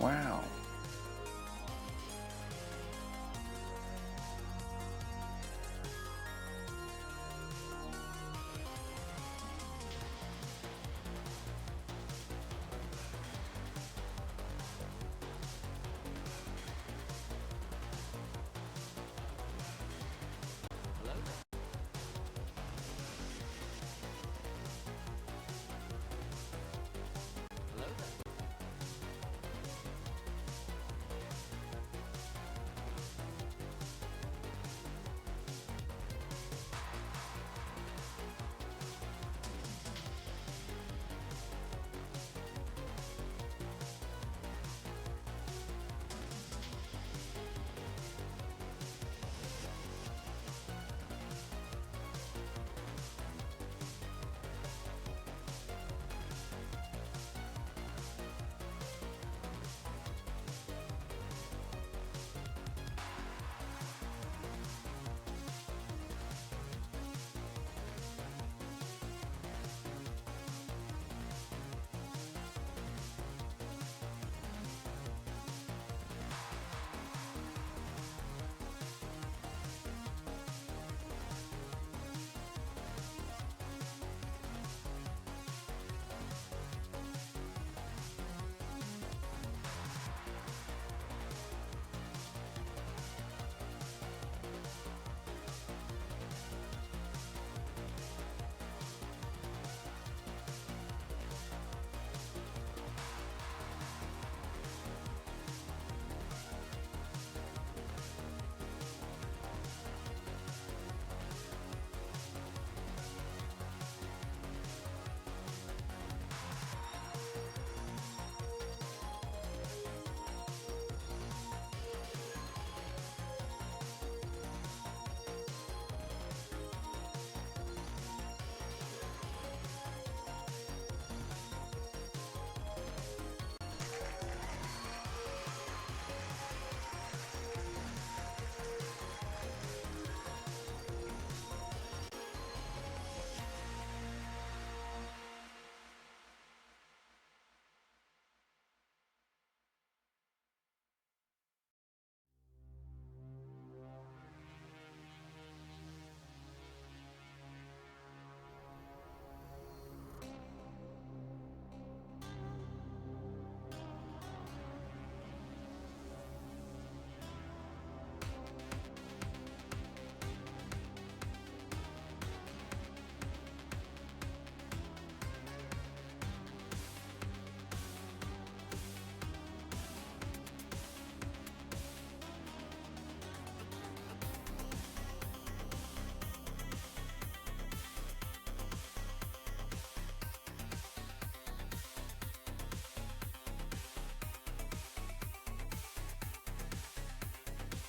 Wow.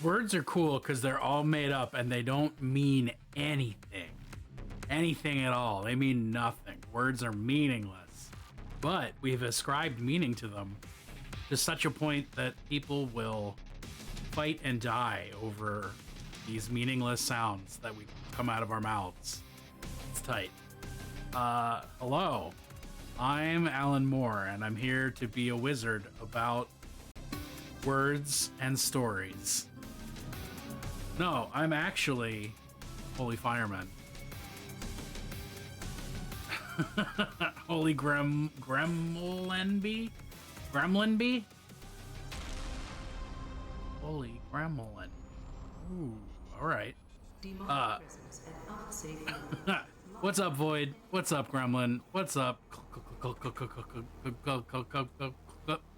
Words are cool because they're all made up and they don't mean anything. Anything at all. They mean nothing. Words are meaningless. But we've ascribed meaning to them to such a point that people will fight and die over these meaningless sounds that we come out of our mouths. It's tight. Hello. I'm Alan Moore, and I'm here to be a wizard about words and stories. No, I'm actually Holy Fireman. Holy Gremlinby? Gremlinby? Holy Gremlin. Ooh, alright. What's up, Void? What's up, Gremlin? What's up?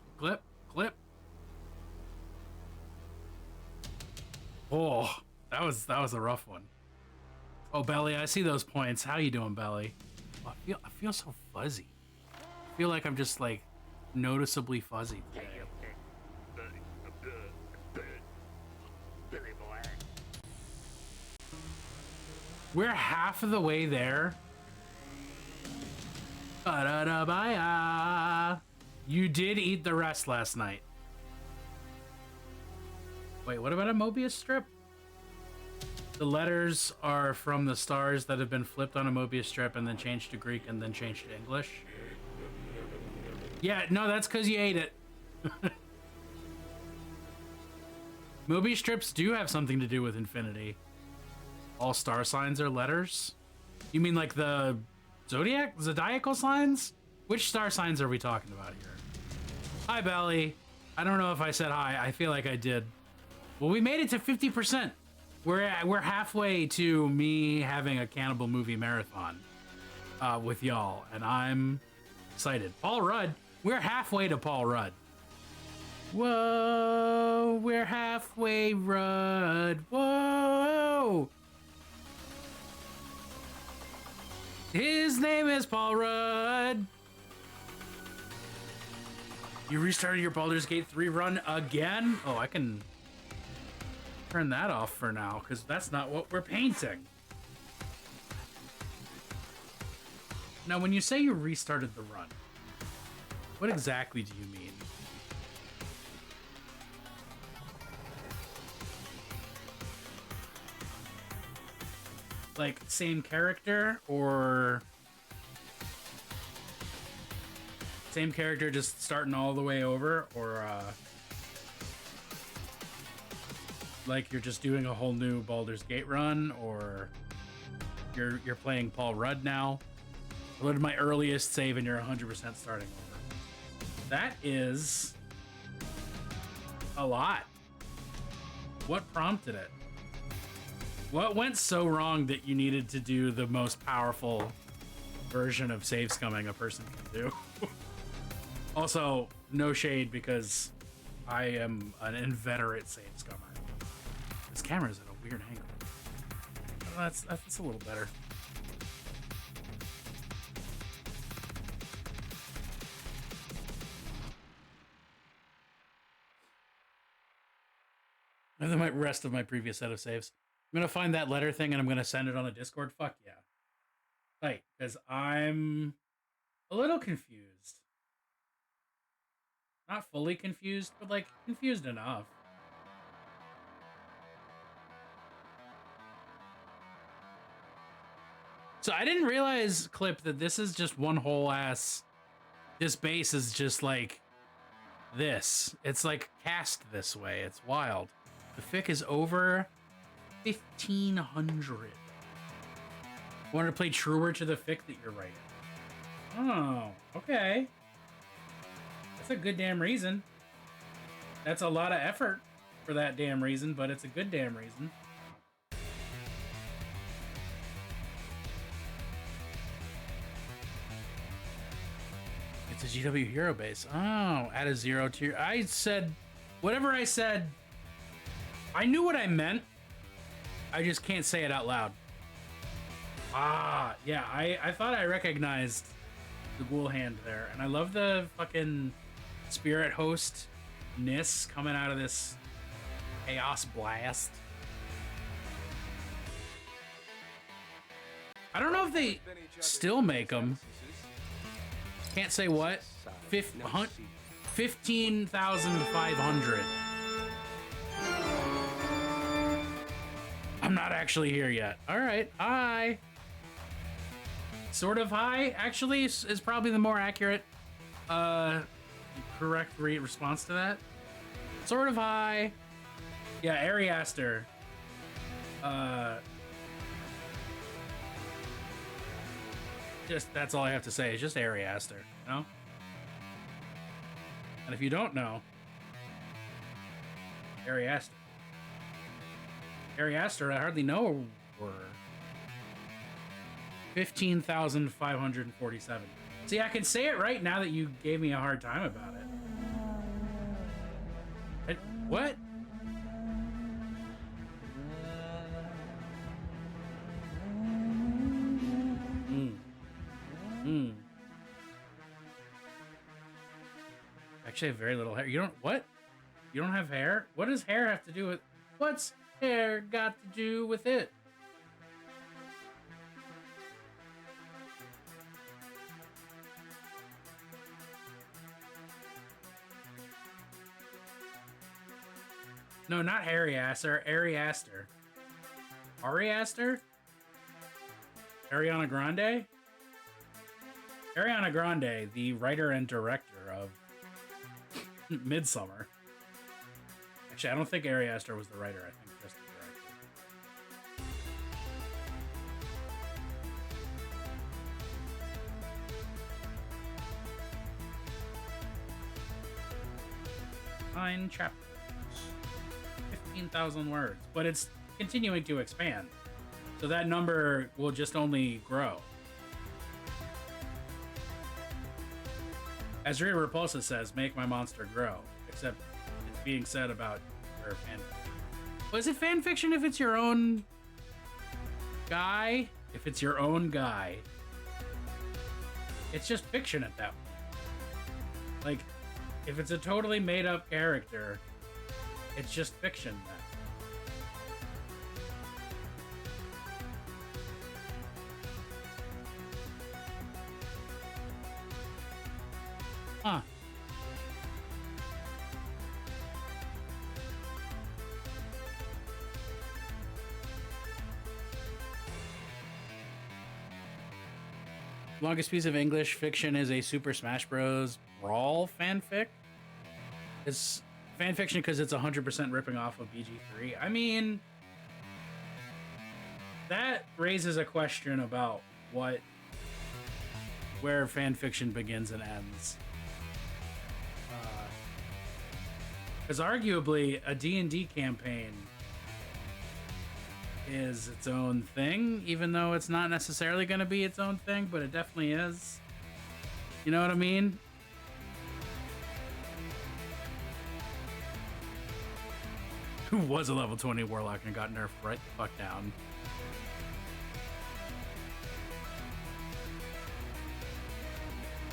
Clip. Oh, that was a rough one. Oh, Belly, I see those points. How you doing, Belly? Oh, I feel so fuzzy. I feel like I'm just like noticeably fuzzy today. We're half of the way there. You did eat the rest last night. Wait, what about a Mobius strip? The letters are from the stars that have been flipped on a Mobius strip and then changed to Greek and then changed to English. Yeah, no, that's because you ate it. Movie strips do have something to do with infinity. All star signs are letters? You mean like the zodiacal signs? Which star signs are we talking about here? Hi, Belly. I don't know if I said hi. I feel like I did. Well, we made it to 50%. We're halfway to me having a Cannibal movie marathon with y'all, and I'm excited. Paul Rudd. We're halfway to Paul Rudd. Whoa, we're halfway, Rudd. Whoa. His name is Paul Rudd. You restarted your Baldur's Gate 3 run again? Oh, I can turn that off for now, because that's not what we're painting. Now, when you say you restarted the run, what exactly do you mean? Like, same character, or same character just starting all the way over, or like you're just doing a whole new Baldur's Gate run, or you're playing Paul Rudd now? What is my earliest save and you're 100% starting over? That is a lot. What prompted it? What went so wrong that you needed to do the most powerful version of save scumming a person can do? Also, no shade, because I am an inveterate save scummer. This camera's at a weird angle. Oh, that's a little better. And then my rest of my previous set of saves. I'm gonna find that letter thing and I'm gonna send it on the Discord. Fuck yeah. Right, because I'm a little confused. Not fully confused, but like confused enough. So I didn't realize, Clip, that this is just one whole ass. This base is just like this. It's like cast this way. It's wild. The fic is over 1,500. Want to play truer to the fic that you're writing? Oh, okay. That's a good damn reason. That's a lot of effort for that damn reason, but it's a good damn reason. It's a GW hero base. Oh, add a 0 tier. I said, whatever I said, I knew what I meant. I just can't say it out loud. Ah, yeah, I thought I recognized the ghoul hand there. And I love the fucking spirit host-ness coming out of this chaos blast. I don't know if they still make them. Can't say what. 15,500. I'm not actually here yet. All right, hi. Sort of high, actually, is probably the more accurate, correct response to that. Sort of high. Yeah, Ariaster. Just, that's all I have to say. It's just Ariaster, you know? And if you don't know, Ariaster. Ariaster, I hardly know her. 15,547. See, I can say it right now that you gave me a hard time about it. What? Actually, I have very little hair. You don't, what? You don't have hair? What does hair have to do with, what's hair got to do with it? No, not Ariaster. Ariaster. Ariaster? Ariana Grande? Ariana Grande, the writer and director of Midsummer. I Actually, I don't think Ari Aster was the writer. I think just the director. Nine chapters, 15,000 words, but it's continuing to expand, so that number will just only grow. As Rhea Repulsa says, "Make my monster grow." Except it's being said about her fan. Was it fan fiction if it's your own guy? If it's your own guy, it's just fiction at that point. Like, if it's a totally made up character, it's just fiction then. Huh. Longest piece of English fiction is a Super Smash Bros. Brawl fanfic. It's fanfiction because it's 100% ripping off of BG3. I mean, that raises a question about where fanfiction begins and ends. Because arguably, a D&D campaign is its own thing, even though it's not necessarily going to be its own thing, but it definitely is. You know what I mean? Who was a level 20 warlock and got nerfed right the fuck down?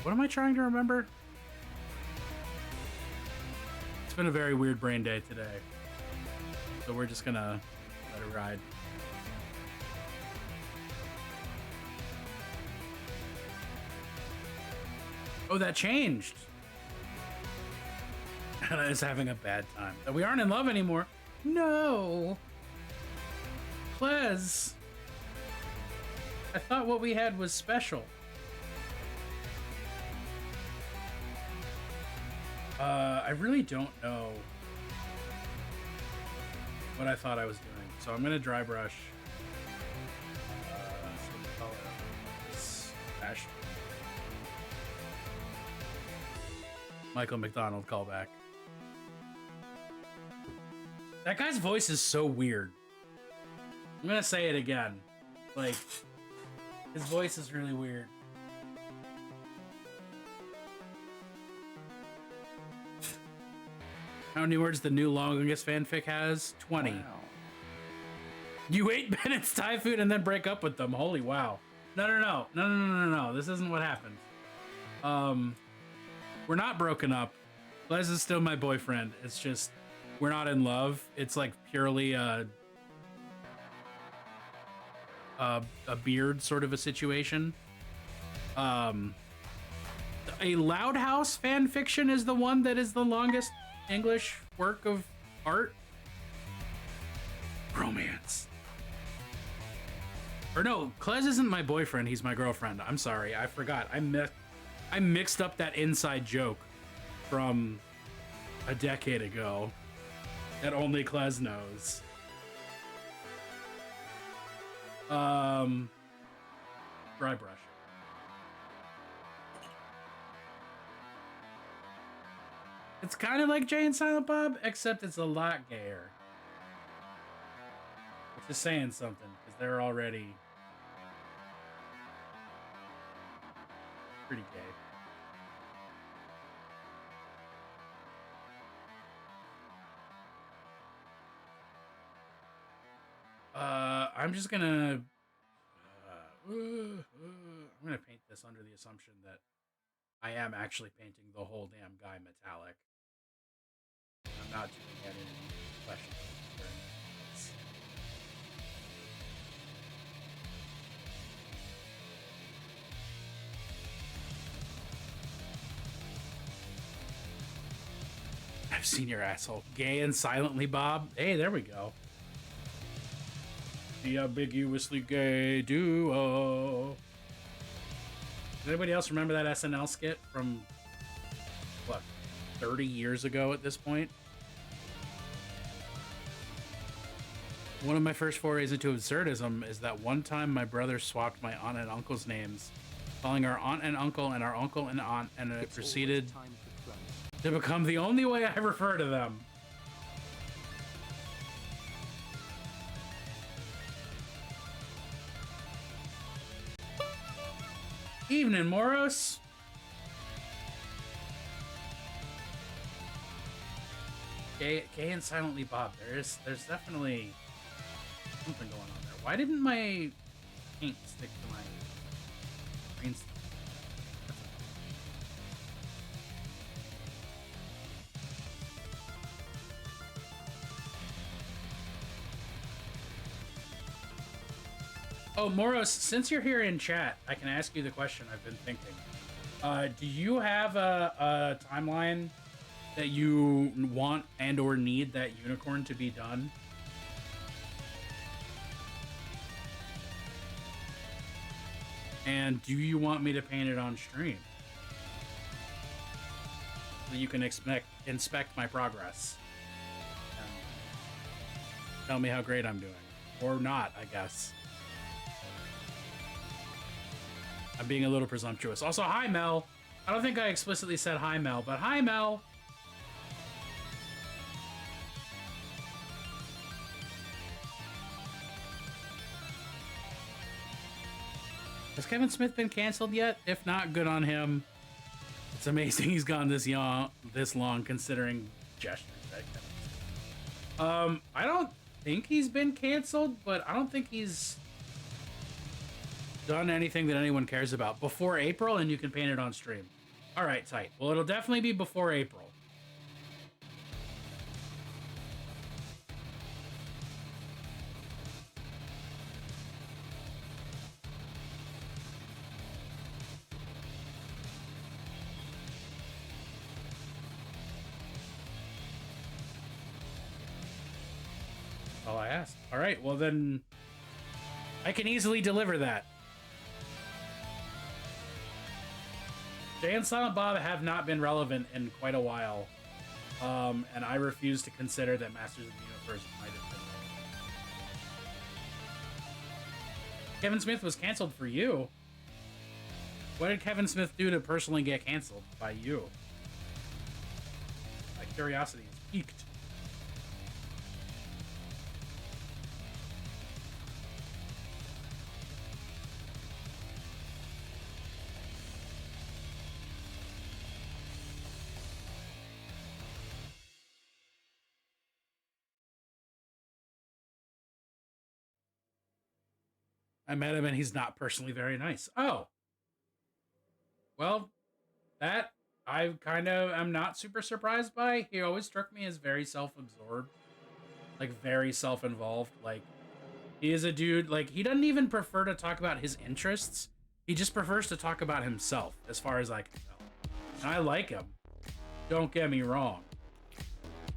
What am I trying to remember? It's been a very weird brain day today, so we're just gonna let it ride. Oh, that changed. Anna is having a bad time. We aren't in love anymore. No. Plez. I thought what we had was special. I really don't know what I thought I was doing. So I'm gonna dry brush. Michael McDonald callback. That guy's voice is so weird. I'm gonna say it again. Like, his voice is really weird. How many words the new longest fanfic has? 20. Wow. You ate Bennett's Thai food and then break up with them. Holy wow. No. This isn't what happened. We're not broken up. Les is still my boyfriend. It's just, we're not in love. It's like purely a beard sort of a situation. A Loud House fan fiction is the one that is the longest English work of art. Romance. Or no, Klez isn't my boyfriend, he's my girlfriend. I'm sorry, I forgot. I mixed up that inside joke from a decade ago that only Klez knows. Dry brush. It's kind of like Jay and Silent Bob, except it's a lot gayer. Which is saying something, because they're already pretty gay. I'm just gonna I'm gonna paint this under the assumption that I am actually painting the whole damn guy metallic. I'm not doing any questions. I've seen your asshole. Gay and silently Bob. Hey, there we go. The ambiguously gay duo. Does anybody else remember that SNL skit from, what, 30 years ago at this point? One of my first forays into absurdism is that one time my brother swapped my aunt and uncle's names, calling our aunt and uncle and our uncle and aunt, and it proceeded to become the only way I refer to them. Evening, Moros. Gay and silently Bob. There's definitely something going on there. Why didn't my paint stick to my green stick? Oh, Moros, since you're here in chat, I can ask you the question I've been thinking. Do you have a timeline that you want and or need that unicorn to be done? And do you want me to paint it on stream? So you can inspect my progress. And tell me how great I'm doing. Or not, I guess. I'm being a little presumptuous. Also, hi, Mel. I don't think I explicitly said hi, Mel, but hi, Mel. Has Kevin Smith been canceled yet? If not, good on him. It's amazing he's gone this long, considering gestures. I don't think he's been canceled, but I don't think he's done anything that anyone cares about before April, and you can paint it on stream. All right, tight. Well, it'll definitely be before April. That's all I asked. All right, well then I can easily deliver that. Jay and Silent Bob have not been relevant in quite a while, and I refuse to consider that Masters of the Universe might have been relevant. Kevin Smith was canceled for you. What did Kevin Smith do to personally get canceled by you? My curiosity is piqued. I met him and he's not personally very nice. Oh. Well, that I kind of am not super surprised by. He always struck me as very self-absorbed. Like, very self-involved. Like, he is a dude, like, he doesn't even prefer to talk about his interests. He just prefers to talk about himself, as far as I can tell. And I like him. Don't get me wrong.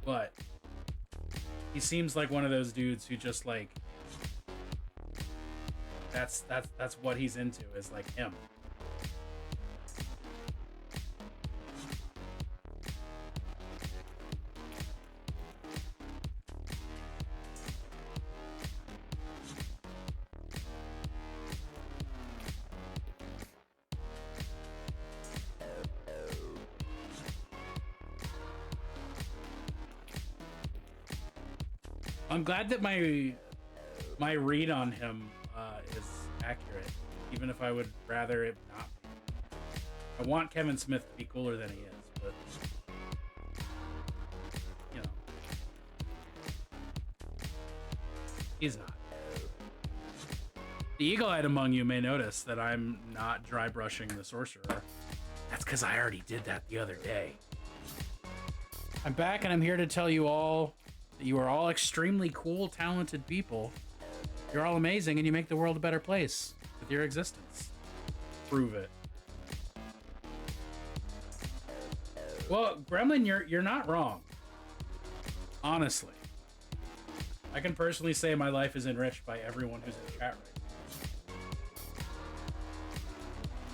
But he seems like one of those dudes who just, like, that's what he's into, is like him. I'm glad that my read on him is accurate, even if I would rather it not be. I want Kevin Smith to be cooler than he is, but you know, he's not. The eagle-eyed among you may notice that I'm not dry brushing the Sorcerer. That's because I already did that the other day. I'm back and I'm here to tell you all that you are all extremely cool, talented people. You're all amazing and you make the world a better place with your existence. Prove it. Well, Gremlin, you're not wrong. Honestly. I can personally say my life is enriched by everyone who's in chat right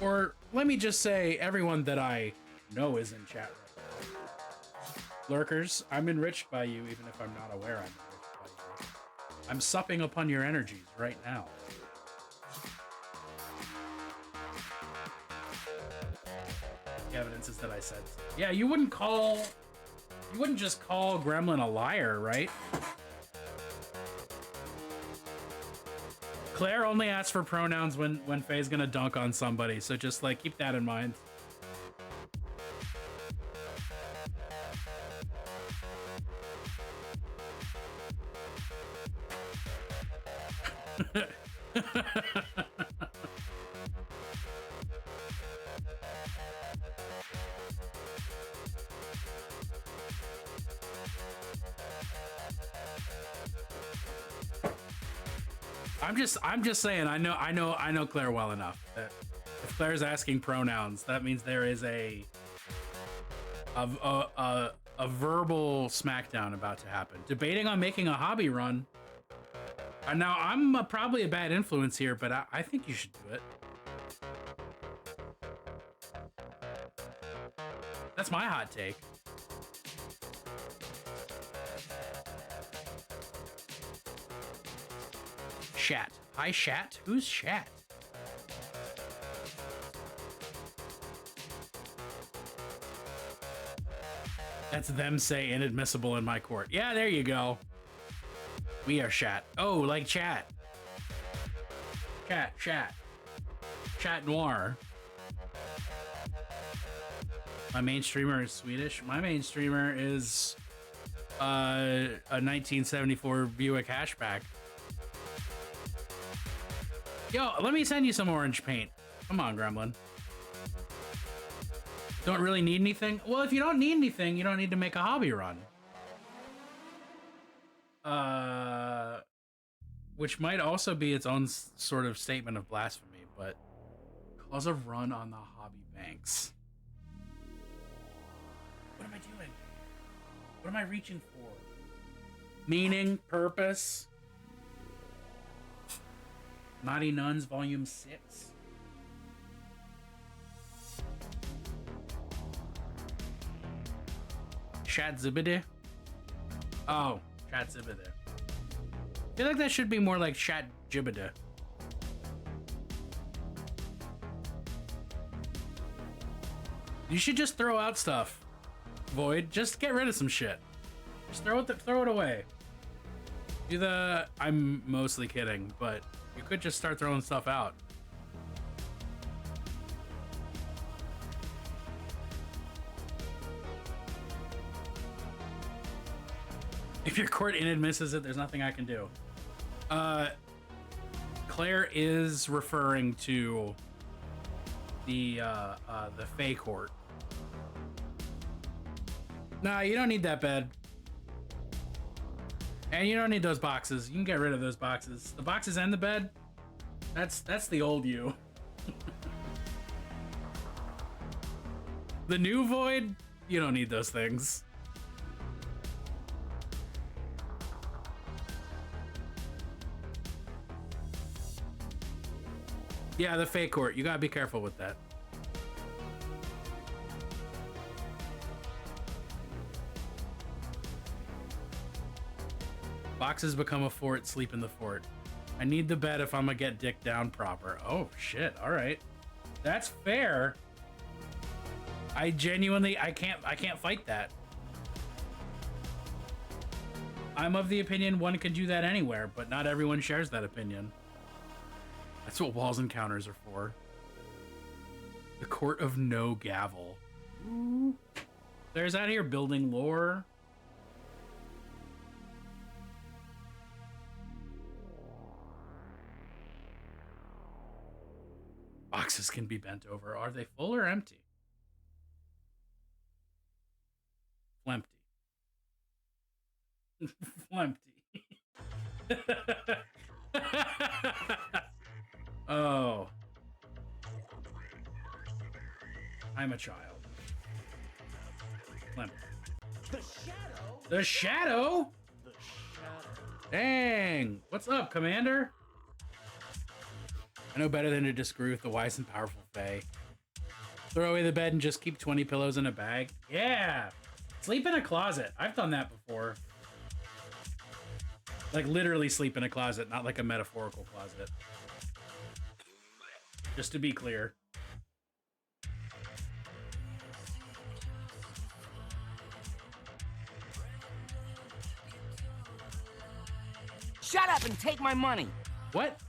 now. Or let me just say everyone that I know is in chat right now. Lurkers, I'm enriched by you even if I'm not aware I'm enriched by you. I'm supping upon your energies right now. The evidence is that I said so. Yeah, you wouldn't just call Gremlin a liar, right? Claire only asks for pronouns when Faye's gonna dunk on somebody, so just like keep that in mind. I'm just saying. I know Claire well enough that if Claire's asking pronouns, that means there is a verbal smackdown about to happen. Debating on making a hobby run. And now I'm probably a bad influence here, but I think you should do it. That's my hot take. Shat. Hi, Shat. Who's Shat? That's them say inadmissible in my court. Yeah, there you go. We are Shat. Oh, like chat. Chat. Chat noir. My main streamer is Swedish. My main streamer is a 1974 Buick hatchback. Yo, let me send you some orange paint. Come on, Gremlin. Don't really need anything? Well, if you don't need anything, you don't need to make a hobby run. Which might also be its own sort of statement of blasphemy, but cause a run on the hobby banks. What am I doing? What am I reaching for? Meaning, purpose. Naughty Nuns, Volume 6. Chat Zibide? Oh, Chat Zibide. I feel like that should be more like Chat Jibide. You should just throw out stuff, Void. Just get rid of some shit. Just throw it away. Do the... I'm mostly kidding, but you could just start throwing stuff out. If your court inadmisses it, there's nothing I can do. Claire is referring to the Fae court. Nah, you don't need that bed. And you don't need those boxes. You can get rid of those boxes. The boxes and the bed, that's the old you. The new Void, you don't need those things. Yeah, the Fae court. You gotta be careful with that. Boxes become a fort, sleep in the fort. I need the bed if I'm gonna get dick down proper. Oh shit, alright. That's fair. I genuinely, I can't fight that. I'm of the opinion one could do that anywhere, but not everyone shares that opinion. That's what walls and counters are for. The Court of No Gavel. Ooh. There's out here building lore. Boxes can be bent over. Are they full or empty? Flemty. Flemty. Oh. I'm a child. Flemty. The shadow? The shadow? The shadow. Dang. What's up, Commander? I know better than to disagree with the wise and powerful Fae. Throw away the bed and just keep 20 pillows in a bag. Yeah! Sleep in a closet. I've done that before. Like literally sleep in a closet, not like a metaphorical closet. Just to be clear. Shut up and take my money. What?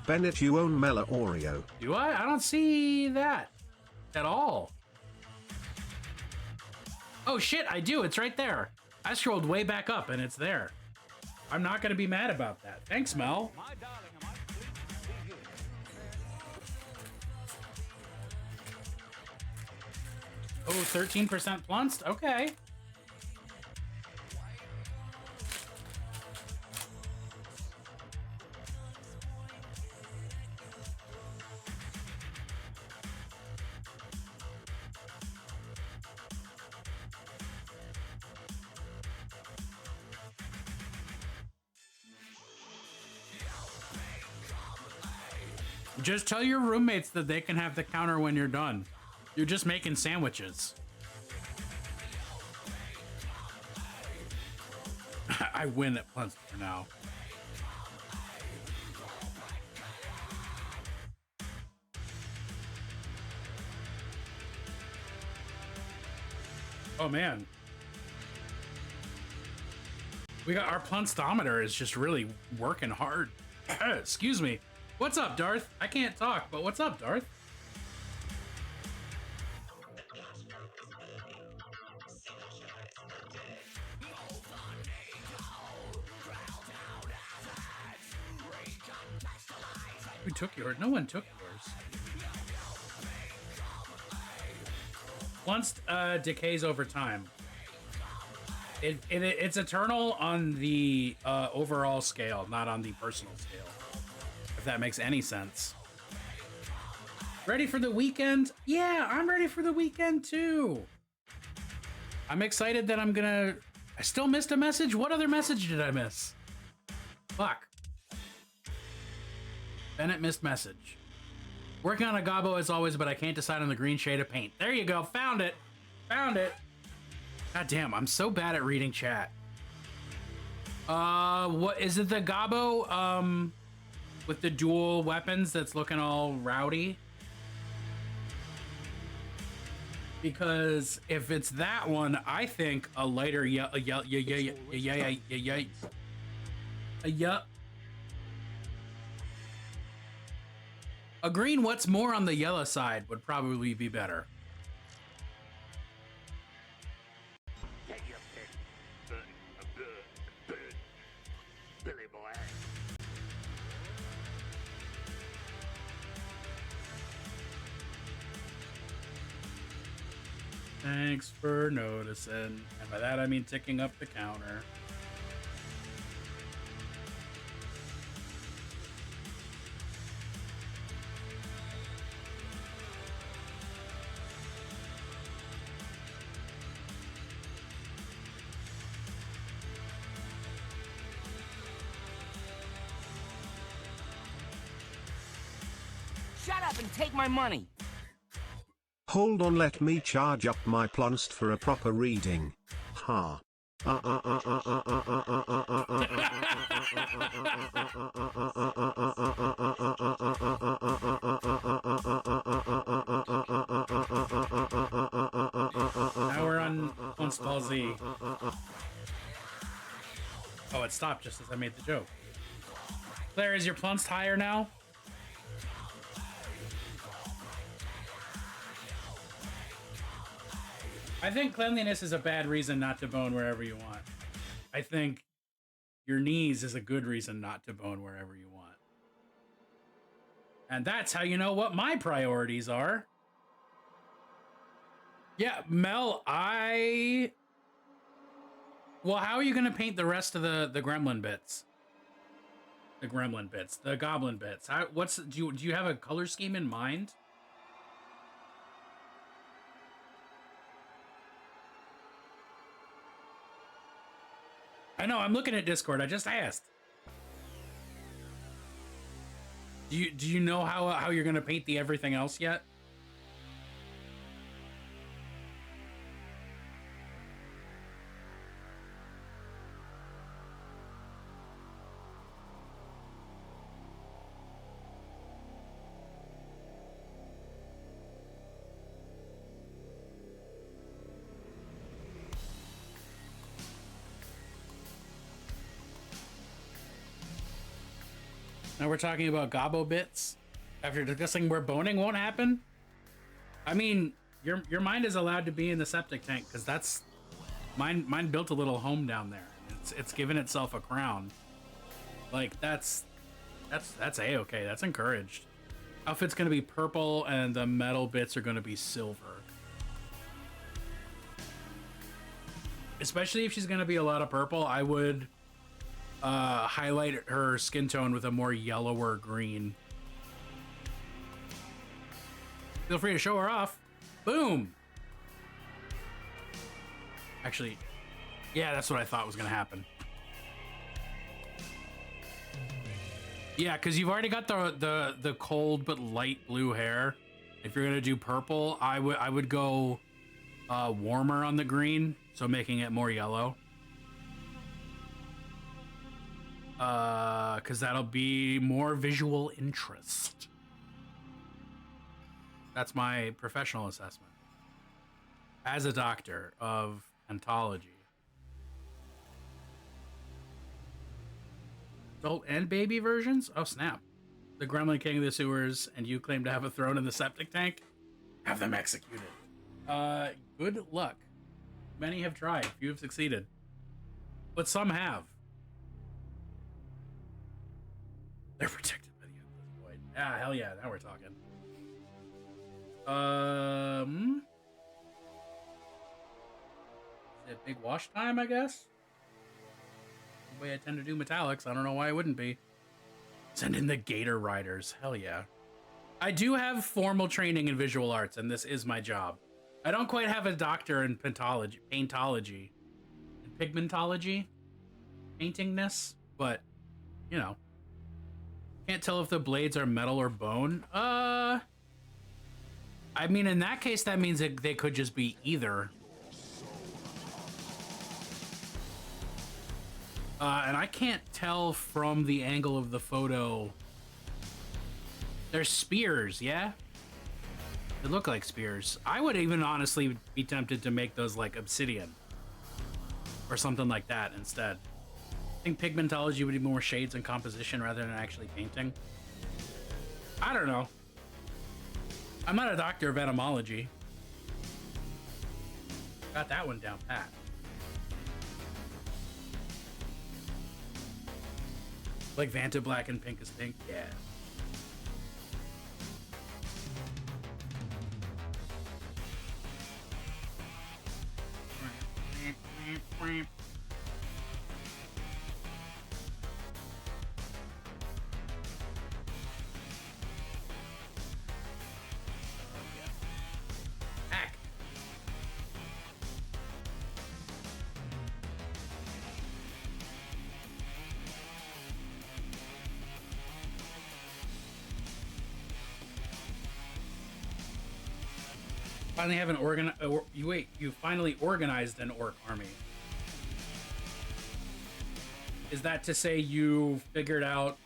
Bennett, you own Mela Oreo. Do I? I don't see that at all. Oh shit, I do. It's right there. I scrolled way back up and it's there. I'm not going to be mad about that. Thanks, Mel. Oh, 13% plunced? Okay. Just tell your roommates that they can have the counter when you're done. You're just making sandwiches. I win at Plunced for now. Oh man. We got our Plunstometer is just really working hard. Excuse me. What's up, Darth? I can't talk, but what's up, Darth? Who took yours? No one took yours. Once decays over time. It's eternal on the overall scale, not on the personal scale. If that makes any sense. Ready for the weekend? Yeah, I'm ready for the weekend too. I'm excited that I still missed a message? What other message did I miss? Fuck. Bennett missed message. Working on a gobbo as always, but I can't decide on the green shade of paint. There you go. Found it. Found it. God damn, I'm so bad at reading chat. What is it? The gobbo, with the dual weapons that's looking all rowdy? Because if it's that one, I think a lighter a green what's more on the yellow side would probably be better. Thanks for noticing. And by that I mean ticking up the counter. Shut up and take my money. Hold on, let me charge up my plunst for a proper reading. Ha. Now we're on Ball Z. Oh, it stopped just as I made the joke. Claire, is your plunst higher now? I think cleanliness is a bad reason not to bone wherever you want. I think your knees is a good reason not to bone wherever you want. And that's how you know what my priorities are. Yeah, Mel, well, how are you going to paint the rest of the gremlin bits? The gremlin bits, the goblin bits. Do you have a color scheme in mind? I know, I'm looking at Discord. I just asked. Do you know how you're going to paint the everything else yet? Now we're talking about gobbo bits after discussing where boning won't happen. I mean, your mind is allowed to be in the septic tank because that's mine built a little home down there. It's given itself a crown. Like that's a-okay. That's encouraged. Outfit's gonna be purple and the metal bits are gonna be silver. Especially if she's gonna be a lot of purple, I would highlight her skin tone with a more yellower green. Feel free to show her off. Boom. Actually, yeah, that's what I thought was gonna happen. Yeah, because you've already got the cold but light blue hair. If you're gonna do purple, I would go warmer on the green, so making it more yellow. Because that'll be more visual interest. That's my professional assessment as a doctor of ontology. Adult and baby versions? Oh, snap. The Gremlin King of the Sewers and you claim to have a throne in the septic tank? Have them executed. Good luck. Many have tried. Few have succeeded. But some have. They're protected by the endless void. Ah, hell yeah. Now we're talking. Is it big wash time, I guess? The way I tend to do metallics, I don't know why it wouldn't be. Send in the Gator Riders. Hell yeah. I do have formal training in visual arts, and this is my job. I don't quite have a doctor in paintology, and pigmentology, paintingness, but, you know. Can't tell if the blades are metal or bone. I mean, in that case, that means that they could just be either. And I can't tell from the angle of the photo. They're spears, yeah? They look like spears. I would even honestly be tempted to make those like obsidian. Or something like that instead. I think pigmentology would be more shades and composition rather than actually painting. I don't know. I'm not a doctor of etymology. Got that one down pat. Like Vanta Black and Pink is Pink? Yeah. Heck. Finally have an you finally organized an orc army. Is that to say you figured out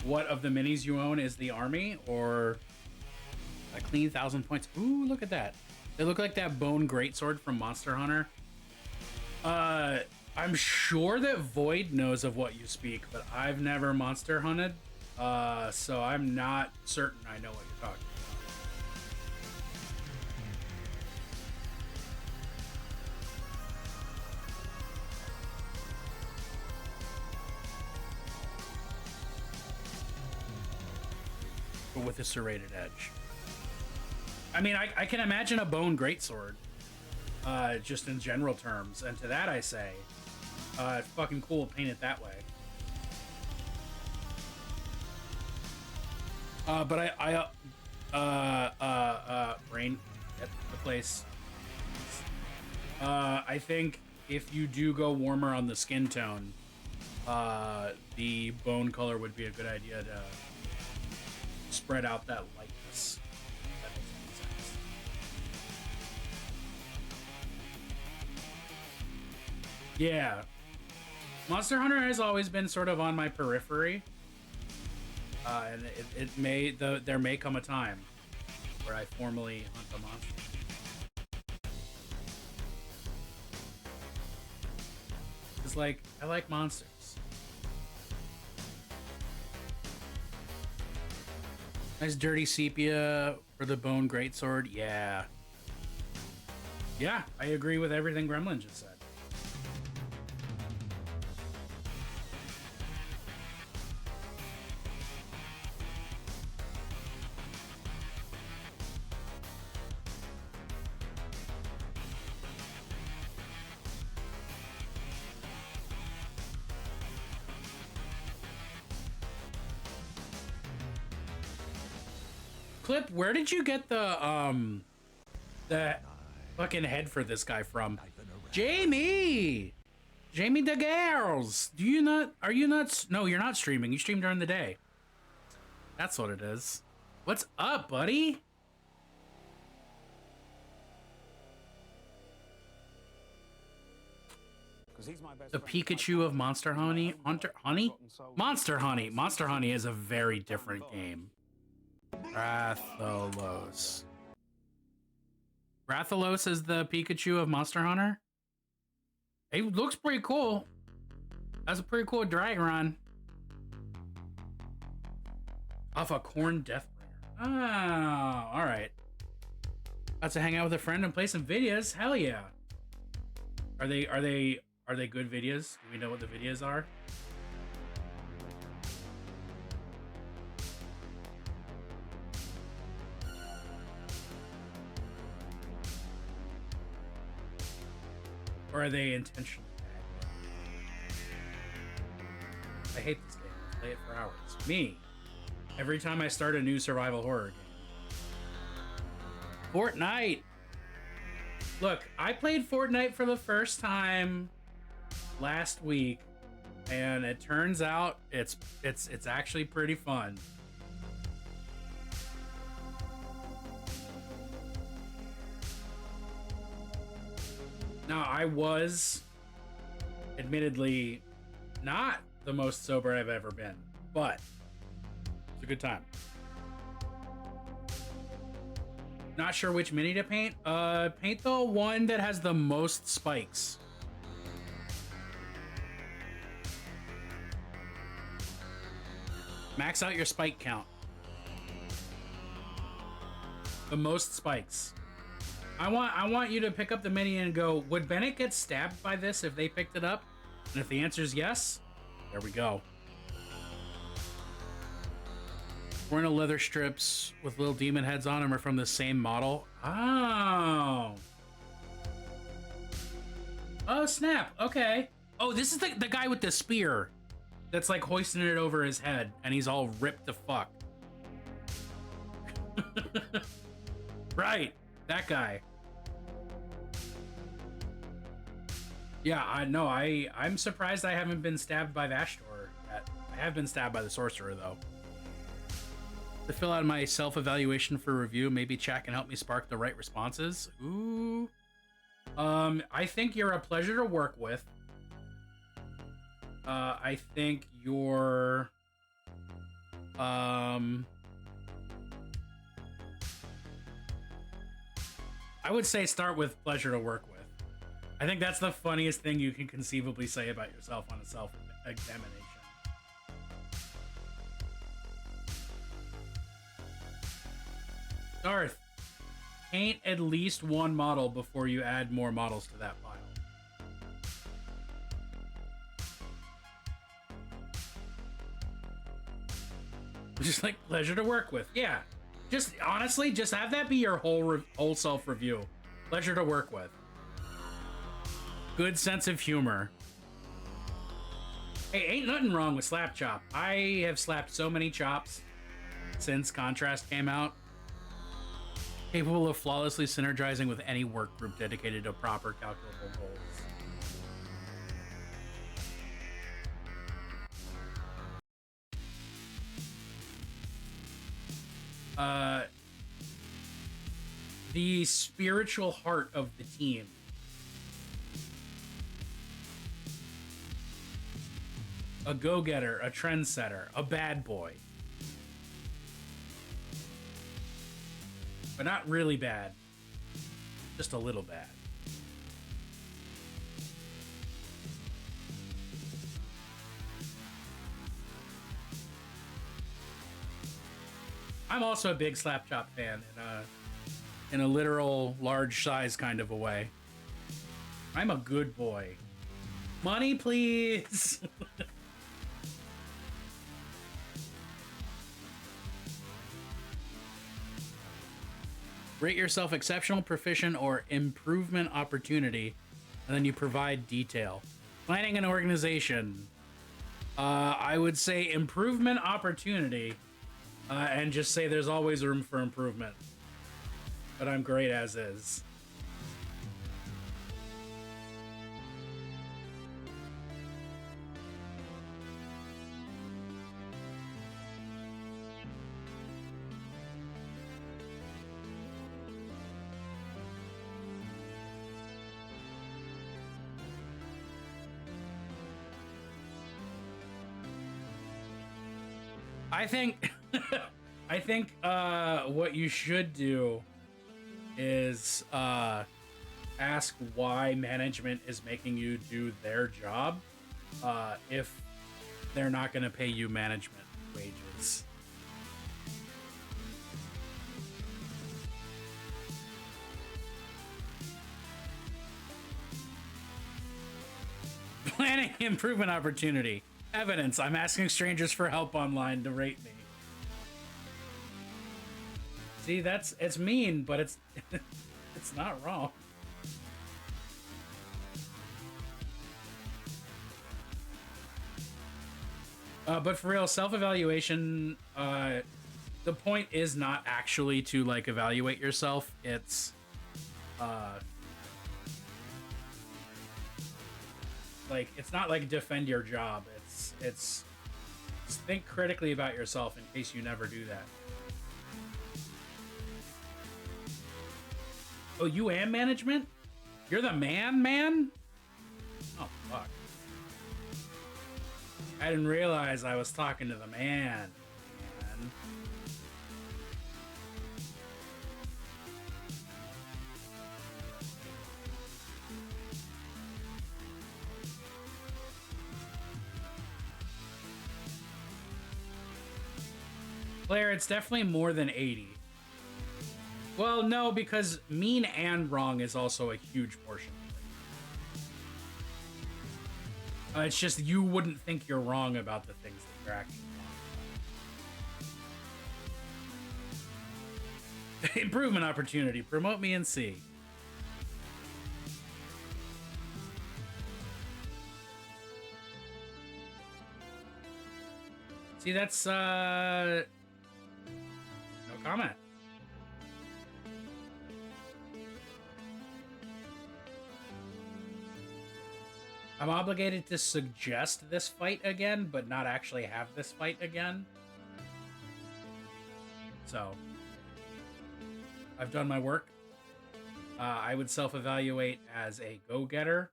what of the minis you own is the army, or a clean 1,000 points? Ooh, look at that. They look like that bone greatsword from Monster Hunter. I'm sure that Void knows of what you speak, but I've never monster hunted, so I'm not certain I know what you're talking about. With a serrated edge. I mean, I can imagine a bone greatsword, just in general terms, and to that I say, it's fucking cool to paint it that way. But brain, get the place. I think if you do go warmer on the skin tone, the bone color would be a good idea to spread out that lightness. That makes any sense. Yeah. Monster Hunter has always been sort of on my periphery. And there may come a time where I formally hunt a monster. It's like, I like monsters. Nice dirty sepia for the bone greatsword. Yeah. Yeah, I agree with everything Gremlin just said. Clip, where did you get the fucking head for this guy from? Jamie the girls. Are you not? No, you're not streaming. You stream during the day. That's what it is. What's up, buddy? The Pikachu of Monster Honey? Monster Honey is a very different game. Rathalos. Rathalos is the Pikachu of Monster Hunter? He looks pretty cool. That's a pretty cool Dragon. Off a Corn Deathbringer. Oh, alright. About to hang out with a friend and play some videos. Hell yeah. Are they good videos? Do we know what the videos are? Or are they intentionally bad? I hate this game. I play it for hours. Me. Every time I start a new survival horror game. Fortnite! Look, I played Fortnite for the first time last week, and it turns out it's actually pretty fun. Now, I was admittedly not the most sober I've ever been, but it's a good time. Not sure which mini to paint. Paint the one that has the most spikes. Max out your spike count. The most spikes. I want you to pick up the mini and go, would Bennett get stabbed by this if they picked it up? And if the answer is yes, there we go. Wearing a leather strips with little demon heads on them are from the same model. Oh. Oh, snap. Okay. Oh, this is the guy with the spear that's like hoisting it over his head and he's all ripped to fuck. Right. That guy. Yeah, I'm surprised I haven't been stabbed by Vashtorr yet. I have been stabbed by the Sorcerer, though. To fill out my self-evaluation for review, maybe chat can help me spark the right responses. Ooh. I think you're a pleasure to work with. I think you're... I would say start with pleasure to work with. I think that's the funniest thing you can conceivably say about yourself on a self-examination. Darth, paint at least one model before you add more models to that pile. Just like pleasure to work with. Yeah. Just honestly, just have that be your whole self-review. Pleasure to work with. Good sense of humor. Hey, ain't nothing wrong with slap chop. I have slapped so many chops since Contrast came out. Capable of flawlessly synergizing with any work group dedicated to proper calculable goals. The spiritual heart of the team. A go-getter, a trendsetter, a bad boy. But not really bad. Just a little bad. I'm also a big slap chop fan in a literal large size kind of a way. I'm a good boy. Money, please. Rate yourself exceptional, proficient, or improvement opportunity, and then you provide detail. Planning an organization. I would say improvement opportunity, and just say there's always room for improvement. But I'm great as is. I think what you should do is ask why management is making you do their job if they're not going to pay you management wages. Planning improvement opportunity. Evidence. I'm asking strangers for help online to rate me. See, it's mean, but it's it's not wrong. But for real, self-evaluation, the point is not actually to like evaluate yourself. It's like it's not like defend your job. It's think critically about yourself in case you never do that. Oh, you am management? You're the man? Oh, fuck. I didn't realize I was talking to the man. Claire, it's definitely more than 80. Well, no, because mean and wrong is also a huge portion of it. It's just you wouldn't think you're wrong about the things that you're actually wrong. Improvement opportunity. Promote me and see. See, that's no comment. I'm obligated to suggest this fight again, but not actually have this fight again. So, I've done my work. I would self-evaluate as a go-getter,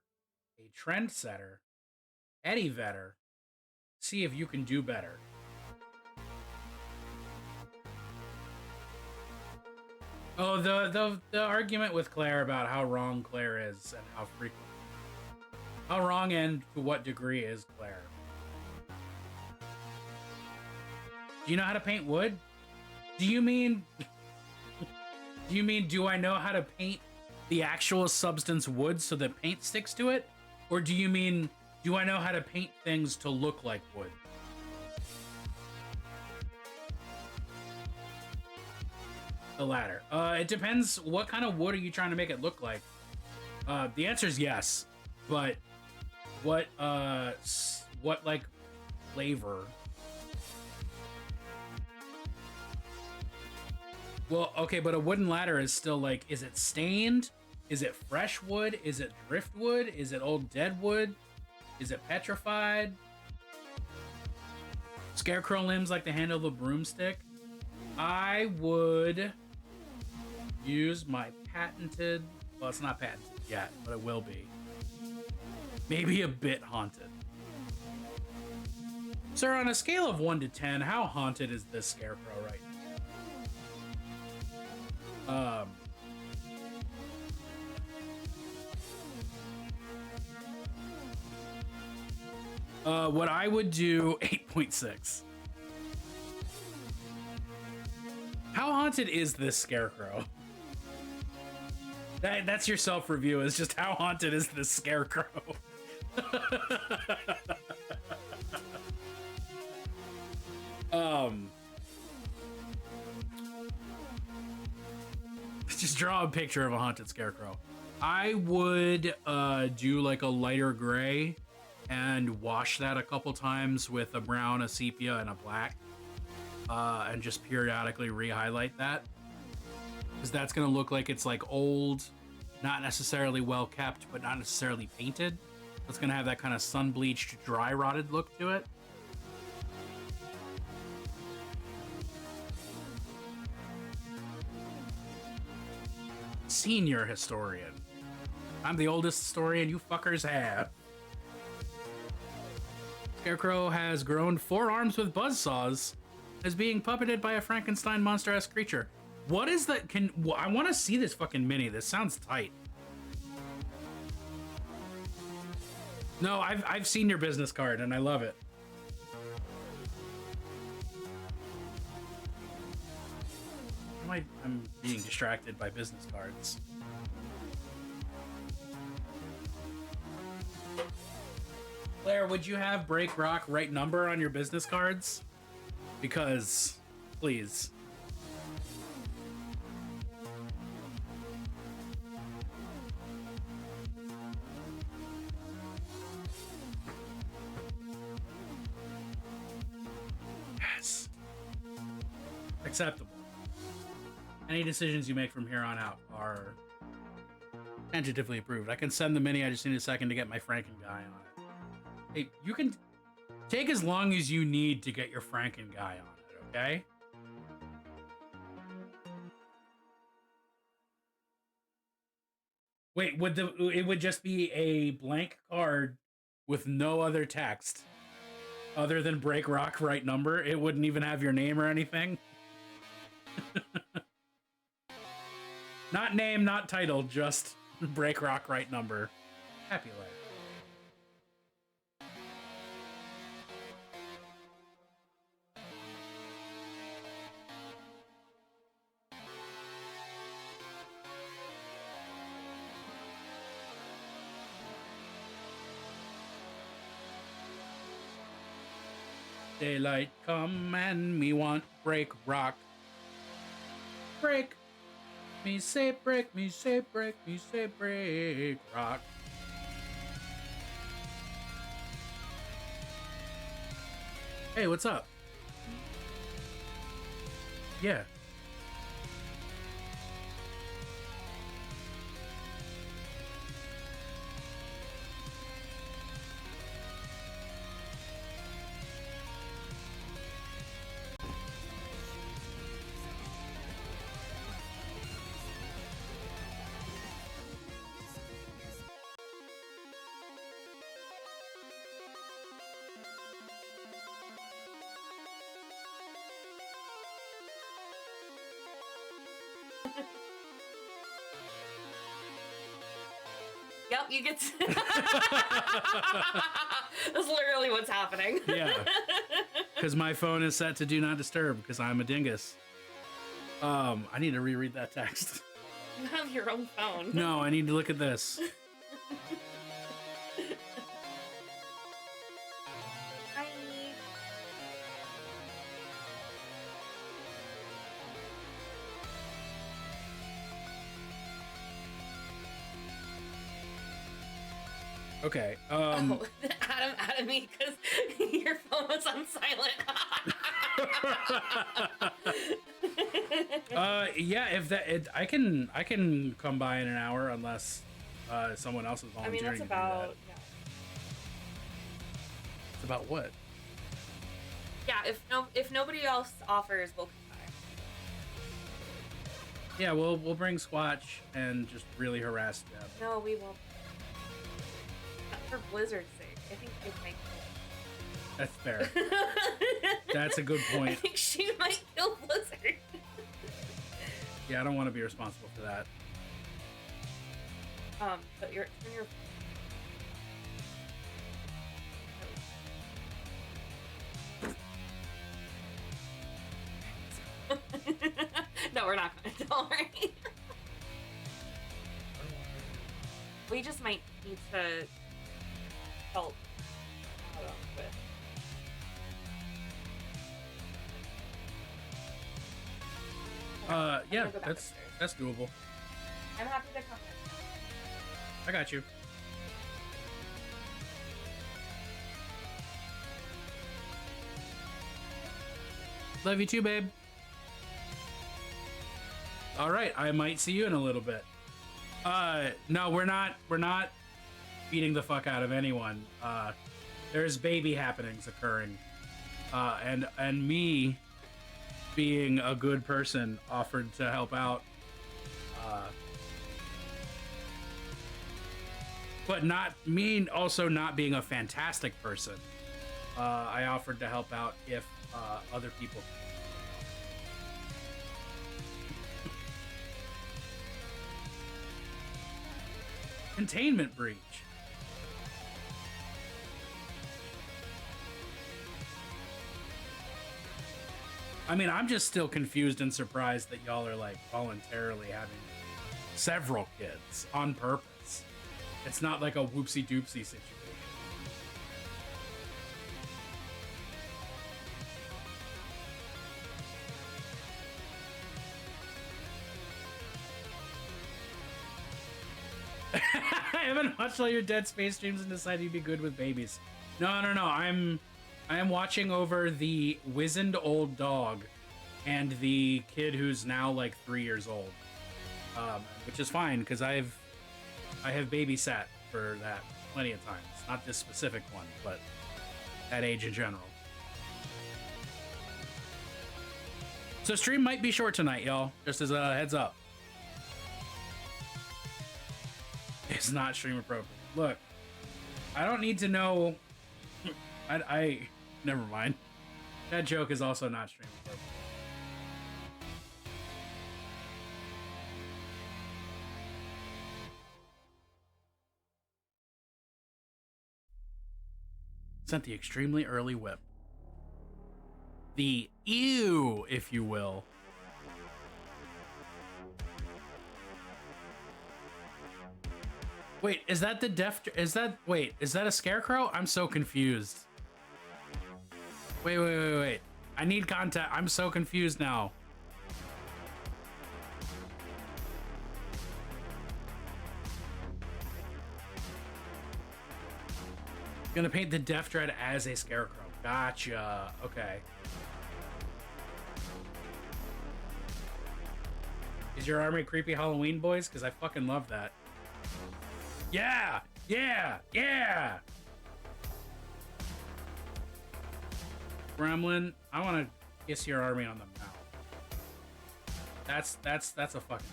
a trendsetter, Eddie vetter. See if you can do better. Oh, the argument with Claire about how wrong Claire is and how frequent. How wrong and to what degree is Claire? Do you know how to paint wood? Do you mean do I know how to paint the actual substance wood so that paint sticks to it? Or do you mean, do I know how to paint things to look like wood? The latter. It depends. What kind of wood are you trying to make it look like? The answer is yes, but what like flavor? Well, okay, but a wooden ladder is still like, is it stained? Is it fresh wood? Is it driftwood? Is it old dead wood? Is it petrified? Scarecrow limbs like the handle of a broomstick? I would use my patented, well, it's not patented yet, but it will be. Maybe a bit haunted. Sir, on a scale of 1 to 10, how haunted is this scarecrow right now? What I would do, 8.6. haunted is this scarecrow? That's your self-review, is just how haunted is this scarecrow? Just draw a picture of a haunted scarecrow. I would do like a lighter gray and wash that a couple times with a brown, a sepia, and a black, and just periodically re-highlight that, because that's gonna look like it's like old, not necessarily well kept, but not necessarily painted. It's gonna have that kind of sun bleached, dry rotted look to it. Senior historian. I'm the oldest historian you fuckers have. Scarecrow has grown 4 arms with buzzsaws, is being puppeted by a Frankenstein monster-esque creature. What is that? I want to see this fucking mini. This sounds tight. No, I've seen your business card and I love it. I'm being distracted by business cards. Claire, would you have break, rock, right number on your business cards? Because, please. Yes. Acceptable. Any decisions you make from here on out are tentatively approved. I can send the mini, I just need a second to get my Franken guy on it. Hey, you can take as long as you need to get your Franken guy on it, okay? Wait, it would just be a blank card with no other text other than break, rock, right number? It wouldn't even have your name or anything? Not name, not title, just break, rock, right number. Happy life. Daylight come and me want break, rock. Break. Me say break, me say break, me say break, rock. Hey, what's up? Yeah. Yep, you get to... That's literally what's happening. Yeah. Because my phone is set to do not disturb because I'm a dingus. I need to reread that text. You have your own phone. No, I need to look at this. Hi. Okay. Oh, Adam me because your phone was on silent. Yeah, if I can come by in an hour unless someone else is I volunteering. mean, that's to do about... that. Yeah. It's about what? Yeah, if nobody else offers, we'll come by. Yeah, we'll bring Squatch and just really harass Deb. No, we won't. Not for Blizzard's sake. I think they might That's fair. That's a good I point. think she might kill Blizzard. Yeah, I don't want to be responsible for that. But turn your... No, we're not gonna. Don't worry. We just might need to help Adam with. Yeah, go back that's upstairs. doable. I'm happy to come. I got you. Love you too, babe. All right, I might see you in a little bit. No, we're not beating the fuck out of anyone. There's baby happenings occurring. And me being a good person offered to help out. But also not being a fantastic person. I offered to help out if other people. Containment breach. I mean, I'm just still confused and surprised that y'all are like voluntarily having several kids on purpose. It's not like a whoopsie doopsie situation. I haven't watched all your Dead Space streams and decided you'd be good with babies. No. I am watching over the wizened old dog and the kid who's now like 3 years old, which is fine because I have babysat for that plenty of times. Not this specific one, but that age in general. So stream might be short tonight, y'all. Just as a heads up. It's not stream appropriate. Look, I don't need to know. I never mind. That joke is also not stream appropriate. Sent the extremely early whip. The ew, if you will. Wait, is that the wait, is that a scarecrow? I'm so confused. Wait. I need contact. I'm so confused now. Gonna paint the Death Dread as a scarecrow. Gotcha. Okay. Is your army creepy Halloween, boys? Because I fucking love that. Yeah! Gremlin, I want to kiss your army on the mouth. That's a fucking.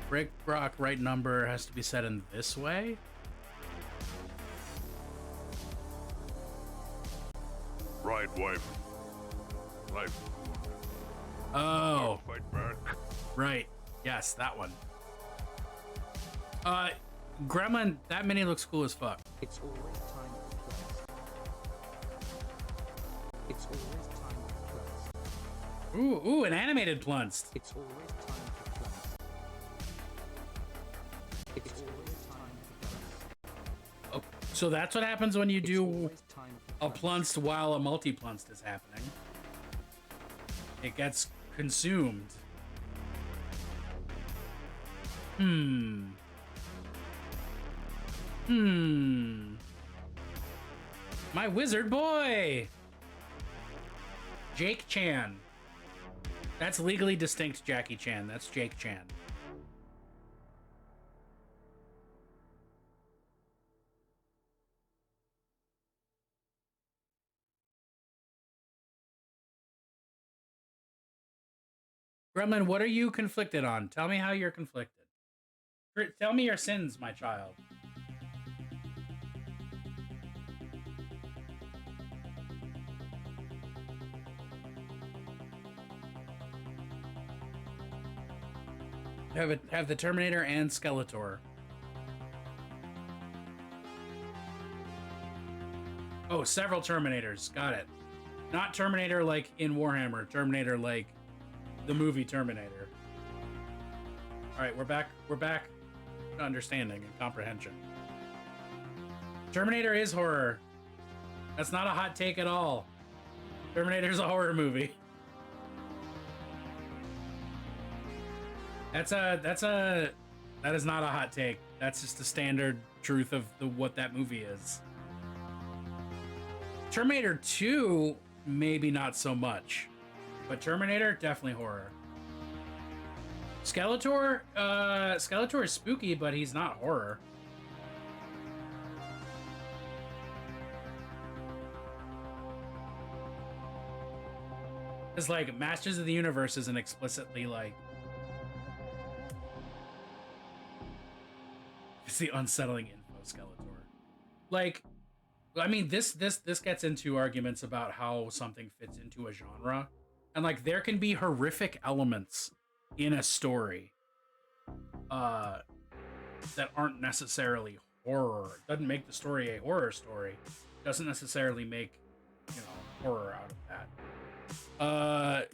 Brick Rock right number has to be set in this way. Right, wife. Life. Oh. Fight back. Right. Yes, that one. Gremlin, that mini looks cool as fuck. It's always time for close. It's always time for close. Ooh, an animated Plunced. It's always time for close. It's always time for close. Oh, so that's what happens when you It's do always time for a Plunced while a multi-Plunced is happening. It gets consumed. My wizard boy! Jake Chan. That's legally distinct Jackie Chan. That's Jake Chan. Gremlin, what are you conflicted on? Tell me how you're conflicted. Tell me your sins, my child. Have the Terminator and Skeletor. Oh, several Terminators. Got it. Not Terminator like in Warhammer. Terminator like the movie Terminator. All right, we're back. We're back to understanding and comprehension. Terminator is horror. That's not a hot take at all. Terminator's a horror movie. That is not a hot take. That's just the standard truth of what that movie is. Terminator 2, maybe not so much, but Terminator, definitely horror. Skeletor, Skeletor is spooky, but he's not horror. It's like Masters of the Universe isn't explicitly like, it's the unsettling info Skeletor. Like, I mean, this gets into arguments about how something fits into a genre, and like there can be horrific elements in a story that aren't necessarily horror. It doesn't make the story a horror story. It doesn't necessarily make, you know, horror out of that.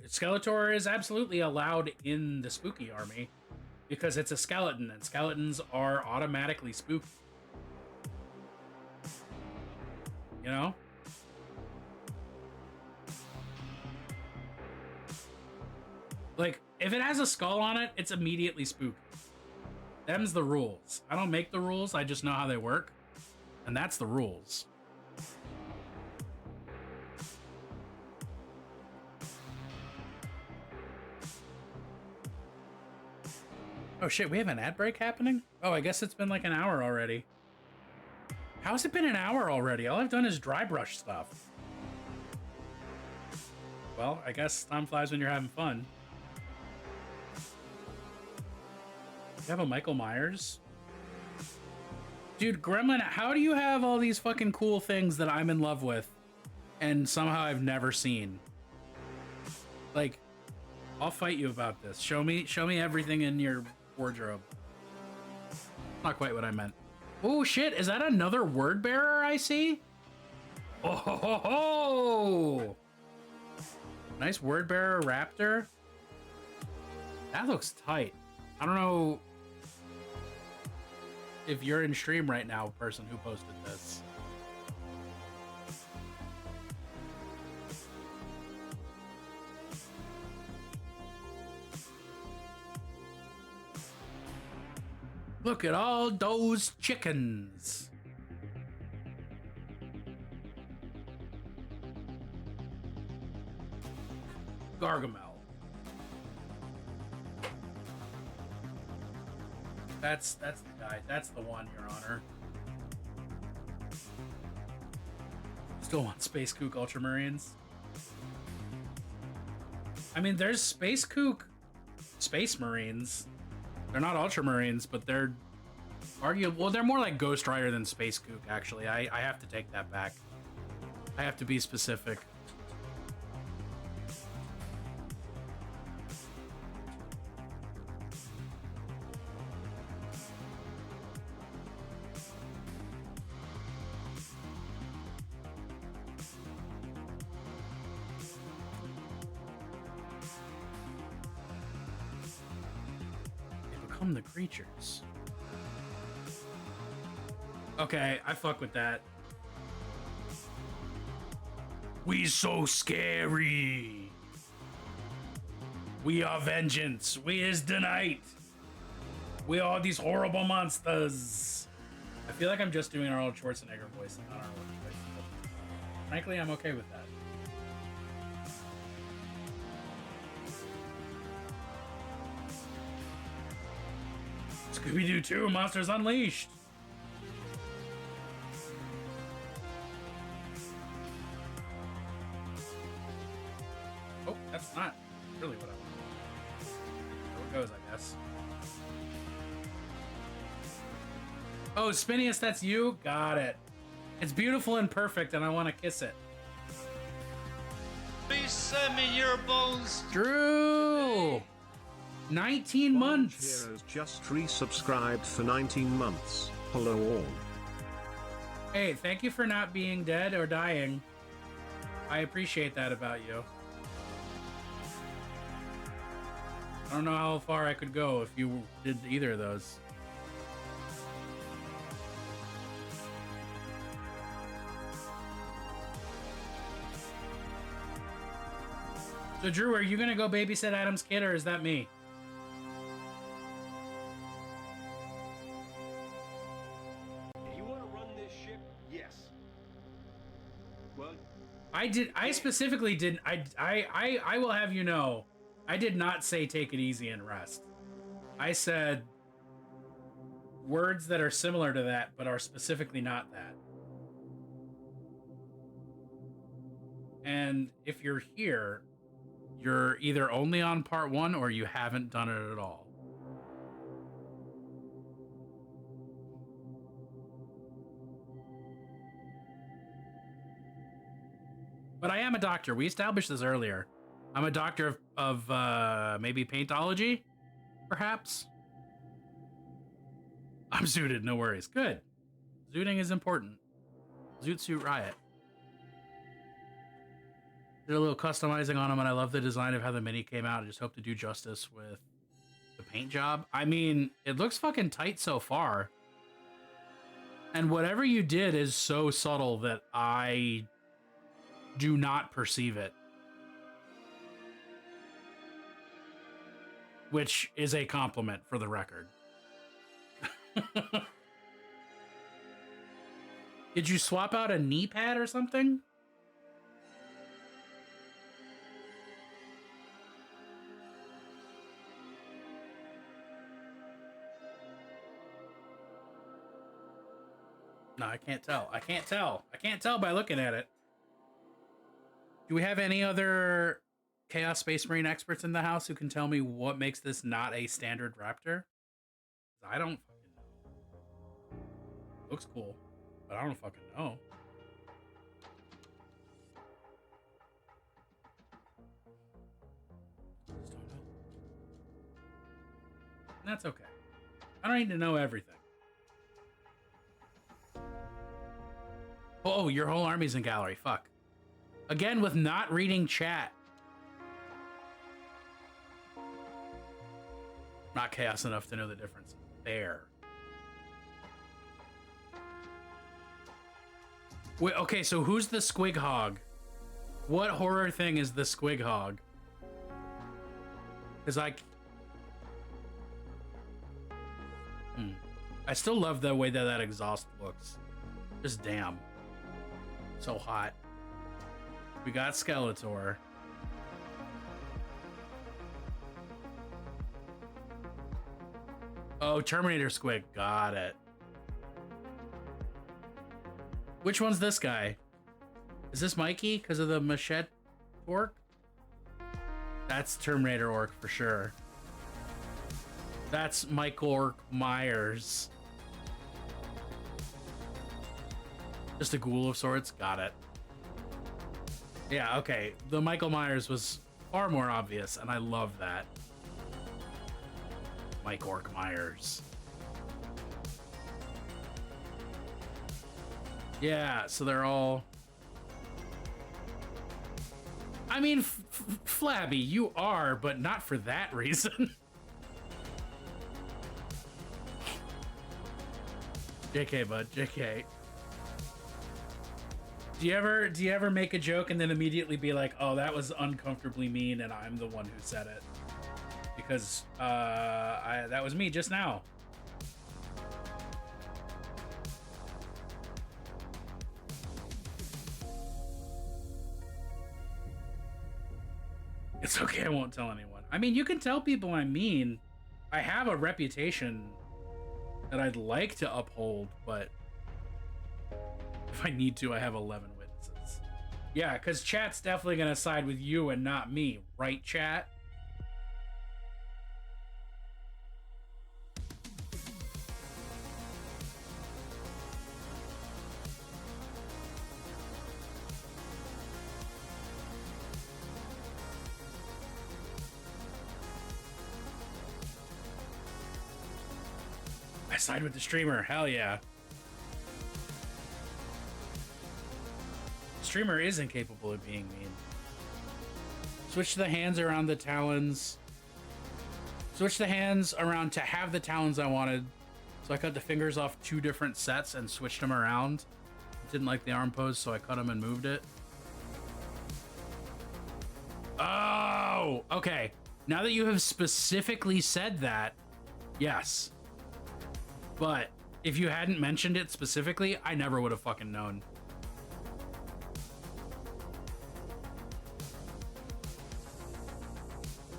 Skeletor is absolutely allowed in the spooky army because it's a skeleton, and skeletons are automatically spooky. You know? Like, if it has a skull on it, it's immediately spooky. Them's the rules. I don't make the rules, I just know how they work. And that's the rules. Oh shit, we have an ad break happening? Oh, I guess it's been like an hour already. How's it been an hour already? All I've done is dry brush stuff. Well, I guess time flies when you're having fun. You have a Michael Myers? Dude, Gremlin, how do you have all these fucking cool things that I'm in love with and somehow I've never seen? Like, I'll fight you about this. Show me everything in your wardrobe. Not quite what I meant. Oh shit, is that another word bearer I see? Oh ho ho ho! Nice word bearer raptor. That looks tight. I don't know if you're in stream right now, person who posted this. Look at all those chickens. Gargamel. That's the guy. That's the one, Your Honor. Still want Space Kook Ultramarines. I mean, there's Space Kook Space Marines. They're not Ultramarines, but they're arguable. Well, they're more like Ghost Rider than Space Kook, actually. I have to take that back. I have to be specific. The creatures. Okay, I fuck with that. We so scary. We are vengeance. We is the night. We are these horrible monsters. I feel like I'm just doing Arnold Schwarzenegger voice and not Arnold voice. But frankly, I'm okay with that. Scooby-Doo 2, Monsters Unleashed. Oh, that's not really what I want. There it goes, I guess. Oh, Spinius, that's you? Got it. It's beautiful and perfect, and I want to kiss it. Please send me your bones. Drew! 19 months. Heroes just resubscribed for 19 months. Hello all. Hey, thank you for not being dead or dying. I appreciate that about you. I don't know how far I could go if you did either of those. So, Drew, are you gonna go babysit Adam's kid, or is that me? You want to run this ship? Yes. Well, I specifically didn't. I will have you know, I did not say take it easy and rest. I said words that are similar to that, but are specifically not that. And if you're here, you're either only on part 1 or you haven't done it at all. But I am a doctor. We established this earlier. I'm a doctor of maybe paintology, perhaps. I'm zooted, no worries. Good. Zooting is important. Zoot suit riot. Did a little customizing on them, and I love the design of how the mini came out. I just hope to do justice with the paint job. I mean, it looks fucking tight so far. And whatever you did is so subtle that I do not perceive it. Which is a compliment for the record. Did you swap out a knee pad or something? No, I can't tell. I can't tell. I can't tell by looking at it. Do we have any other Chaos Space Marine experts in the house who can tell me what makes this not a standard Raptor? I don't fucking know. Looks cool, but I don't fucking know. Just don't know. And that's okay. I don't need to know everything. Oh, your whole army's in gallery. Fuck. Again, with not reading chat. Not chaos enough to know the difference. There. Wait, okay, so who's the Squig Hog? What horror thing is the Squig Hog? Because I still love the way that that exhaust looks. Just damn. So hot. We got Skeletor. Oh, Terminator Squig. Got it. Which one's this guy? Is this Mikey because of the machete orc? That's Terminator orc for sure. That's Michael Myers. Just a ghoul of sorts. Got it. Yeah, okay. The Michael Myers was far more obvious, and I love that. Mike Orc Myers. Yeah, so they're all... I mean, Flabby, you are, but not for that reason. JK, bud, JK. Do you ever make a joke and then immediately be like, oh, that was uncomfortably mean and I'm the one who said it? Because that was me just now. It's okay, I won't tell anyone. I mean, you can tell people I'm mean. I have a reputation that I'd like to uphold, but if I need to, I have 11 witnesses. Yeah, because chat's definitely going to side with you and not me, right, chat? I side with the streamer, hell yeah. Streamer is incapable of being mean. Switch the hands around the talons. Switch the hands around to have the talons I wanted. So I cut the fingers off 2 different sets and switched them around. Didn't like the arm pose, so I cut them and moved it. Oh, okay. Now that you have specifically said that, yes. But if you hadn't mentioned it specifically, I never would have fucking known.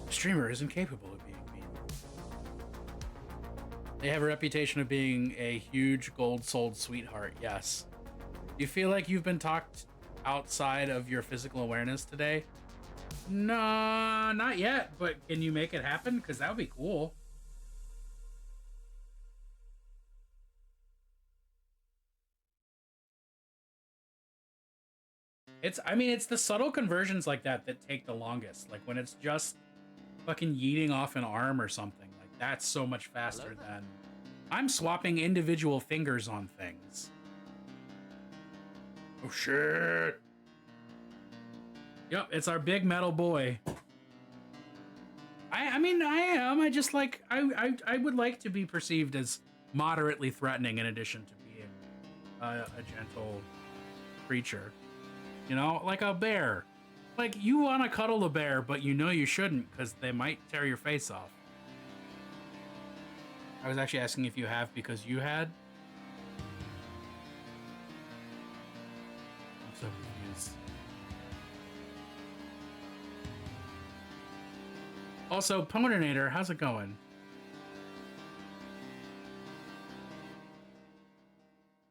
Streamer is incapable of being mean. They have a reputation of being a huge gold-souled sweetheart, yes. Do you feel like you've been talked outside of your physical awareness today? No, not yet, but can you make it happen? Because that would be cool. It's the subtle conversions like that that take the longest. Like when it's just fucking yeeting off an arm or something. Like that's so much faster than I'm swapping individual fingers on things. Oh shit. Yep, it's our big metal boy. I mean, I am. I just like I would like to be perceived as moderately threatening in addition to being a gentle creature. You know, like a bear. Like, you want to cuddle a bear, but you know you shouldn't because they might tear your face off. I was actually asking if you have because you had. I'm so confused. Also, Poninator, how's it going?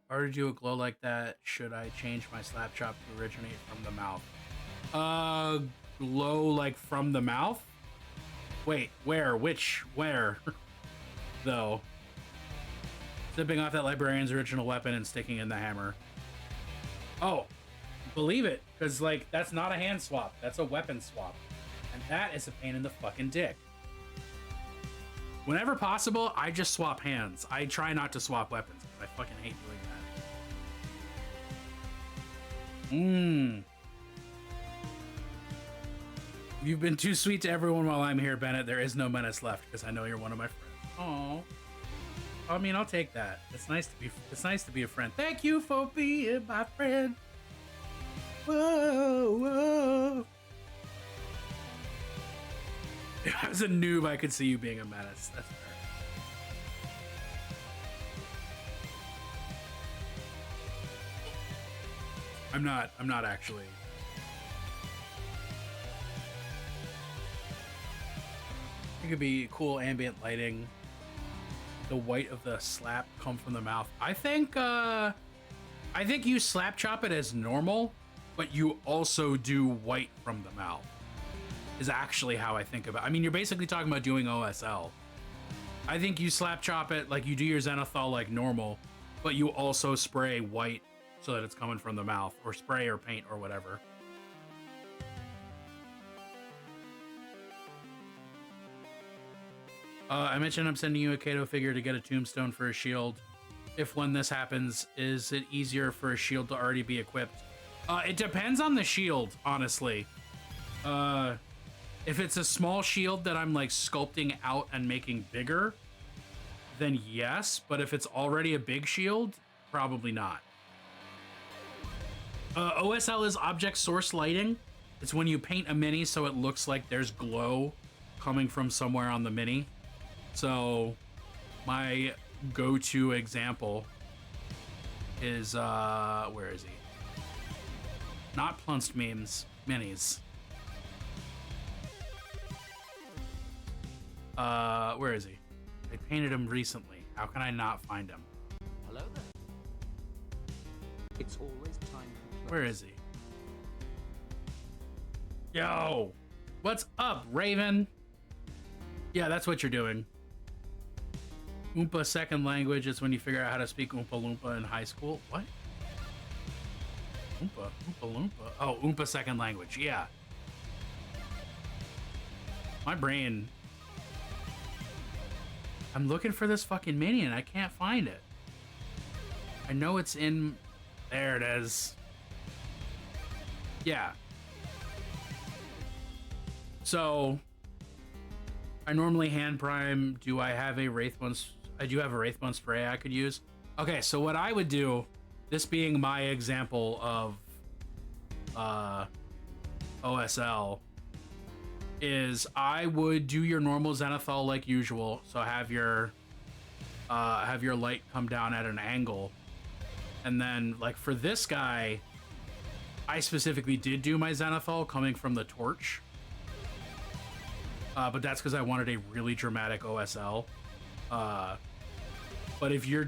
Why did you glow like that? Should I change my slap chop to originate from the mouth? Glow like from the mouth? Wait, where? Which? Where? Though. Zipping off that librarian's original weapon and sticking in the hammer. Oh, believe it, because, like, that's not a hand swap. That's a weapon swap. And that is a pain in the fucking dick. Whenever possible, I just swap hands. I try not to swap weapons, because I fucking hate doing that. You've been too sweet to everyone while I'm here, Bennett. There is no menace left, because I know you're one of my friends. Aww. I mean, I'll take that. It's nice to be a friend. Thank you for being my friend. Whoa, whoa. If I was a noob, I could see you being a menace. That's fair. I'm not actually. It could be cool ambient lighting. The white of the slap come from the mouth. I think you slap chop it as normal, but you also do white from the mouth. Is actually how I think about it. I mean, you're basically talking about doing OSL. I think you slap chop it like you do your Zenithal like normal, but you also spray white so that it's coming from the mouth, or spray or paint or whatever. I mentioned I'm sending you a Kato figure to get a tombstone for a shield. If when this happens, is it easier for a shield to already be equipped? It depends on the shield, honestly. If it's a small shield that I'm like sculpting out and making bigger, then yes. But if it's already a big shield, probably not. OSL is object source lighting. It's when you paint a mini so it looks like there's glow coming from somewhere on the mini. So my go-to example is, where is he? Not Plunst memes, minis. Where is he? I painted him recently. How can I not find him? Hello there. It's always time to close. Where is he? Yo! What's up, Raven? Yeah, that's what you're doing. Oompa second language is when you figure out how to speak Oompa Loompa in high school. What? Oompa Loompa. Oh, Oompa second language. Yeah. My brain. I'm looking for this fucking mini and I can't find it. I know it's in. There it is. Yeah. So I normally hand prime. Do I have a Wraithbone? I do have a Wraithbone spray I could use. Okay, so what I would do, this being my example of OSL, is I would do your normal Zenithal like usual. So have your light come down at an angle, and then like for this guy, I specifically did do my Zenithal coming from the torch. But that's because I wanted a really dramatic OSL. But if you're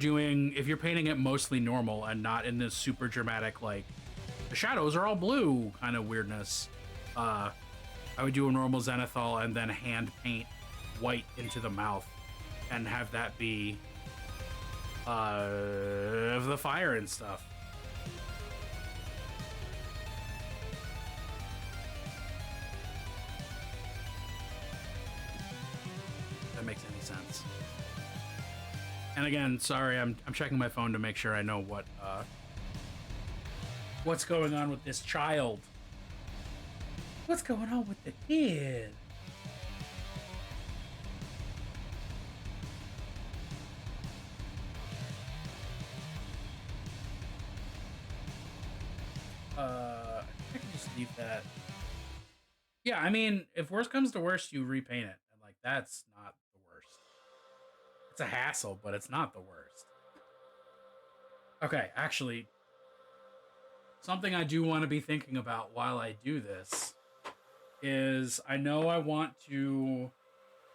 painting it mostly normal and not in this super dramatic, like the shadows are all blue kind of weirdness, I would do a normal Zenithal and then hand paint white into the mouth and have that be the fire and stuff. That makes any sense. And again, sorry, I'm checking my phone to make sure I know what's going on with this child. What's going on with the kid? I can just leave that. Yeah, I mean, if worst comes to worst, you repaint it, and like that's not the worst. It's a hassle, but it's not the worst. Okay, actually, something I do want to be thinking about while I do this is I know I want to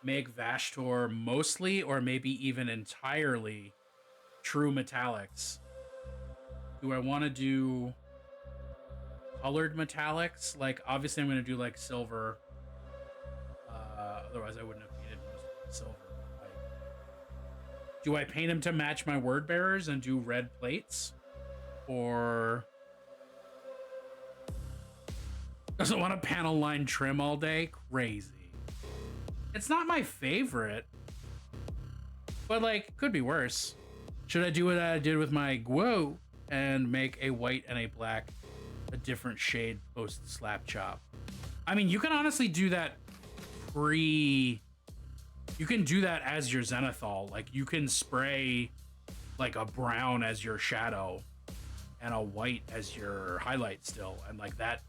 make Vashtorr mostly or maybe even entirely true metallics. Do I want to do colored metallics? Like, obviously I'm going to do like silver. Otherwise I wouldn't have painted most of the silver. Do I paint him to match my word bearers and do red plates? Or doesn't want a panel line trim all day? Crazy. It's not my favorite, but like could be worse. Should I do what I did with my Guo and make a white and a black, a different shade post slap chop? I mean, you can honestly do that you can do that as your Zenithal. Like you can spray like a brown as your shadow and a white as your highlight still, and like that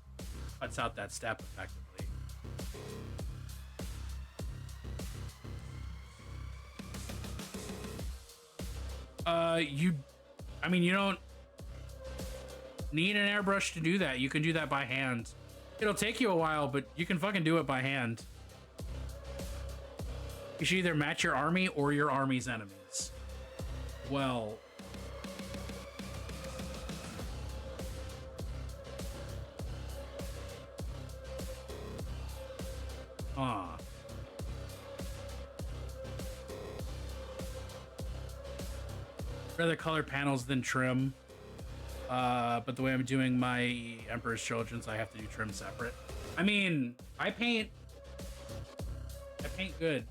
cuts out that step effectively. You don't need an airbrush to do that. You can do that by hand. It'll take you a while, but you can fucking do it by hand. You should either match your army or your army's enemies. Well, rather color panels than trim. But the way I'm doing my Emperor's Children's, I have to do trim separate. I mean, I paint good.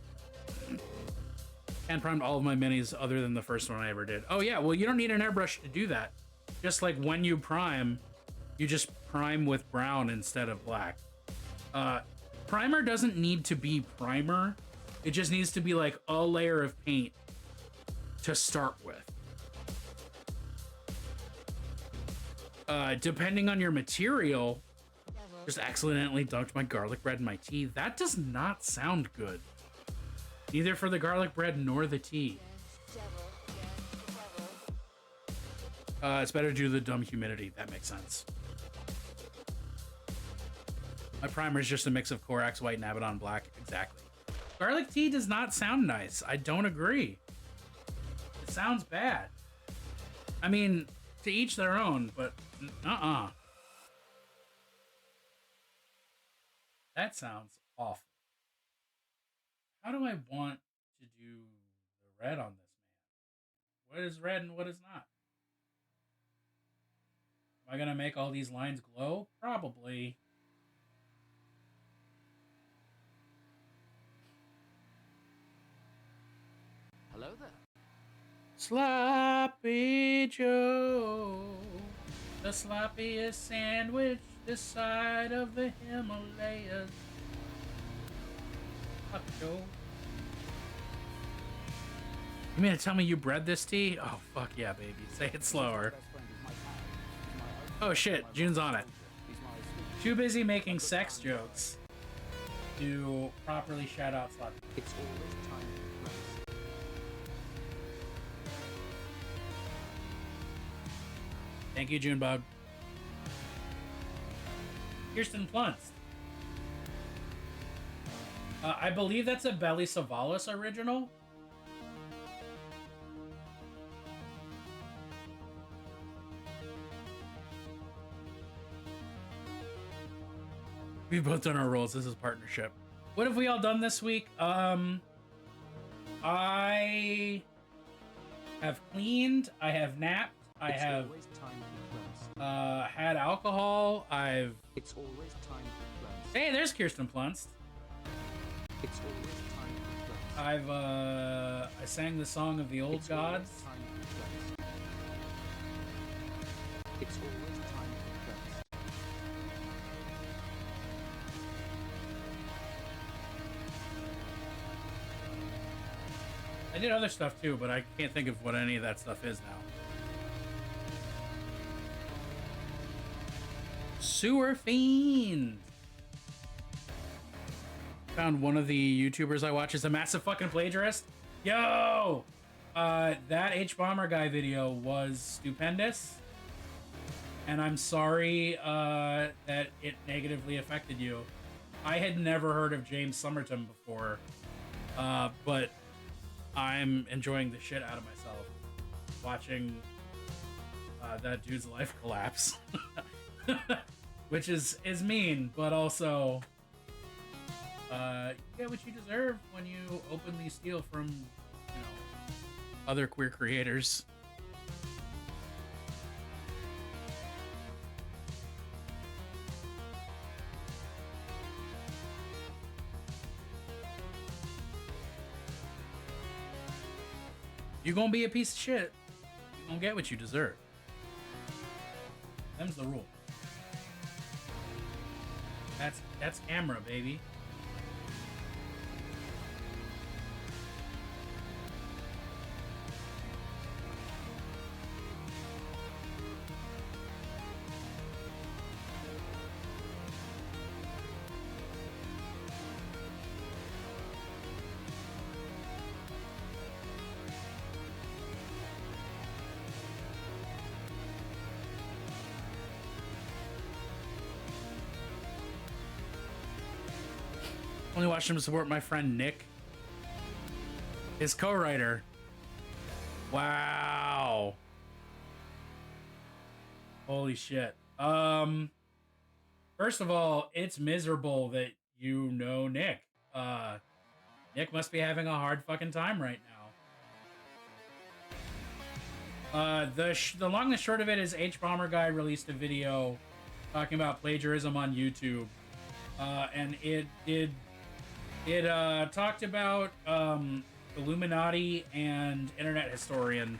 And primed all of my minis other than the first one I ever did. Oh yeah, well you don't need an airbrush to do that. Just like when you prime, you just prime with brown instead of black. Primer doesn't need to be primer. It just needs to be like a layer of paint to start with. Depending on your material, just accidentally dunked my garlic bread in my tea. That does not sound good. Neither for the garlic bread nor the tea. It's better to do the dumb humidity. That makes sense. My primer is just a mix of Corax white and Abaddon black. Exactly. Garlic tea does not sound nice. I don't agree. It sounds bad. I mean, to each their own, but that sounds awful. How do I want to do the red on this man? What is red and what is not? Am I gonna make all these lines glow? Probably. Hello there. Sloppy Joe, the sloppiest sandwich this side of the Himalayas. Up, Joe. You mean to tell me you bred this tea? Oh, fuck yeah, baby. Say it slower. Oh, shit. June's on it. Too busy making sex jokes to properly shout out slut. It's always time to rest. Thank you, Junebug. Kirsten Plunst. I believe that's a Belly Savalas original. We've both done our roles. This is partnership. What have we all done this week? I have cleaned. I have napped. I have Always time to rest. had alcohol. It's always time to rest. Hey, there's Kirsten Plunst. It's always time to rest. I sang the song of the old It's gods. always time to rest. It's always time to rest. I did other stuff too, but I can't think of what any of that stuff is now. Sewer Fiend. Found one of the YouTubers I watch is a massive fucking plagiarist. Yo! That H-Bomber guy video was stupendous. And I'm sorry that it negatively affected you. I had never heard of James Somerton before. But I'm enjoying the shit out of myself watching that dude's life collapse. Which is mean, but also you get what you deserve when you openly steal from, you know, other queer creators. You're gonna be a piece of shit. You're gonna get what you deserve. Them's the rule. That's camera, baby. Only watched him to support my friend Nick, his co-writer. Wow. Holy shit. First of all, it's miserable that you know Nick. Nick must be having a hard fucking time right now. The long and short of it is H-Bomber Guy released a video talking about plagiarism on YouTube. And it talked about Illuminati and Internet Historian,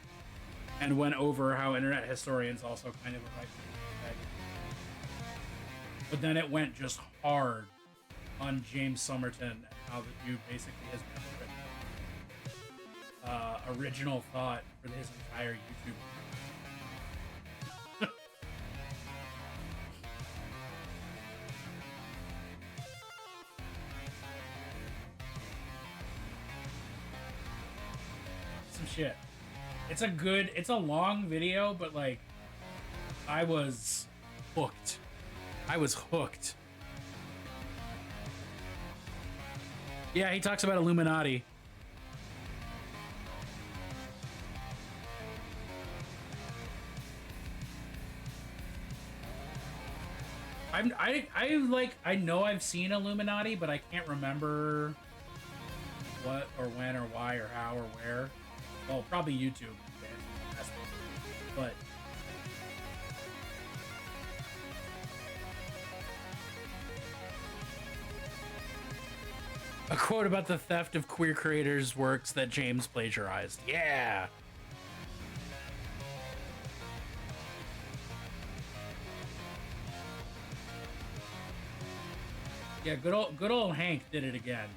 and went over how Internet Historian's also kind of a right. But then it went just hard on James Somerton and how the dude basically has written original thought for his entire YouTube. Shit. It's a long video, but like I was hooked. Yeah, he talks about Illuminati. I know I've seen Illuminati, but I can't remember what or when or why or how or where. Well, probably YouTube, but a quote about the theft of queer creators' works that James plagiarized. Yeah. Yeah, good old Hank did it again,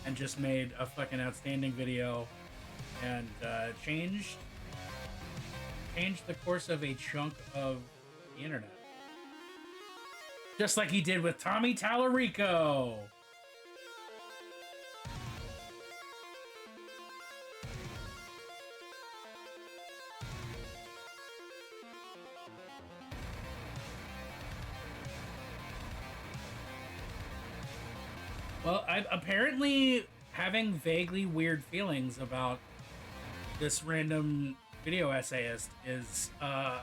and just made a fucking outstanding video, and changed the course of a chunk of the internet, just like he did with Tommy Tallarico. Well, I'm apparently having vaguely weird feelings about this random video essayist is a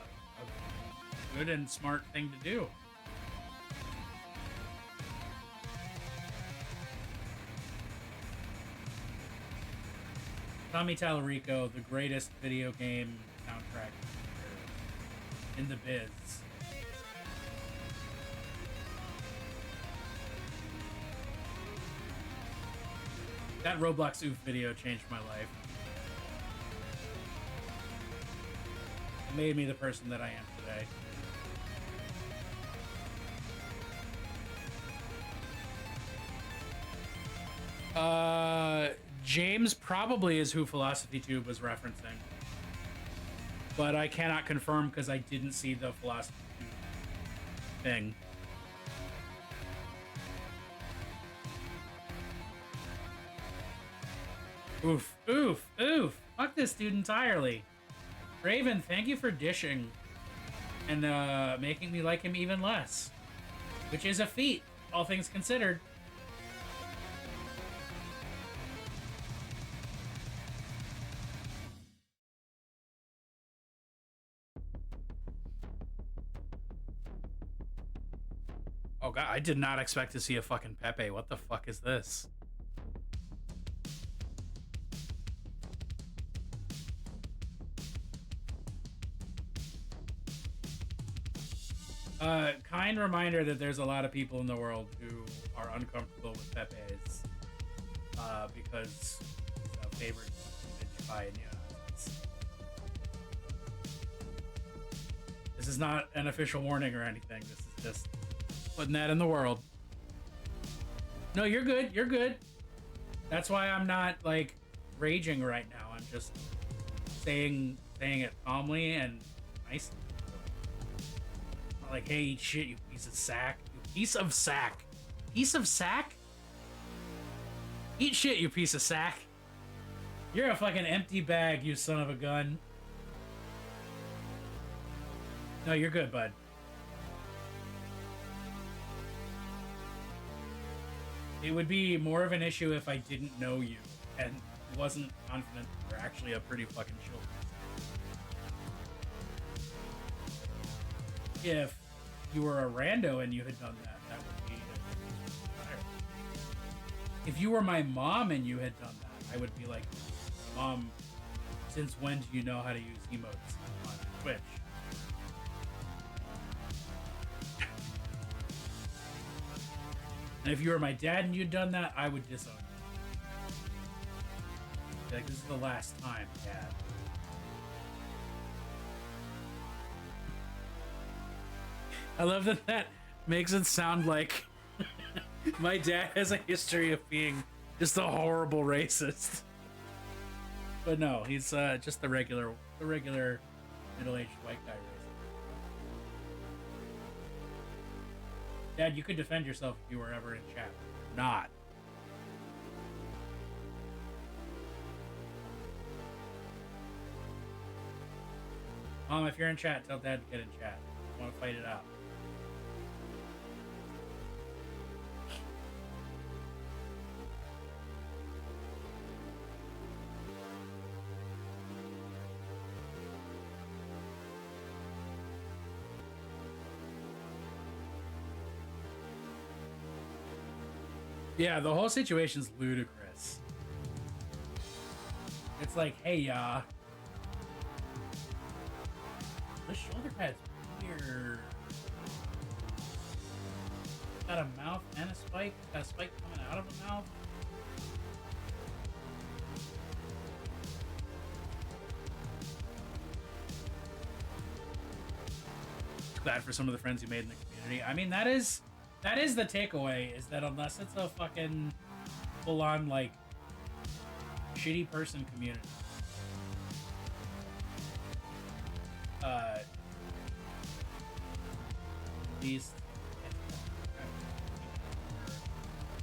good and smart thing to do. Tommy Tallarico, the greatest video game soundtrack in the biz. That Roblox Oof video changed my life. It made me the person that I am today. James probably is who Philosophy Tube was referencing. But I cannot confirm because I didn't see the Philosophy Tube thing. Oof, oof, oof. Fuck this dude entirely. Raven, thank you for dishing and making me like him even less. Which is a feat, all things considered. Oh god, I did not expect to see a fucking Pepe. What the fuck is this? Kind reminder that there's a lot of people in the world who are uncomfortable with Pepe's because he's a favorite image by neo-Nazis. This is not an official warning or anything. This is just putting that in the world. No, you're good. You're good. That's why I'm not like raging right now. I'm just saying it calmly and nicely. Like, hey, eat shit, you piece of sack. You piece of sack. Piece of sack? Eat shit, you piece of sack. You're a fucking empty bag, you son of a gun. No, you're good, bud. It would be more of an issue if I didn't know you and wasn't confident you're actually a pretty fucking chill person. If you were a rando and you had done that, that would be higher. If you were my mom and you had done that, I would be like, Mom, since when do you know how to use emotes on Twitch? And if you were my dad and you'd done that, I would disown you. Be like, this is the last time, Dad. I love that that makes it sound like my dad has a history of being just a horrible racist. But no, he's just the regular middle-aged white guy racist. Dad, you could defend yourself if you were ever in chat. Not. Mom, if you're in chat, tell Dad to get in chat. I want to fight it out. Yeah, the whole situation's ludicrous. It's like, hey, the shoulder pad's weird. Got a mouth and a spike. Got a spike coming out of the mouth. Glad for some of the friends you made in the community. I mean, that is That is the takeaway, is that unless it's a fucking full-on, like, shitty person community, these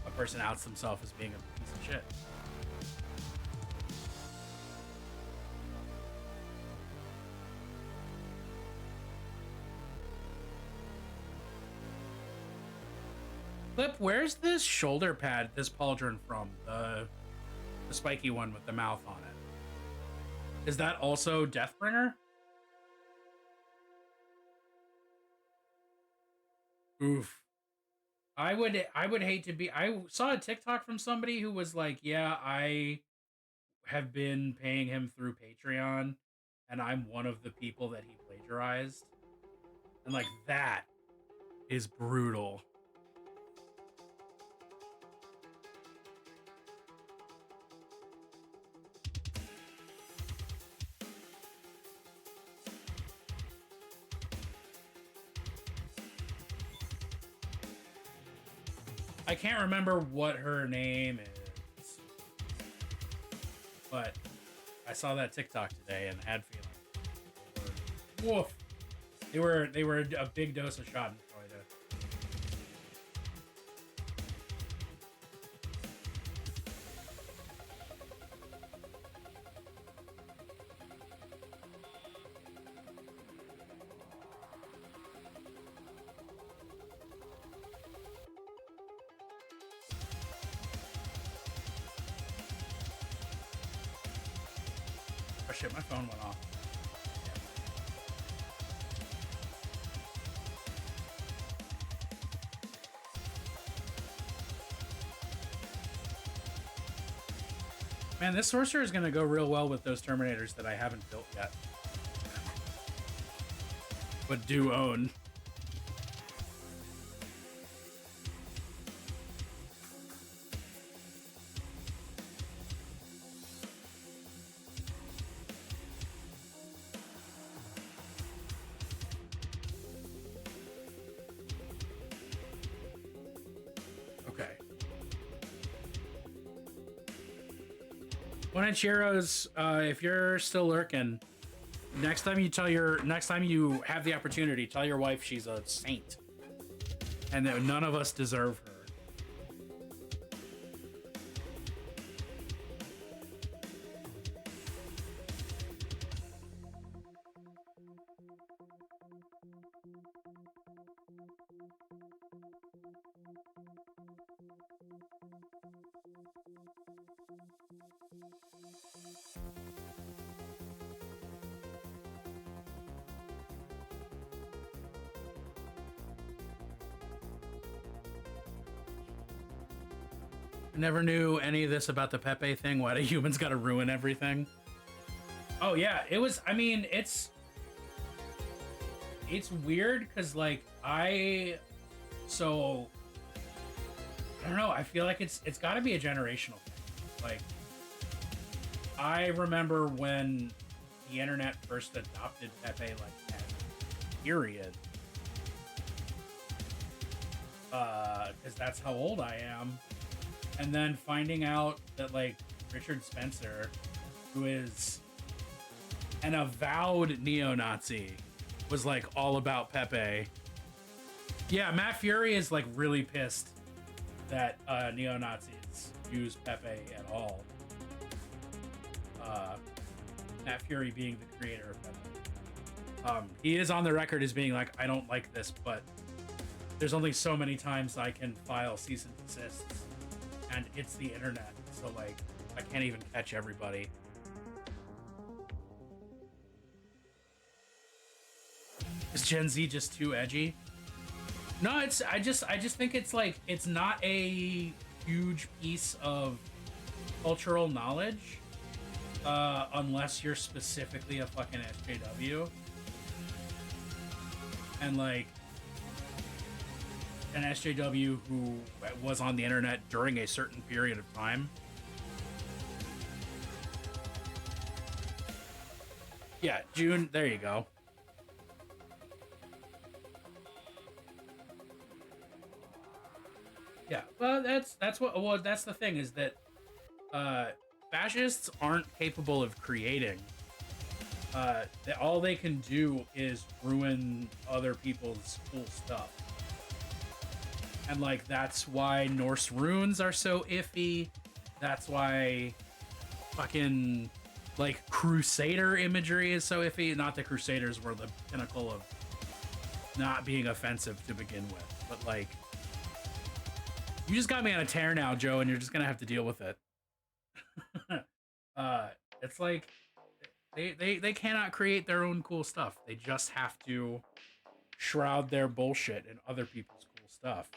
a person outs themselves as being a piece of shit. Flip, where's this shoulder pad, this pauldron from? The spiky one with the mouth on it. Is that also Deathbringer? Oof. I would hate to be. I saw a TikTok from somebody who was like, yeah, I have been paying him through Patreon, and I'm one of the people that he plagiarized. And like, that is brutal. I can't remember what her name is, but I saw that TikTok today and had feeling. Woof. They were a big dose of Schadenfreude. Oh shit, my phone went off. Man, this Sorcerer is going to go real well with those Terminators that I haven't built yet, but do own. Cheeros, if you're still lurking, next time you have the opportunity, tell your wife she's a saint and that none of us deserve her. Never knew any of this about the Pepe thing. Why do humans gotta ruin everything? Oh yeah, it was. I mean, it's weird because like I don't know. I feel like it's got to be a generational thing. Like I remember when the internet first adopted Pepe, like that period, because that's how old I am. And then finding out that, like, Richard Spencer, who is an avowed neo-Nazi, was, like, all about Pepe. Yeah, Matt Fury is, like, really pissed that neo-Nazis use Pepe at all. Matt Fury being the creator of Pepe. He is on the record as being like, I don't like this, but there's only so many times I can file cease and desists. And it's the internet, so like I can't even catch everybody. Is Gen Z just too edgy? No, I just think it's like it's not a huge piece of cultural knowledge unless you're specifically a fucking SJW. And like an SJW who was on the internet during a certain period of time. Yeah, June, there you go. that's what. Well, that's the thing is that fascists aren't capable of creating. All they can do is ruin other people's cool stuff. And like that's why Norse runes are so iffy. That's why fucking like Crusader imagery is so iffy. Not that Crusaders were the pinnacle of not being offensive to begin with, but like you just got me on a tear now, Joe, and you're just gonna have to deal with it. It's like they cannot create their own cool stuff. They just have to shroud their bullshit in other people's cool stuff.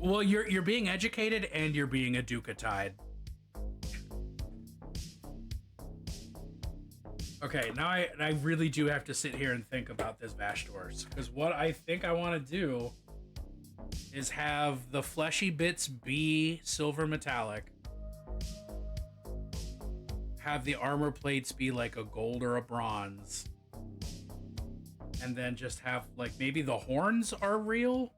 Well, you're being educated and you're being educatized. Okay, now I really do have to sit here and think about this Vashtorrs, because what I think I want to do is have the fleshy bits be silver metallic, have the armor plates be like a gold or a bronze, and then just have like maybe the horns are real.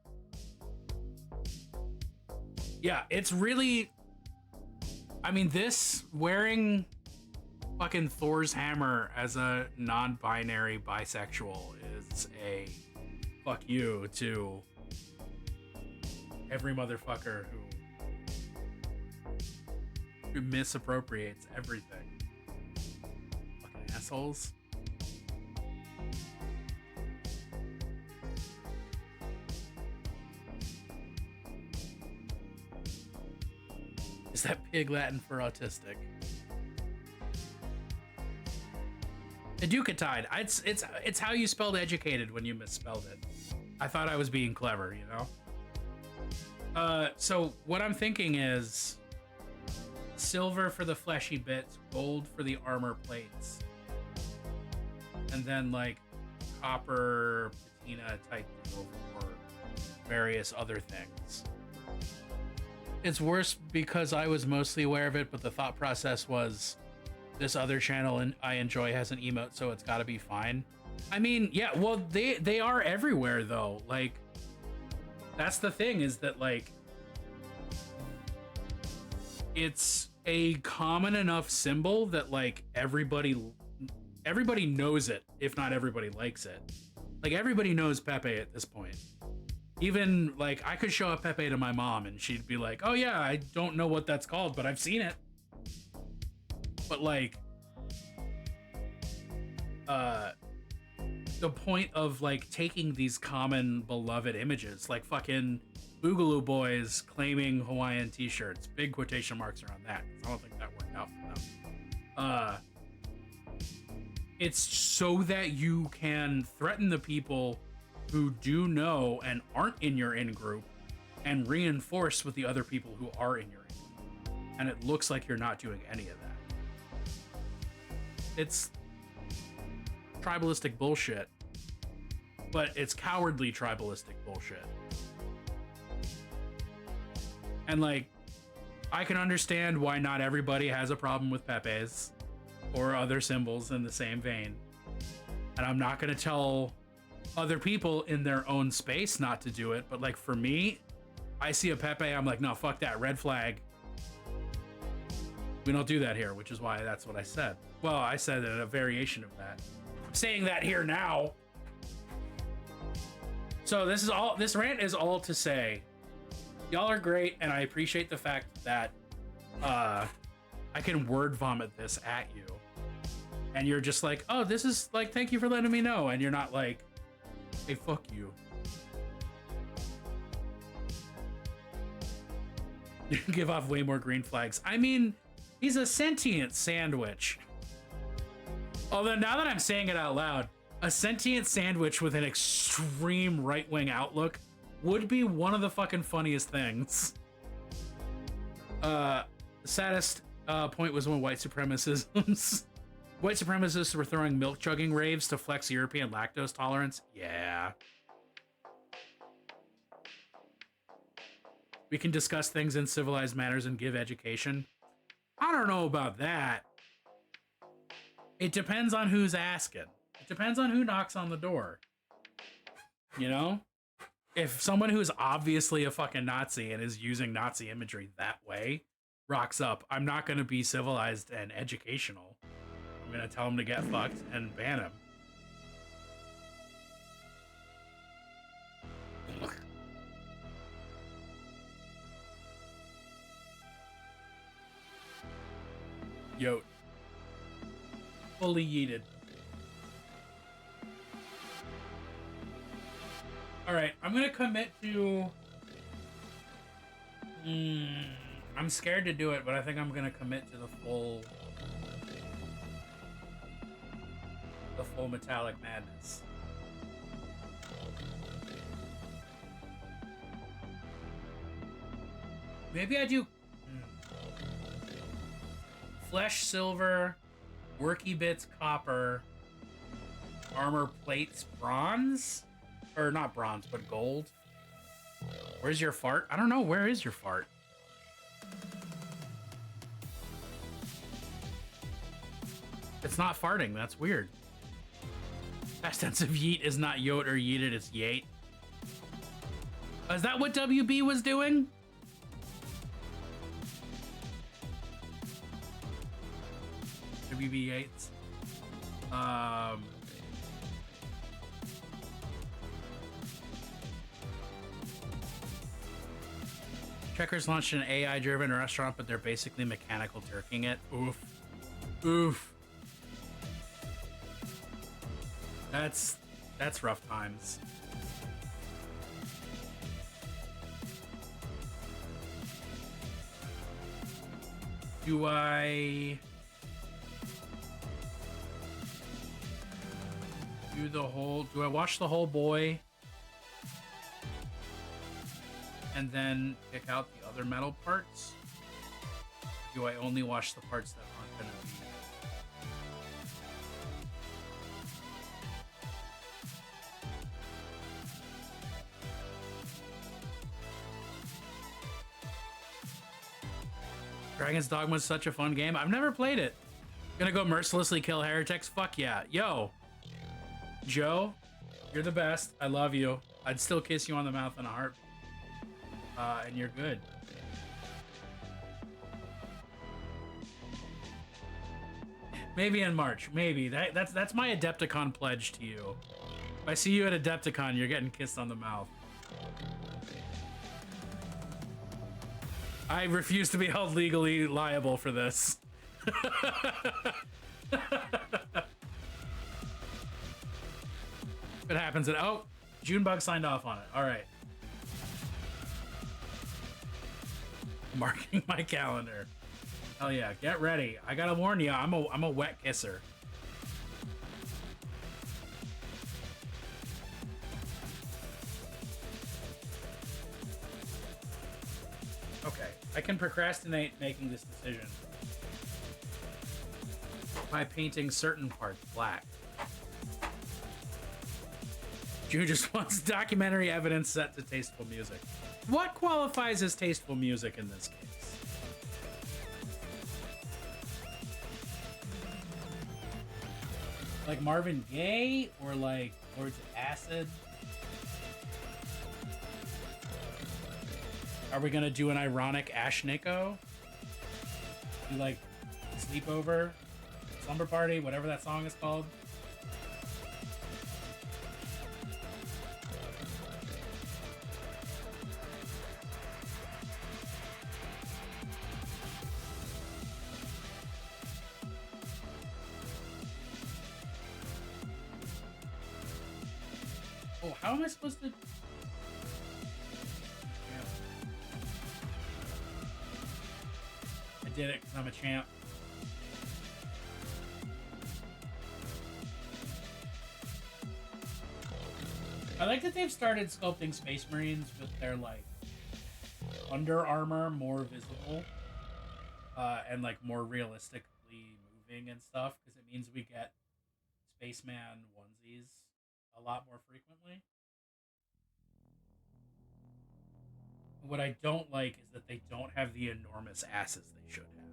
Yeah, it's really, I mean, this wearing fucking Thor's hammer as a non-binary bisexual is a fuck you to every motherfucker who misappropriates everything. Fucking assholes. Is that pig Latin for autistic? Educatized. It's how you spelled educated when you misspelled it. I thought I was being clever, you know? So what I'm thinking is silver for the fleshy bits, gold for the armor plates, and then like copper patina type deal for various other things. It's worse because I was mostly aware of it, but the thought process was this other channel and I enjoy has an emote, so it's gotta be fine. I mean, yeah, well, they are everywhere though. Like, that's the thing, is that like it's a common enough symbol that like everybody knows it, if not everybody likes it. Like everybody knows Pepe at this point. Even like I could show a Pepe to my mom and she'd be like, oh yeah, I don't know what that's called, but I've seen it. But like the point of like taking these common beloved images, like fucking Boogaloo Boys claiming Hawaiian t-shirts, big quotation marks around that, 'cause I don't think that worked out for them. It's so that you can threaten the people who do know and aren't in your in-group and reinforce with the other people who are in your in-group. And it looks like you're not doing any of that. It's tribalistic bullshit, but it's cowardly tribalistic bullshit. And like, I can understand why not everybody has a problem with Pepe's or other symbols in the same vein. And I'm not going to tell other people in their own space not to do it, but like for me, I see a Pepe, I'm like, no, fuck that, red flag. We don't do that here, which is why that's what I said. Well, I said a variation of that. I'm saying that here now. So this rant is all to say, y'all are great, and I appreciate the fact that I can word vomit this at you. And you're just like, oh, this is like, thank you for letting me know. And you're not like, hey, fuck you. You give off way more green flags. I mean, he's a sentient sandwich. Although now that I'm saying it out loud, a sentient sandwich with an extreme right-wing outlook would be one of the fucking funniest things. The saddest point was when white supremacists were throwing milk chugging raves to flex European lactose tolerance. Yeah. We can discuss things in civilized manners and give education. I don't know about that. It depends on who's asking. It depends on who knocks on the door. You know? If someone who's obviously a fucking Nazi and is using Nazi imagery that way rocks up, I'm not going to be civilized and educational. I'm going to tell him to get fucked and ban him. Yo. Fully yeeted. Alright, I'm gonna commit to... I'm scared to do it, but I think I'm gonna commit to the full Metallic Madness. Maybe I do... Flesh silver, worky bits copper, armor plates bronze? Or not bronze, but gold. Where's your fart? I don't know. Where is your fart? It's not farting. That's weird. Past tense of yeet is not yote or yeeted. It's yate. Is that what WB was doing? WB Yates. Checkers launched an AI-driven restaurant, but they're basically mechanical turking it. Oof. Oof. That's rough times. Do I do the whole... Do I watch the whole boy? And then pick out the other metal parts? Do I only watch the parts that aren't gonna be... Dragon's Dogma is such a fun game. I've never played it. Gonna go mercilessly kill heretics? Fuck yeah. Yo. Joe, you're the best. I love you. I'd still kiss you on the mouth in a heartbeat. And you're good. Maybe in March. Maybe. That's my Adepticon pledge to you. If I see you at Adepticon, you're getting kissed on the mouth. I refuse to be held legally liable for this. It happens at... Oh, Junebug signed off on it. All right. Marking my calendar. Hell yeah, get ready. I gotta warn you, I'm a wet kisser. Okay, I can procrastinate making this decision by painting certain parts black. June just wants documentary evidence set to tasteful music. What qualifies as tasteful music in this case? Like Marvin Gaye or like Lords of Acid? Are we gonna do an ironic Ashniko? You like Sleepover, Slumber Party, whatever that song is called? Oh, how am I supposed to... I did it because I'm a champ. I like that they've started sculpting Space Marines with their, like, under armor more visible and, like, more realistically moving and stuff, because it means we get Spaceman onesies a lot more frequently. What I don't like is that they don't have the enormous asses they should have.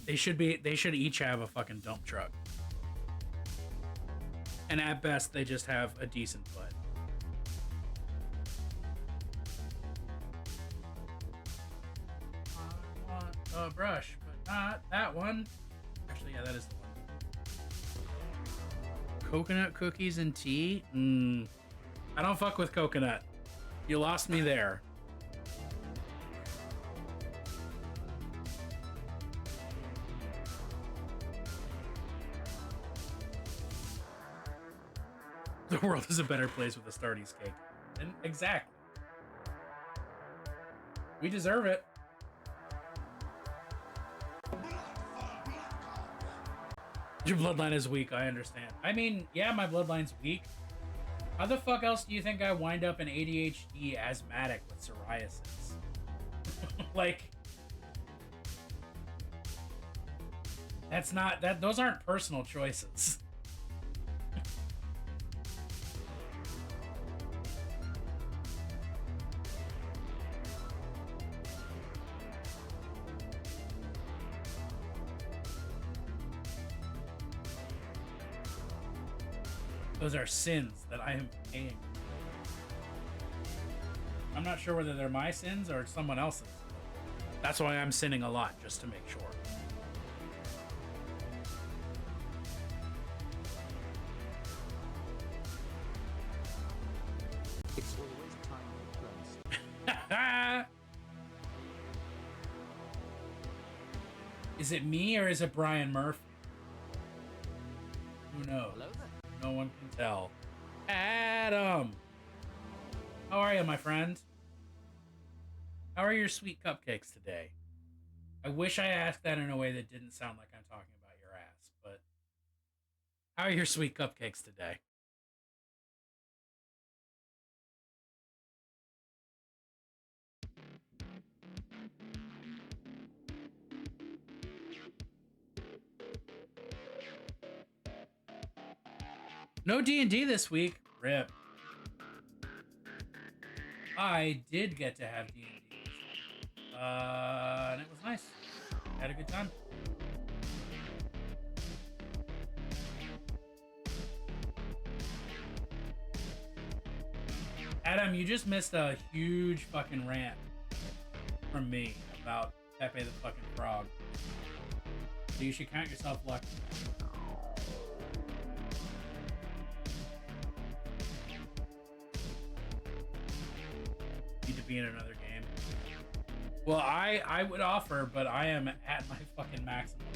They should each have a fucking dump truck. And at best, they just have a decent foot. I want a brush, but not that one. Actually, yeah, that is the one. Coconut cookies and tea? I don't fuck with coconut. You lost me there. The world is a better place with a Stardy's cake. And exactly. We deserve it. Your bloodline is weak, I understand. I mean, yeah, my bloodline's weak. How the fuck else do you think I wind up an ADHD asthmatic with psoriasis? Like, that's not, those aren't personal choices. Those are sins that I am paying. I'm not sure whether they're my sins or someone else's. That's why I'm sinning a lot, just to make sure. It's always time and place. Is it me or is it Brian Murphy? Who knows? Hello there. No one can tell. Adam! How are you, my friend? How are your sweet cupcakes today? I wish I asked that in a way that didn't sound like I'm talking about your ass, but how are your sweet cupcakes today? No D&D this week. Rip. I did get to have D&D. And it was nice. Had a good time. Adam, you just missed a huge fucking rant from me about Pepe the fucking Frog. So you should count yourself lucky. Need to be in another game. Well, I would offer, but I am at my fucking maximum.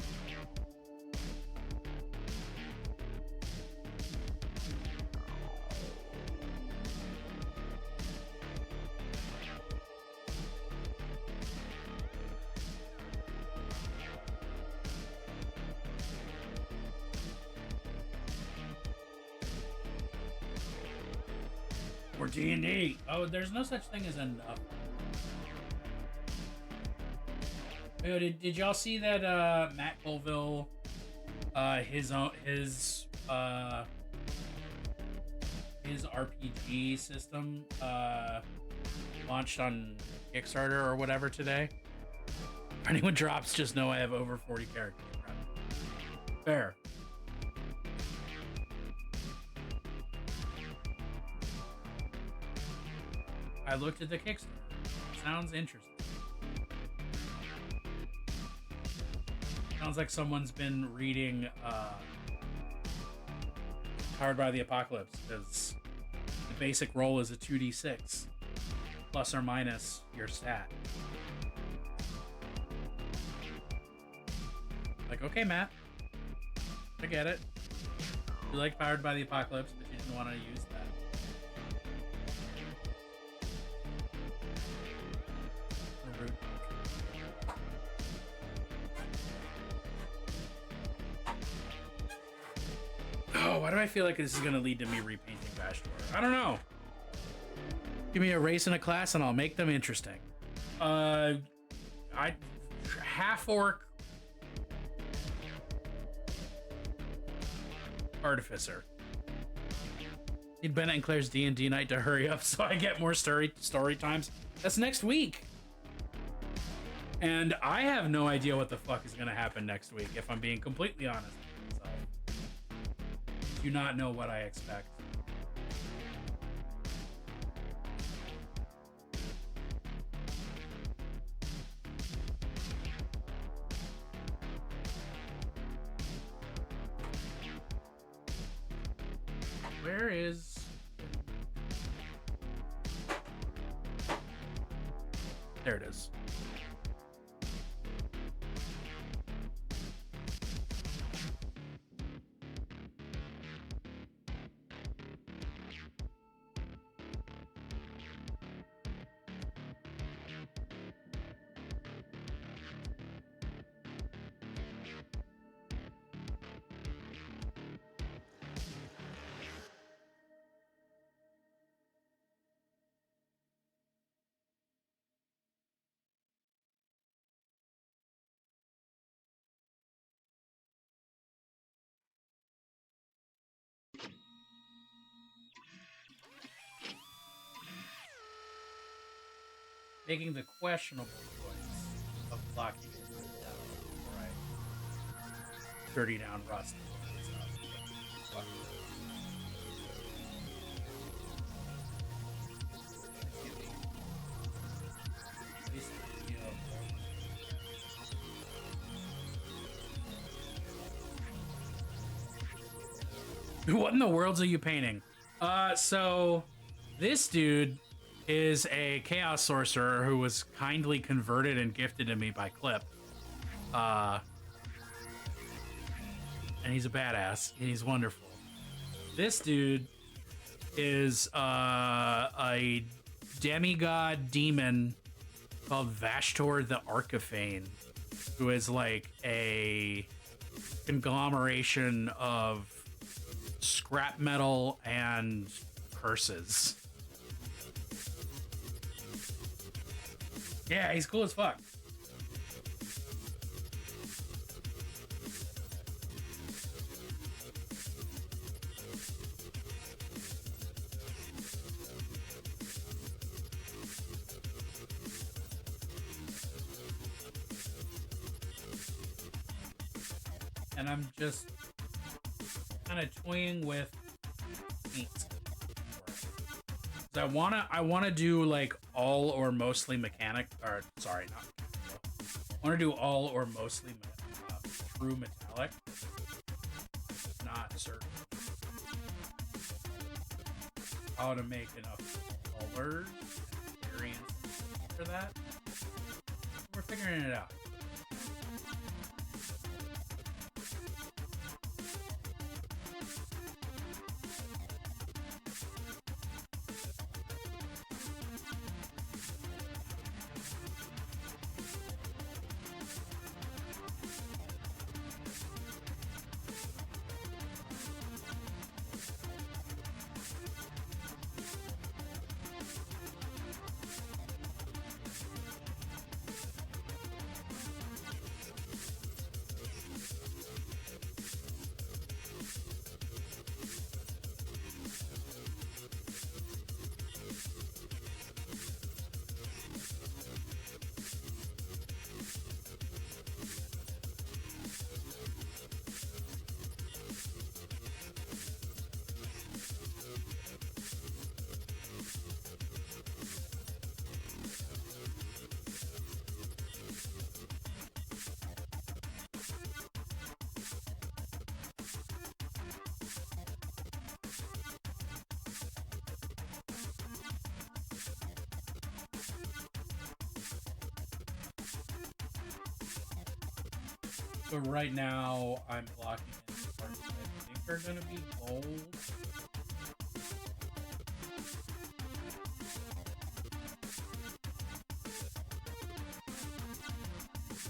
Or D&D. Oh, there's no such thing as enough. Yo, did y'all see that Matt Colville, his RPG system launched on Kickstarter or whatever today? If anyone drops, just know I have over 40 characters. Fair. I looked at the Kickstarter. Sounds interesting. Sounds like someone's been reading Powered by the Apocalypse, because the basic roll is a 2d6 plus or minus your stat. Like, okay, Matt, I get it. You like Powered by the Apocalypse, but you didn't want to use that. Oh, why do I feel like this is going to lead to me repainting Vashtorr? I don't know. Give me a race and a class and I'll make them interesting. Half orc artificer. Need Bennett and Claire's D&D night to hurry up so I get more story times. That's next week. And I have no idea what the fuck is gonna happen next week, if I'm being completely honest with myself. Do not know what I expect. Where is... There it is. Making the questionable choice of blocking right. 30 down Rust. What in the world are you painting? So this dude is a Chaos Sorcerer who was kindly converted and gifted to me by Clip. And he's a badass, and he's wonderful. This dude is a demigod demon called Vashtorr the Arkifane, who is like a conglomeration of scrap metal and curses. Yeah, he's cool as fuck. And I'm just kind of toying with paint. I wanna do like all or mostly mechanic, or sorry, not mechanical. I want to do all or mostly true metallic. Not certain how to make enough colors and variants for that. We're figuring it out. So right now, I'm blocking in the parts that I think are going to be gold.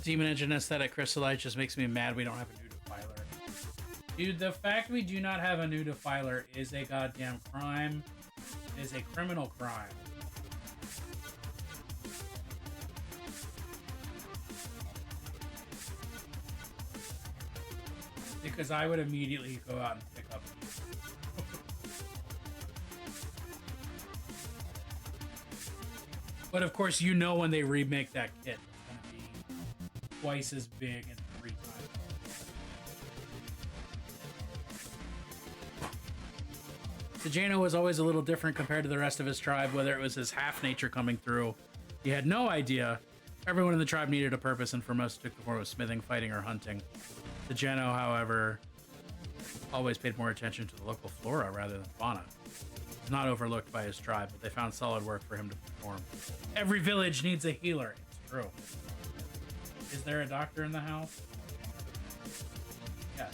Demon Engine Aesthetic Crystallite just makes me mad we don't have a new defiler. Dude, the fact we do not have a new defiler is a goddamn crime. It is a criminal crime. Because I would immediately go out and pick up. But of course, you know when they remake that kit, it's gonna be twice as big and 3 times. Sejano was always a little different compared to the rest of his tribe, whether it was his half-nature coming through. He had no idea. Everyone in the tribe needed a purpose, and for most took the form of smithing, fighting, or hunting. Sejano, however, always paid more attention to the local flora rather than fauna. He was not overlooked by his tribe, but they found solid work for him to perform. Every village needs a healer. It's true. Is there a doctor in the house? Yeah.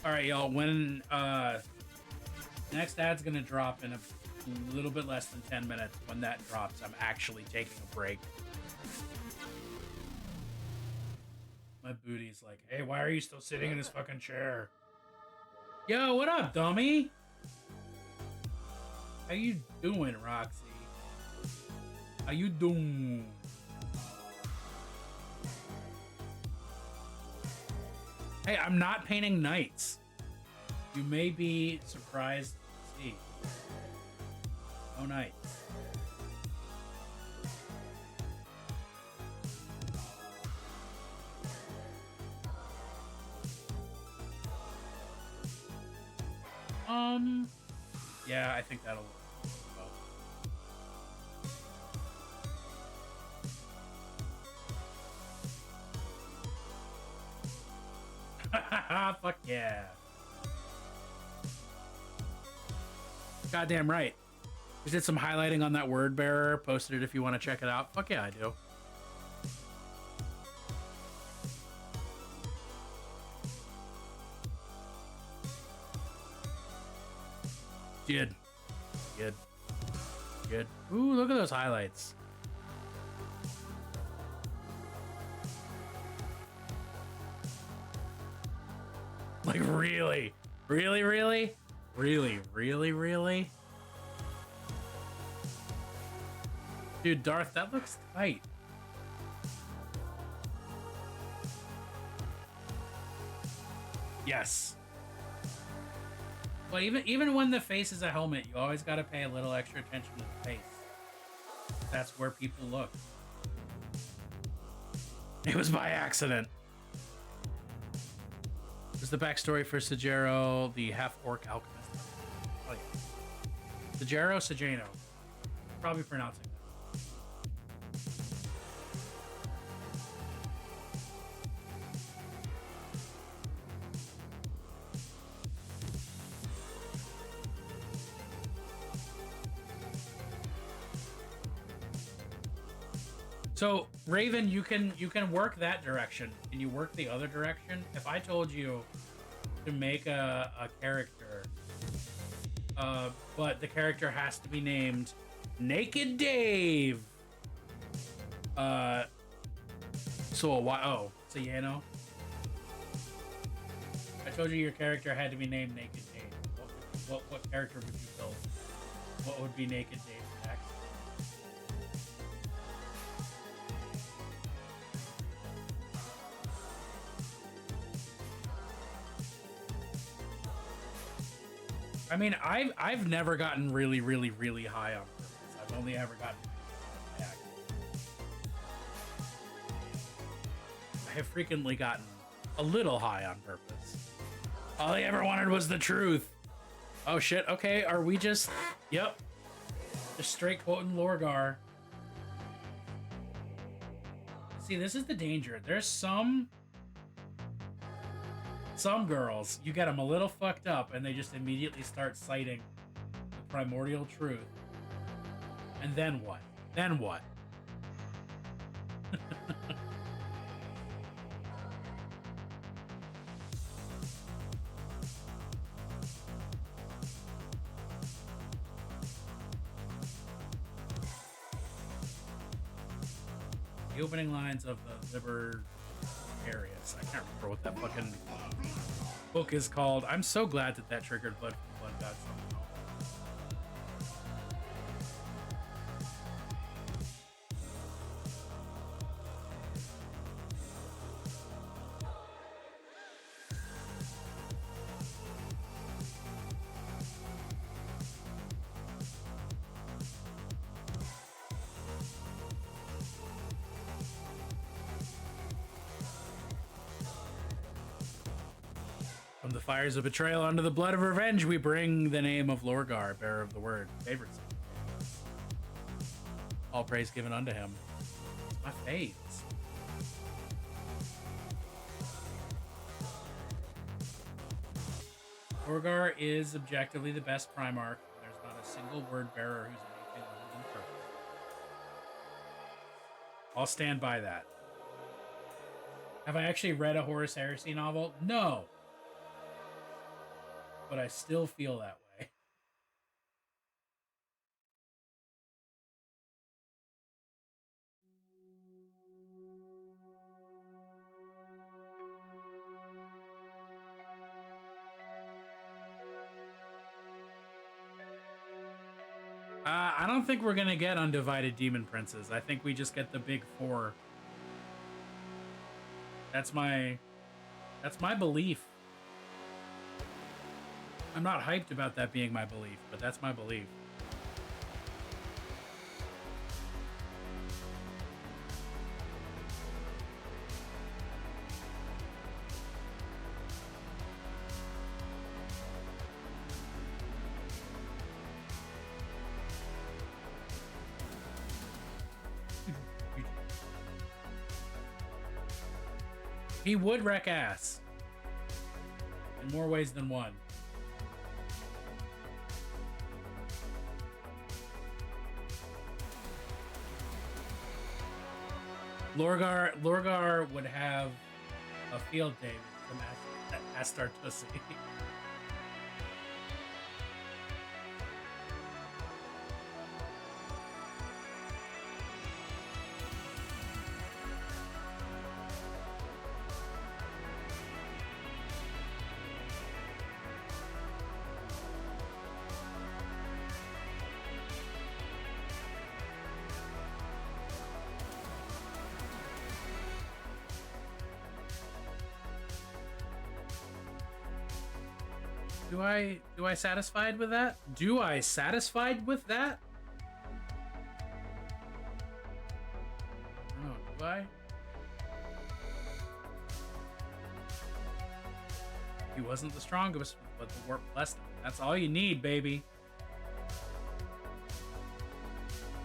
All right, y'all. When next ad's gonna drop in a little bit less than 10 minutes. When that drops, I'm actually taking a break. My booty's like, hey, why are you still sitting in this fucking chair? Yo, what up, dummy? How you doing, Roxy? How you doing? Hey, I'm not painting knights. You may be surprised to see. No knights. Yeah, I think that'll work. Fuck yeah. Goddamn right. We did some highlighting on that word bearer. Posted it if you want to check it out. Fuck yeah, I do. Good. Good. Good. Ooh, look at those highlights. Like, really? Really, really? Really, really, really? Dude, Darth, that looks tight. Yes. Well, even when the face is a helmet, you always got to pay a little extra attention to the face. That's where people look. It was by accident. This is the backstory for Sejano, the half-orc alchemist. Oh yeah. Sejano. Probably pronouncing that. So, Raven, you can work that direction. Can you work the other direction? If I told you to make a character, but the character has to be named Naked Dave. Sejano. I told you your character had to be named Naked Dave. What character would you build? What would be Naked Dave next? I mean, I've never gotten really, really, really high on purpose. I've only ever gotten high. I have frequently gotten a little high on purpose. All I ever wanted was the truth. Oh shit, okay, are we just... Yep. Just straight quoting Lorgar. See, this is the danger. There's some girls, you get them a little fucked up and they just immediately start citing the primordial truth. And then what? Then what? The opening lines of the Libertarius. I can't remember what that fucking book is called. I'm so glad that that triggered Blood for Blood got something. From the fires of betrayal unto the blood of revenge, we bring the name of Lorgar, bearer of the word. Favorites. All praise given unto him. It's my faves. Lorgar is objectively the best Primarch. There's not a single word bearer who's anything other than perfect. I'll stand by that. Have I actually read a Horus Heresy novel? No. But I still feel that way. I don't think we're gonna get undivided demon princes. I think we just get the big four. That's my belief. I'm not hyped about that being my belief, but that's my belief. He would wreck ass in more ways than one. Lorgar would have a field day with Astartusi. Do I satisfied with that? Do I satisfied with that? Oh, do I? He wasn't the strongest, but the warp blessed him. That's all you need, baby.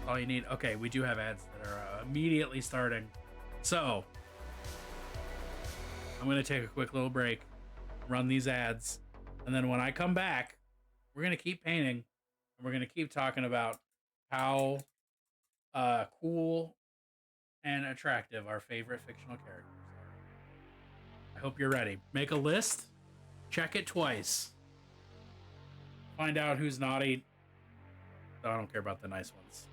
All you need. Okay, we do have ads that are immediately starting. So, I'm going to take a quick little break, run these ads. And then when I come back, we're going to keep painting. And we're going to keep talking about how cool and attractive our favorite fictional characters are. I hope you're ready. Make a list. Check it twice. Find out who's naughty. So I don't care about the nice ones.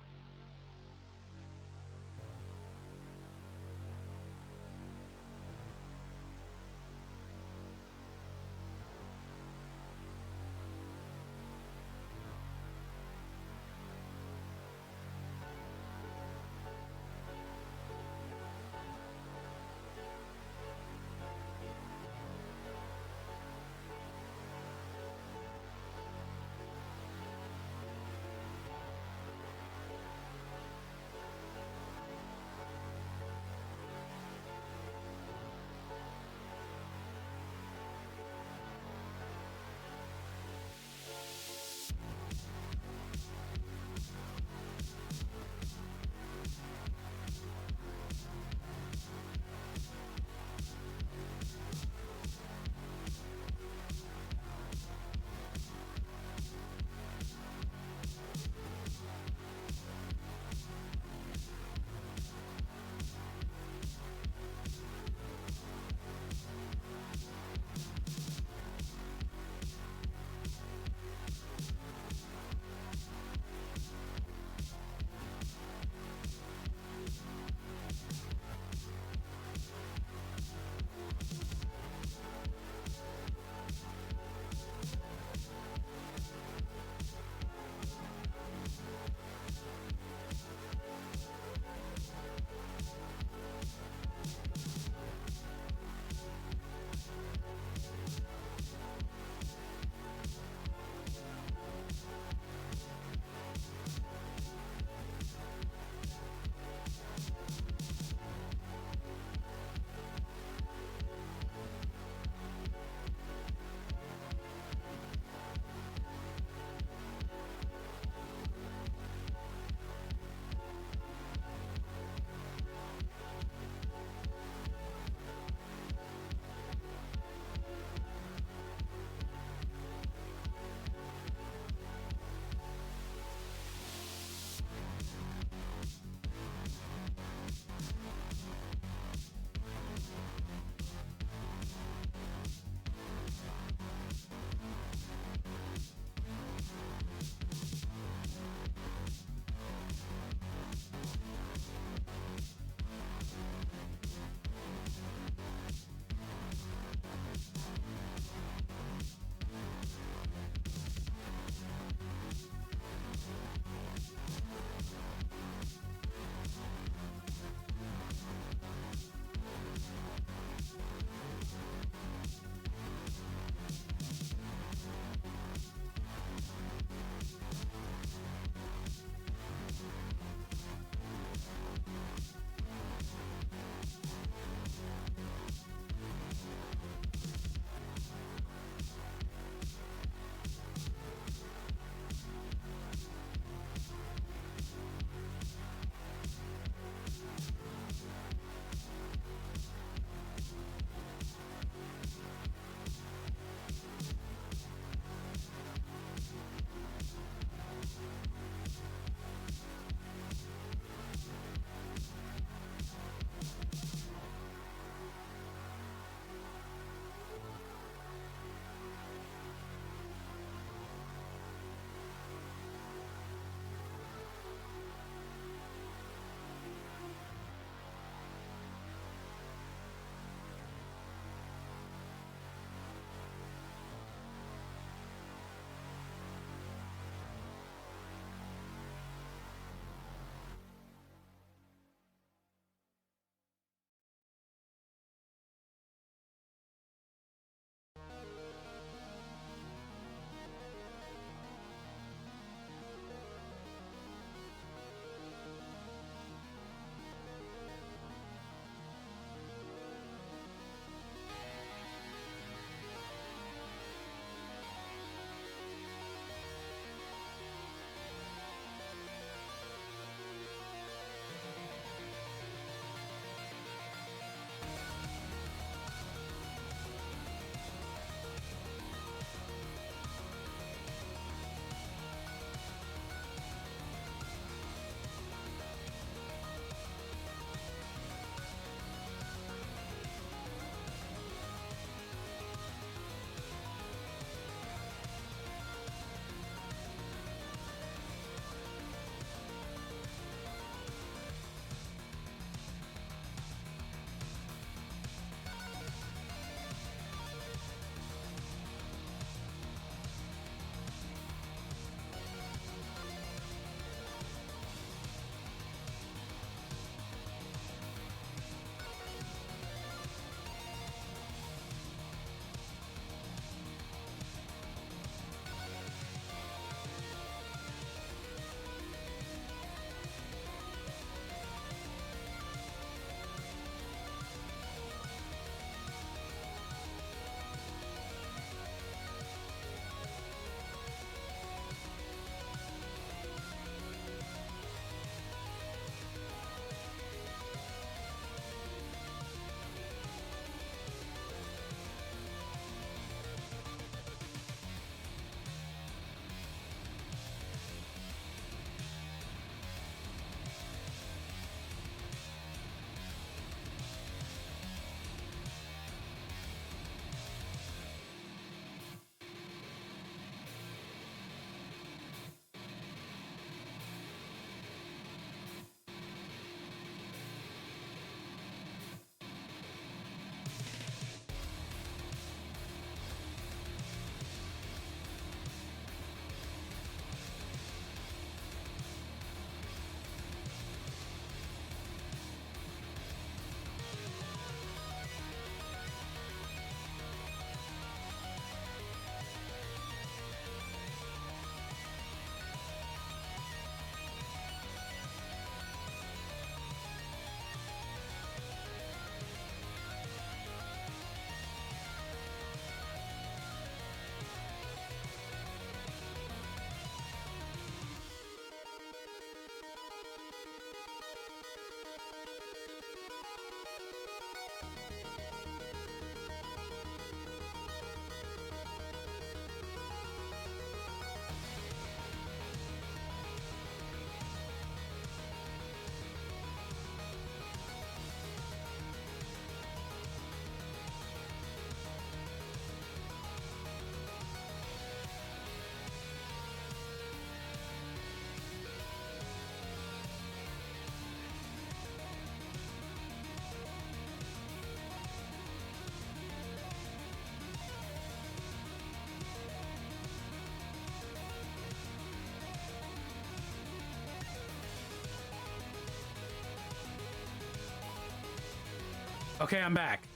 Okay, I'm back.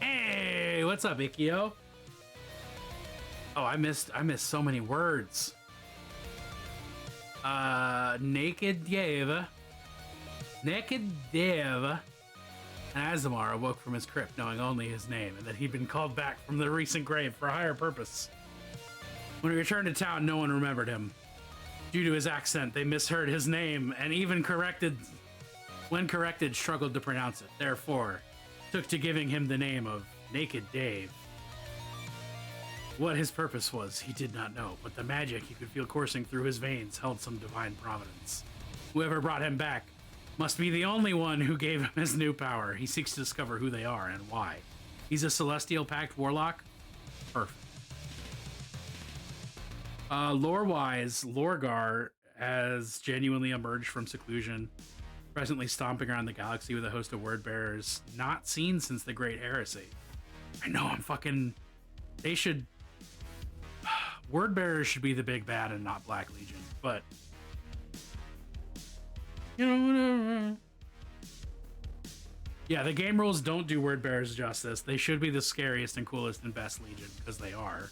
Hey, what's up, Ikio? Oh, I missed so many words. Naked Deva. Naked Deva. And Azamar awoke from his crypt knowing only his name and that he'd been called back from the recent grave for a higher purpose. When he returned to town, no one remembered him. Due to his accent, they misheard his name and even when corrected, struggled to pronounce it. Therefore, took to giving him the name of Naked Dave. What his purpose was, he did not know, but the magic he could feel coursing through his veins held some divine providence. Whoever brought him back must be the only one who gave him his new power. He seeks to discover who they are and why. He's a Celestial Pact warlock? Perfect. Lore-wise, Lorgar has genuinely emerged from seclusion, presently stomping around the galaxy with a host of word bearers not seen since the Great Heresy. I know, I'm fucking... They should... Word bearers should be the big bad and not Black Legion, but... You know, whatever. Yeah, the game rules don't do word bearers justice. They should be the scariest and coolest and best Legion, because they are.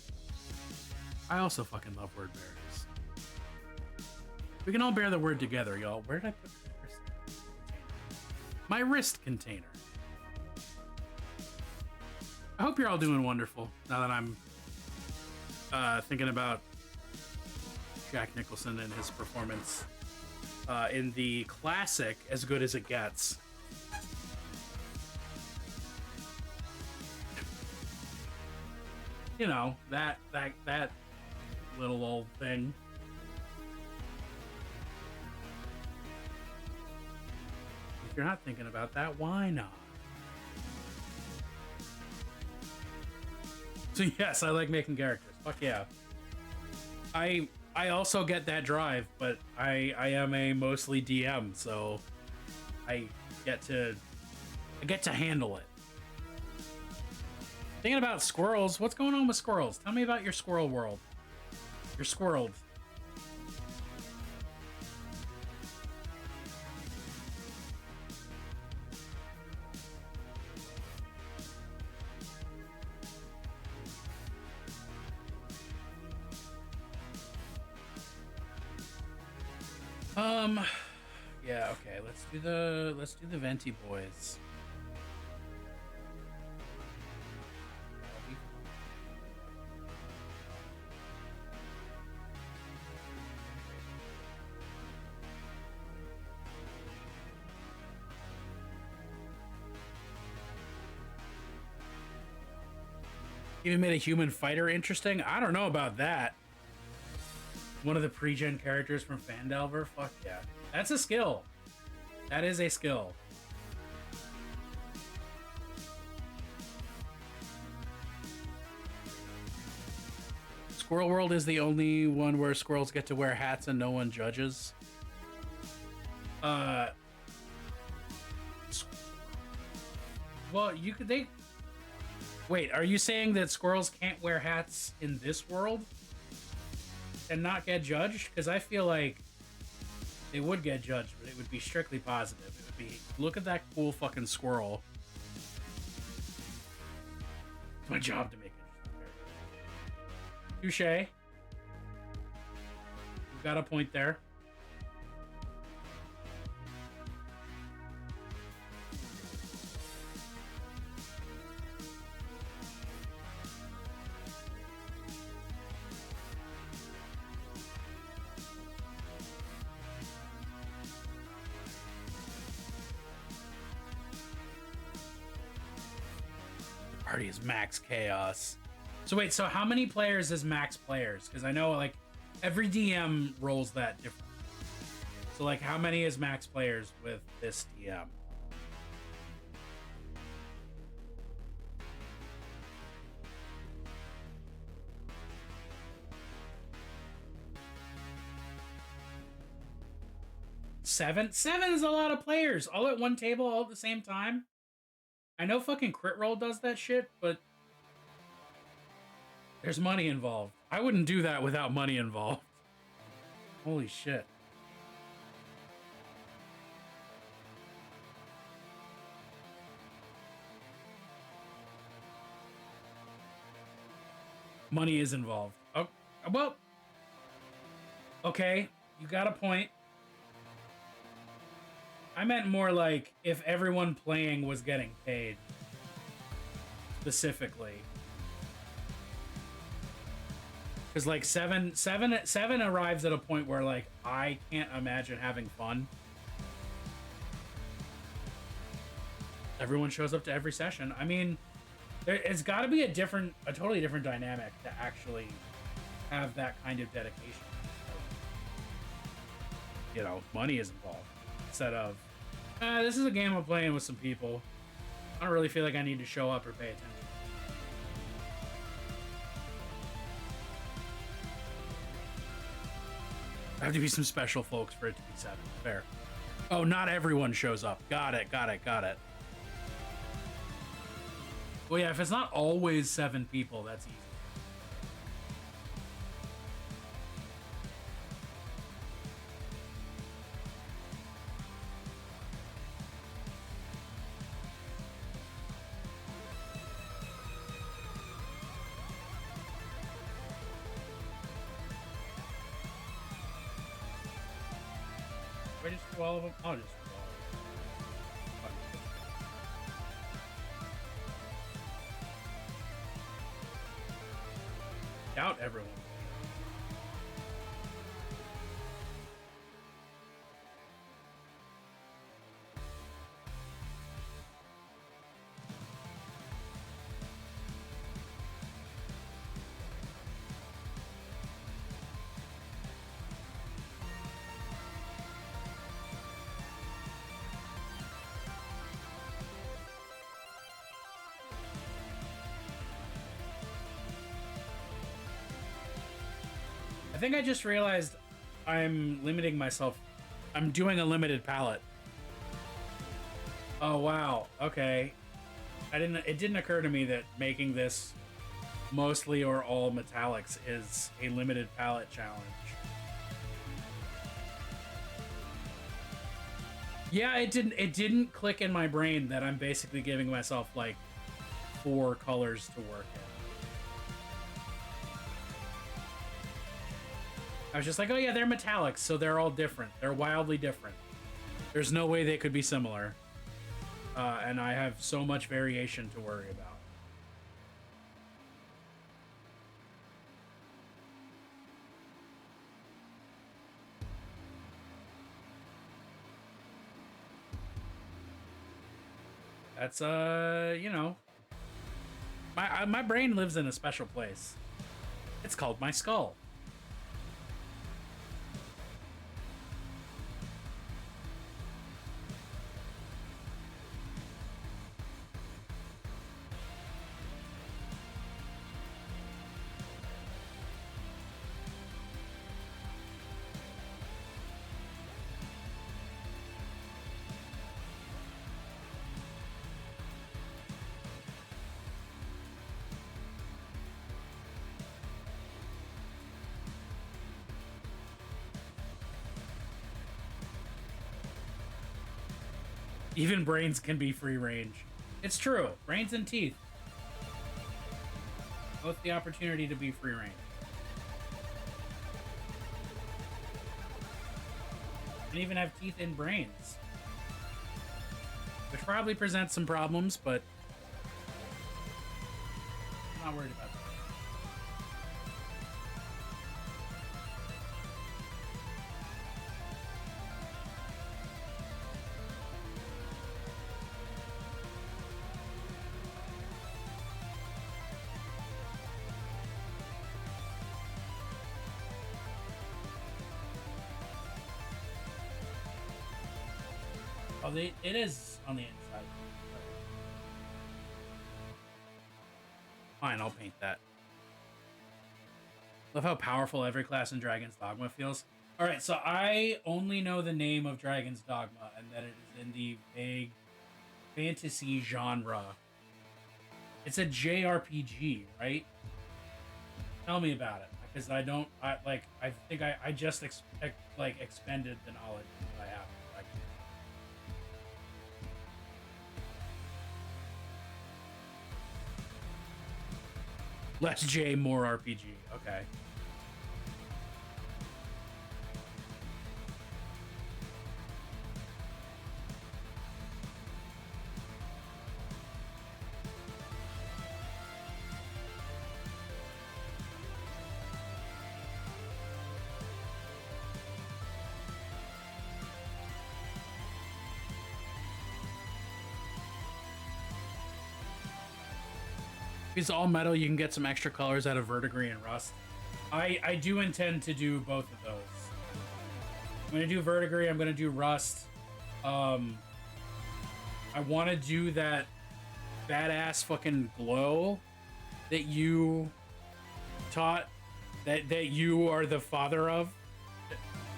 I also fucking love word bearers. We can all bear the word together, y'all. Where did I put my wrist container? My wrist container. I hope you're all doing wonderful now that I'm thinking about Jack Nicholson and his performance in the classic As Good As It Gets. You know, that little old thing. If you're not thinking about that, why not? So yes, I like making characters. Fuck yeah. I also get that drive, but I am a mostly DM, so I get to handle it. Thinking about squirrels, what's going on with squirrels? Tell me about your squirrel world. You're squirreled. Yeah, okay, let's do the Venti boys. Even made a human fighter interesting? I don't know about that. One of the pre-gen characters from Phandelver? Fuck yeah. That's a skill. That is a skill. Squirrel World is the only one where squirrels get to wear hats and no one judges. Well, Wait, are you saying that squirrels can't wear hats in this world and not get judged? Because I feel like they would get judged, but it would be strictly positive. It would be, look at that cool fucking squirrel. It's my job to make it. Touche. You've got a point there. Party is max chaos. So wait, so how many players is max players? Because I know like every DM rolls that different. So like how many is max players with this DM? Seven? Seven is a lot of players all at one table all at the same time. I know fucking Crit Roll does that shit, but there's money involved. I wouldn't do that without money involved. Holy shit. Money is involved. Oh, well, okay, you got a point. I meant more like if everyone playing was getting paid specifically. Because like seven arrives at a point where like I can't imagine having fun. Everyone shows up to every session. I mean, it's got to be a totally different dynamic to actually have that kind of dedication. You know, money is involved instead of this is a game I'm playing with some people. I don't really feel like I need to show up or pay attention. There have to be some special folks for it to be 7. Fair. Oh, not everyone shows up. Got it. Well, yeah, if it's not always 7 people, that's easy. I just do all of them? I'll just do all of them. Doubt everyone. I think I just realized I'm limiting myself. I'm doing a limited palette. Oh wow. Okay. It didn't occur to me that making this mostly or all metallics is a limited palette challenge. Yeah, it didn't click in my brain that I'm basically giving myself like 4 colors to work in. I was just like, oh yeah, they're metallics, so they're all different. They're wildly different. There's no way they could be similar. And I have so much variation to worry about. That's, you know, my brain lives in a special place. It's called my skull. Even brains can be free range. It's true. Brains and teeth. Both the opportunity to be free range. And even have teeth in brains. Which probably presents some problems, but I'm not worried about that. Oh, it is on the inside. Fine, I'll paint that. Love how powerful every class in Dragon's Dogma feels. Alright, so I only know the name of Dragon's Dogma and that it is in the vague fantasy genre. It's a JRPG, right? Tell me about it, because I think I just expended the knowledge that I have. Less J, more RPG. Okay. If it's all metal, you can get some extra colors out of verdigris and rust. I do intend to do both of those. I'm gonna do verdigris. I'm gonna do rust. I want to do that badass fucking glow that you taught that you are the father of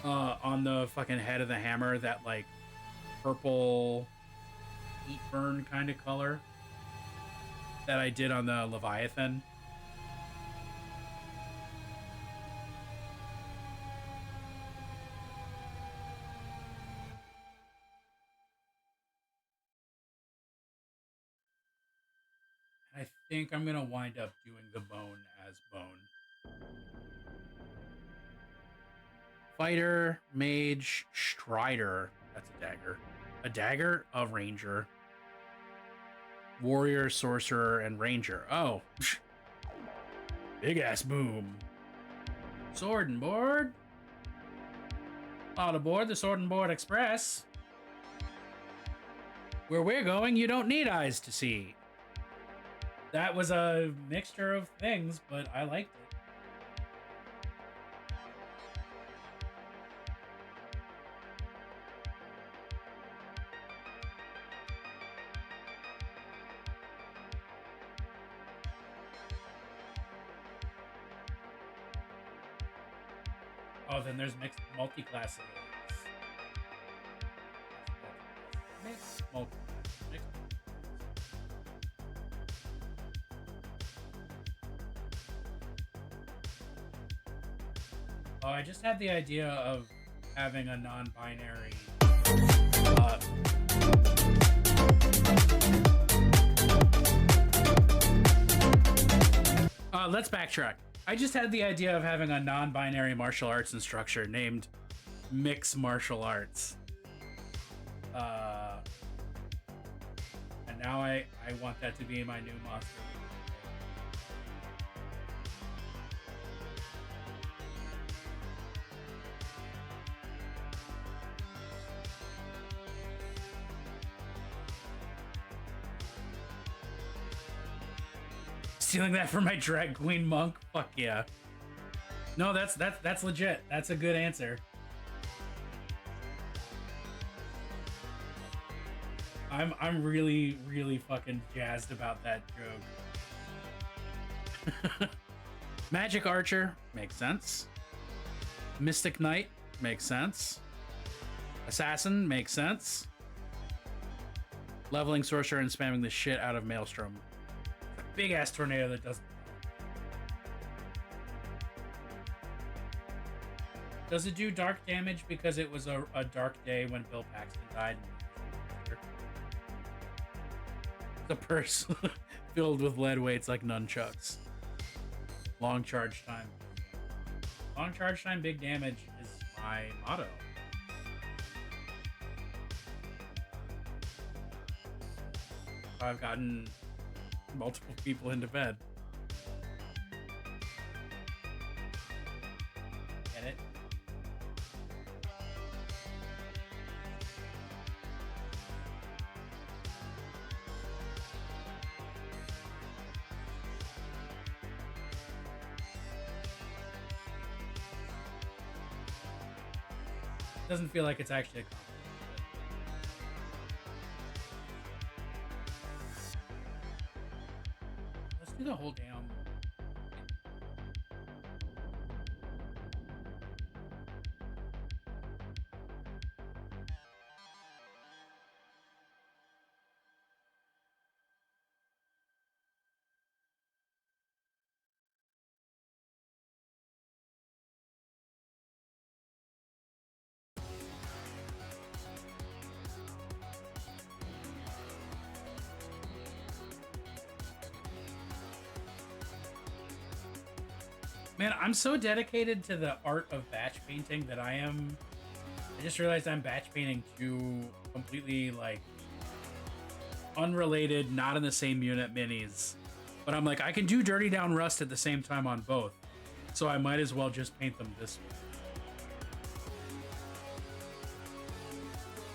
on the fucking head of the hammer. That like purple heat burn kind of color that I did on the Leviathan. I think I'm gonna wind up doing the bone as bone. Fighter, mage, strider. That's a dagger. A dagger, a ranger. Warrior, sorcerer, and ranger. Oh. Big ass boom. Sword and board. All aboard the Sword and Board Express. Where we're going, you don't need eyes to see. That was a mixture of things, but I liked it. Oh, then there's mixed multi-class abilities. Mixed multi-class. Mixed. Oh, I just had the idea of having a non-binary. Let's backtrack. I just had the idea of having a non-binary martial arts instructor named Mix Martial Arts. And now I want that to be my new monster. Stealing that from my drag queen monk? Fuck yeah. No, that's legit. That's a good answer. I'm really, really fucking jazzed about that joke. Magic Archer makes sense. Mystic Knight makes sense. Assassin makes sense. Leveling Sorcerer and spamming the shit out of Maelstrom. Big ass tornado that doesn't. Does it do dark damage because it was a dark day when Bill Paxton died? The purse filled with lead weights like nunchucks. Long charge time. Long charge time, big damage is my motto. I've gotten multiple people into bed. Get it? Doesn't feel like it's actually a compliment. Let's do the whole damn. Man, I'm so dedicated to the art of batch painting that I just realized I'm batch painting two completely, like, unrelated, not in the same unit minis. But I'm like, I can do Dirty Down Rust at the same time on both. So I might as well just paint them this way.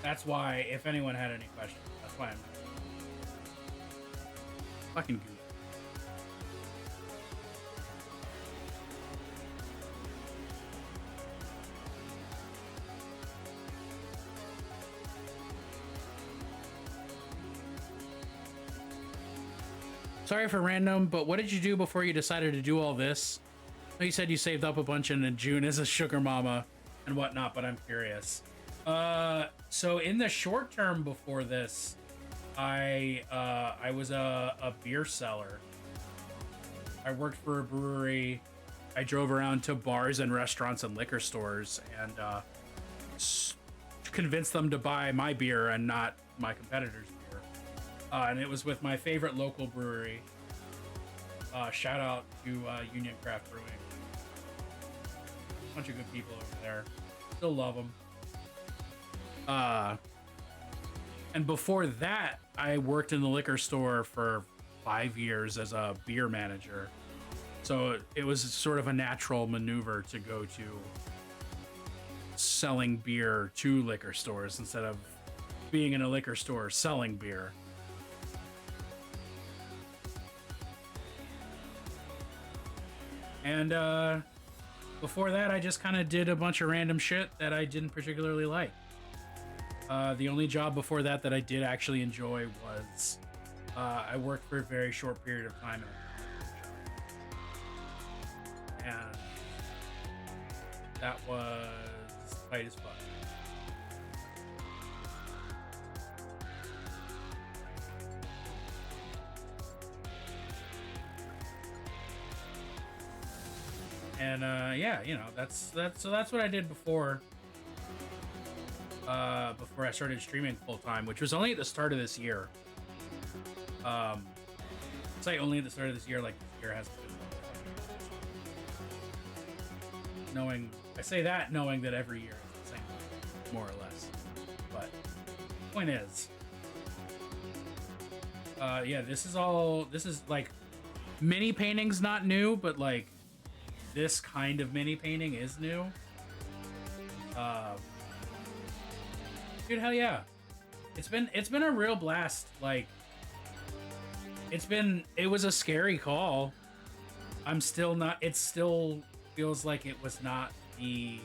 That's why, if anyone had any questions, that's why I'm fucking goofy. Sorry for random, but what did you do before you decided to do all this? You said you saved up a bunch in June as a sugar mama and whatnot, but I'm curious. So in the short term before this, I was a beer seller. I worked for a brewery. I drove around to bars and restaurants and liquor stores and convinced them to buy my beer and not my competitors' beer. And it was with my favorite local brewery. Shout out to Union Craft Brewing. Bunch of good people over there. Still love them. And before that, I worked in the liquor store for 5 years as a beer manager. So it was sort of a natural maneuver to go to selling beer to liquor stores instead of being in a liquor store selling beer. And before that, I just kind of did a bunch of random shit that I didn't particularly like. The only job before that I did actually enjoy was I worked for a very short period of time. And that was tight as fuck. And yeah, you know, that's what I did before I started streaming full time, which was only at the start of this year. Say only at the start of this year, like this year has been. I say that knowing that every year is the same, more or less. But point is, yeah, this is like mini painting's not new, but like this kind of mini painting is new. Dude, hell yeah. It's been a real blast. Like it was a scary call. It still feels like it was not the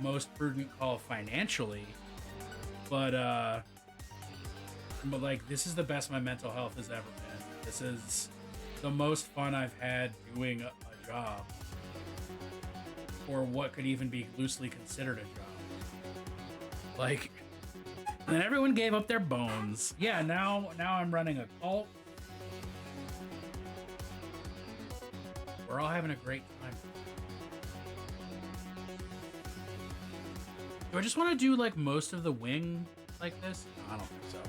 most prudent call financially. But like this is the best my mental health has ever been. This is the most fun I've had doing a job. Or what could even be loosely considered a job. Like, and then everyone gave up their bones. Yeah, now I'm running a cult. We're all having a great time. Do I just want to do like most of the wing like this? No, I don't think so.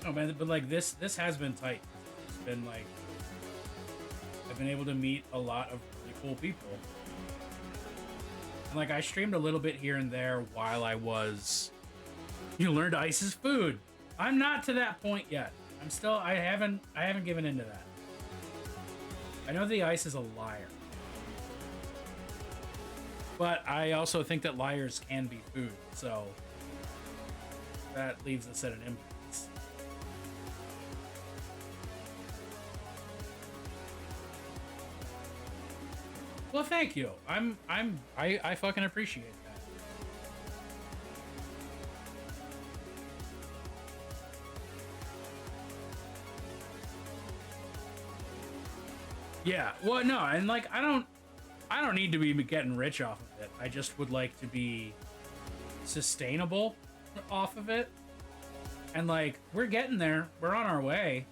Oh man, but like this has been tight. It's been like I've been able to meet a lot of really cool people. And like I streamed a little bit here and there while I was you learned ice is food. I'm not to that point yet. I haven't given into that. I know the ice is a liar. But I also think that liars can be food, so that leaves us at an impasse. Well, thank you. I fucking appreciate that. Yeah. Well, no, and like I don't need to be getting rich off of it. I just would like to be sustainable off of it. And like we're getting there. We're on our way.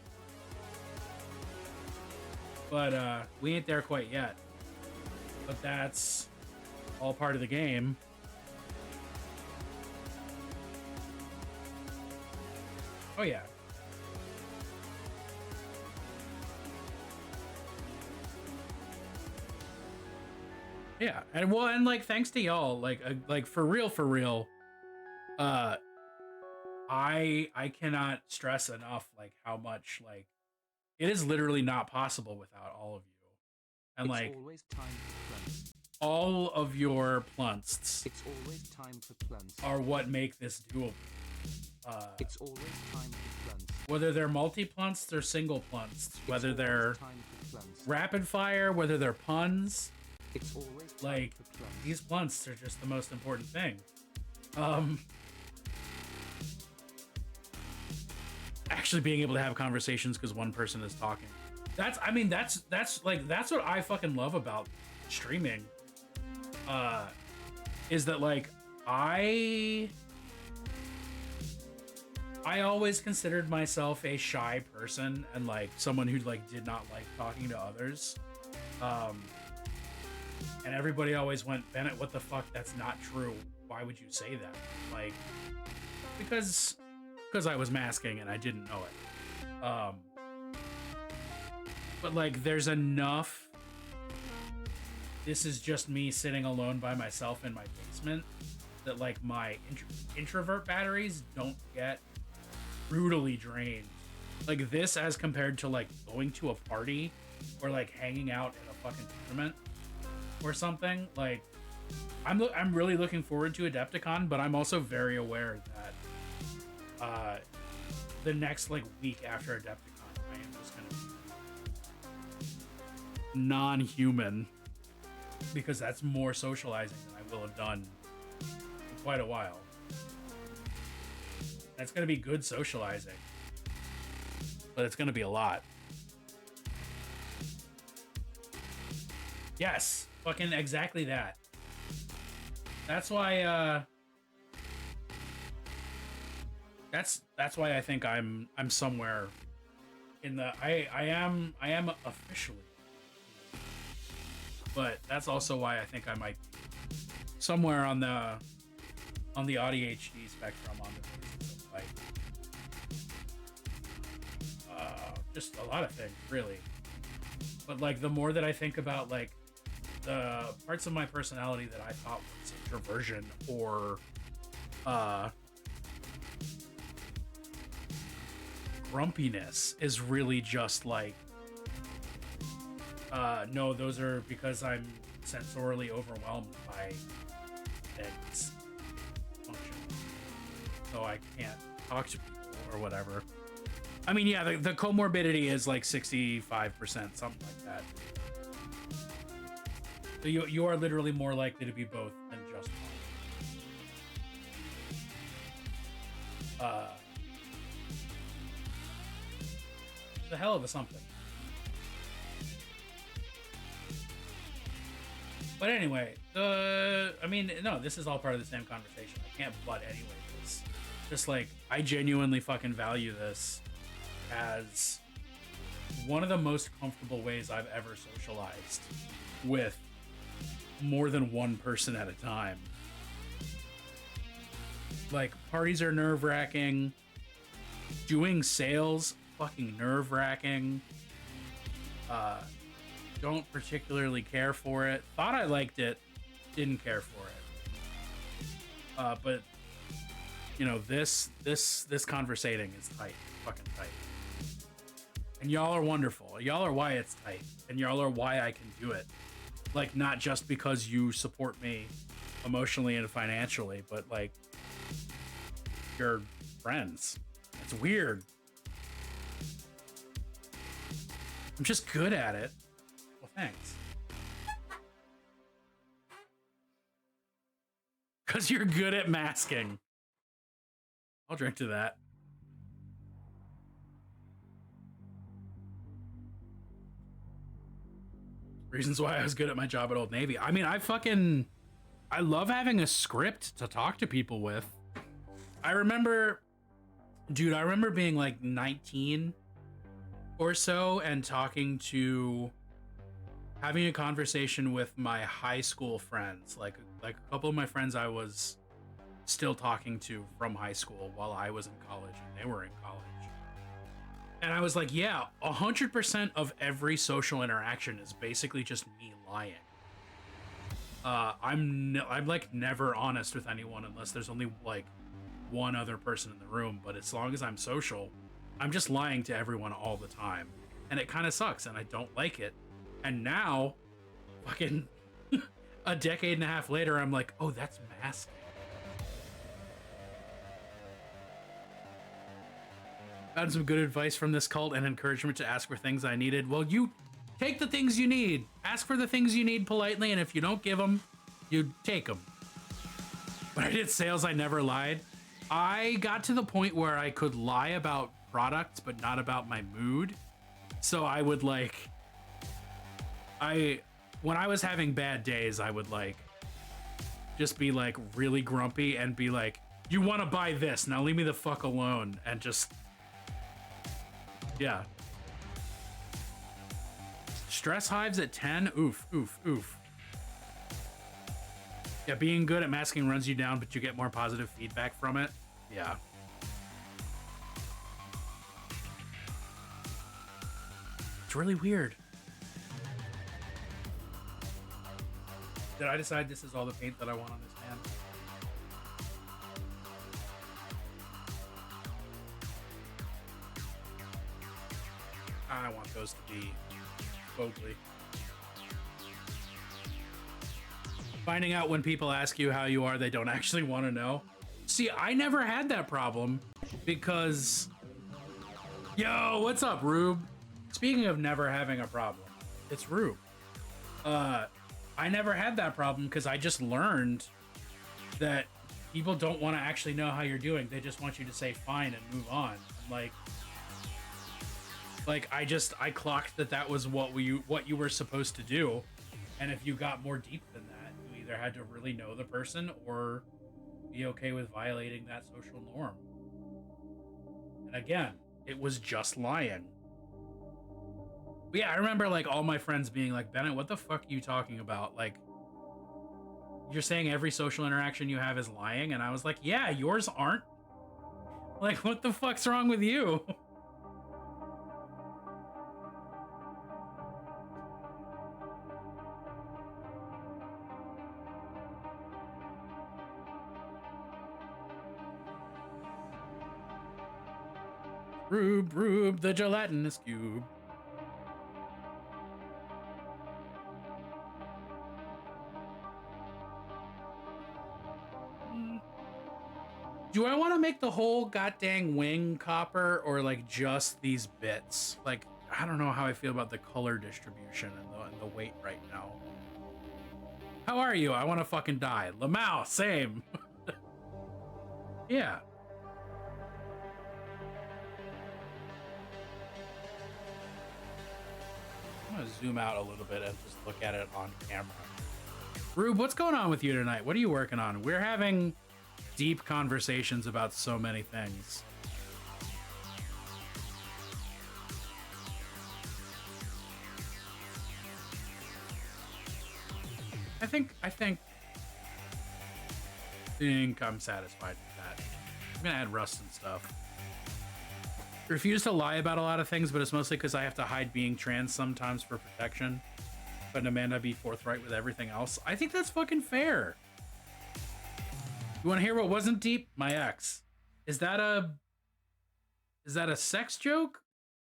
But we ain't there quite yet. But that's all part of the game. Oh yeah. Yeah, and well, and like thanks to y'all, like for real, I cannot stress enough like how much like it is literally not possible without all of you, and It's like always time for plants. all of your plunsts It's always time for plants. are what make this doable. It's always time for plants. Whether they're multi-plunsts or single plunsts, whether It's they're always time for plants. rapid fire, whether they're puns, It's always time like for plants. these plunts are just the most important thing. Actually being able to have conversations because one person is talking. That's what I fucking love about streaming. Is that like I always considered myself a shy person and like someone who like did not like talking to others. And everybody always went, Bennett, what the fuck? That's not true. Why would you say that? Like, because I was masking and I didn't know it. But like, there's enough. This is just me sitting alone by myself in my basement that like my introvert batteries don't get brutally drained. Like this as compared to like going to a party or like hanging out at a fucking tournament or something. Like I'm really looking forward to Adepticon, but I'm also very aware that the next like week after Adepticon I am just gonna be non-human because that's more socializing than I will have done in quite a while. That's gonna be good socializing, but it's gonna be a lot. Yes, fucking exactly that. That's why that's why I think I'm somewhere in the I am officially, but that's also why I think I might be somewhere on the ADHD spectrum on the basis of like just a lot of things really. But like the more that I think about like the parts of my personality that I thought was introversion or grumpiness is really just like no, those are because I'm sensorily overwhelmed by eggs function, so I can't talk to people or whatever. I mean, yeah, the comorbidity is like 65%, something like that. So you are literally more likely to be both than just one. The hell of a something. But anyway, I mean, no, this is all part of the same conversation. I can't butt anyway this. Just like, I genuinely fucking value this as one of the most comfortable ways I've ever socialized with more than one person at a time. Like, parties are nerve-wracking. Doing sales, fucking nerve-wracking. Don't particularly care for it. Thought I liked it, didn't care for it. But you know, this conversating is tight, fucking tight. And y'all are wonderful. Y'all are why it's tight, and y'all are why I can do it. Like, not just because you support me emotionally and financially, but like you're friends. It's weird. I'm just good at it. Well, thanks. Because you're good at masking. I'll drink to that. Reasons why I was good at my job at Old Navy. I mean, I love having a script to talk to people with. I remember being like 19 or so and having a conversation with my high school friends, like a couple of my friends I was still talking to from high school while I was in college and they were in college. And I was like, yeah, 100% of every social interaction is basically just me lying. I'm like never honest with anyone unless there's only like one other person in the room. But as long as I'm social, I'm just lying to everyone all the time. And it kind of sucks and I don't like it. And now, fucking a decade and a half later, I'm like, oh, that's masking. Found some good advice from this cult and encouragement to ask for things I needed. Well, you take the things you need. Ask for the things you need politely, and if you don't give them, you take them. When I did sales, I never lied. I got to the point where I could lie about products, but not about my mood. So I would like... when I was having bad days, I would like just be like really grumpy and be like, you want to buy this, now leave me the fuck alone, and just... Yeah. Stress hives at 10? Oof, oof, oof. Yeah, being good at masking runs you down, but you get more positive feedback from it. Yeah. It's really weird. Did I decide this is all the paint that I want on this man? I want those to be Bogley. Finding out when people ask you how you are, they don't actually want to know. See, I never had that problem because... Yo, what's up, Rube? Speaking of never having a problem, it's Rube. I never had that problem because I just learned that people don't want to actually know how you're doing. They just want you to say fine and move on. Like I clocked that was what you were supposed to do, and if you got more deep than that, you either had to really know the person or be okay with violating that social norm. And again, it was just lying. But yeah, I remember like all my friends being like, Bennett, what the fuck are you talking about? Like, you're saying every social interaction you have is lying? And I was like, yeah, yours aren't. Like, what the fuck's wrong with you? Rube, the gelatinous cube. Do I want to make the whole goddamn wing copper or like just these bits? Like, I don't know how I feel about the color distribution and the weight right now. How are you? I want to fucking die. Lamau, same. Yeah. I'm gonna zoom out a little bit and just look at it on camera. Rube, what's going on with you tonight? What are you working on? We're having deep conversations about so many things. I think I'm satisfied with that. I'm gonna add rust and stuff. I refuse to lie about a lot of things, but it's mostly because I have to hide being trans sometimes for protection. But Amanda be forthright with everything else. I think that's fucking fair. You want to hear what wasn't deep? My ex. Is that a sex joke?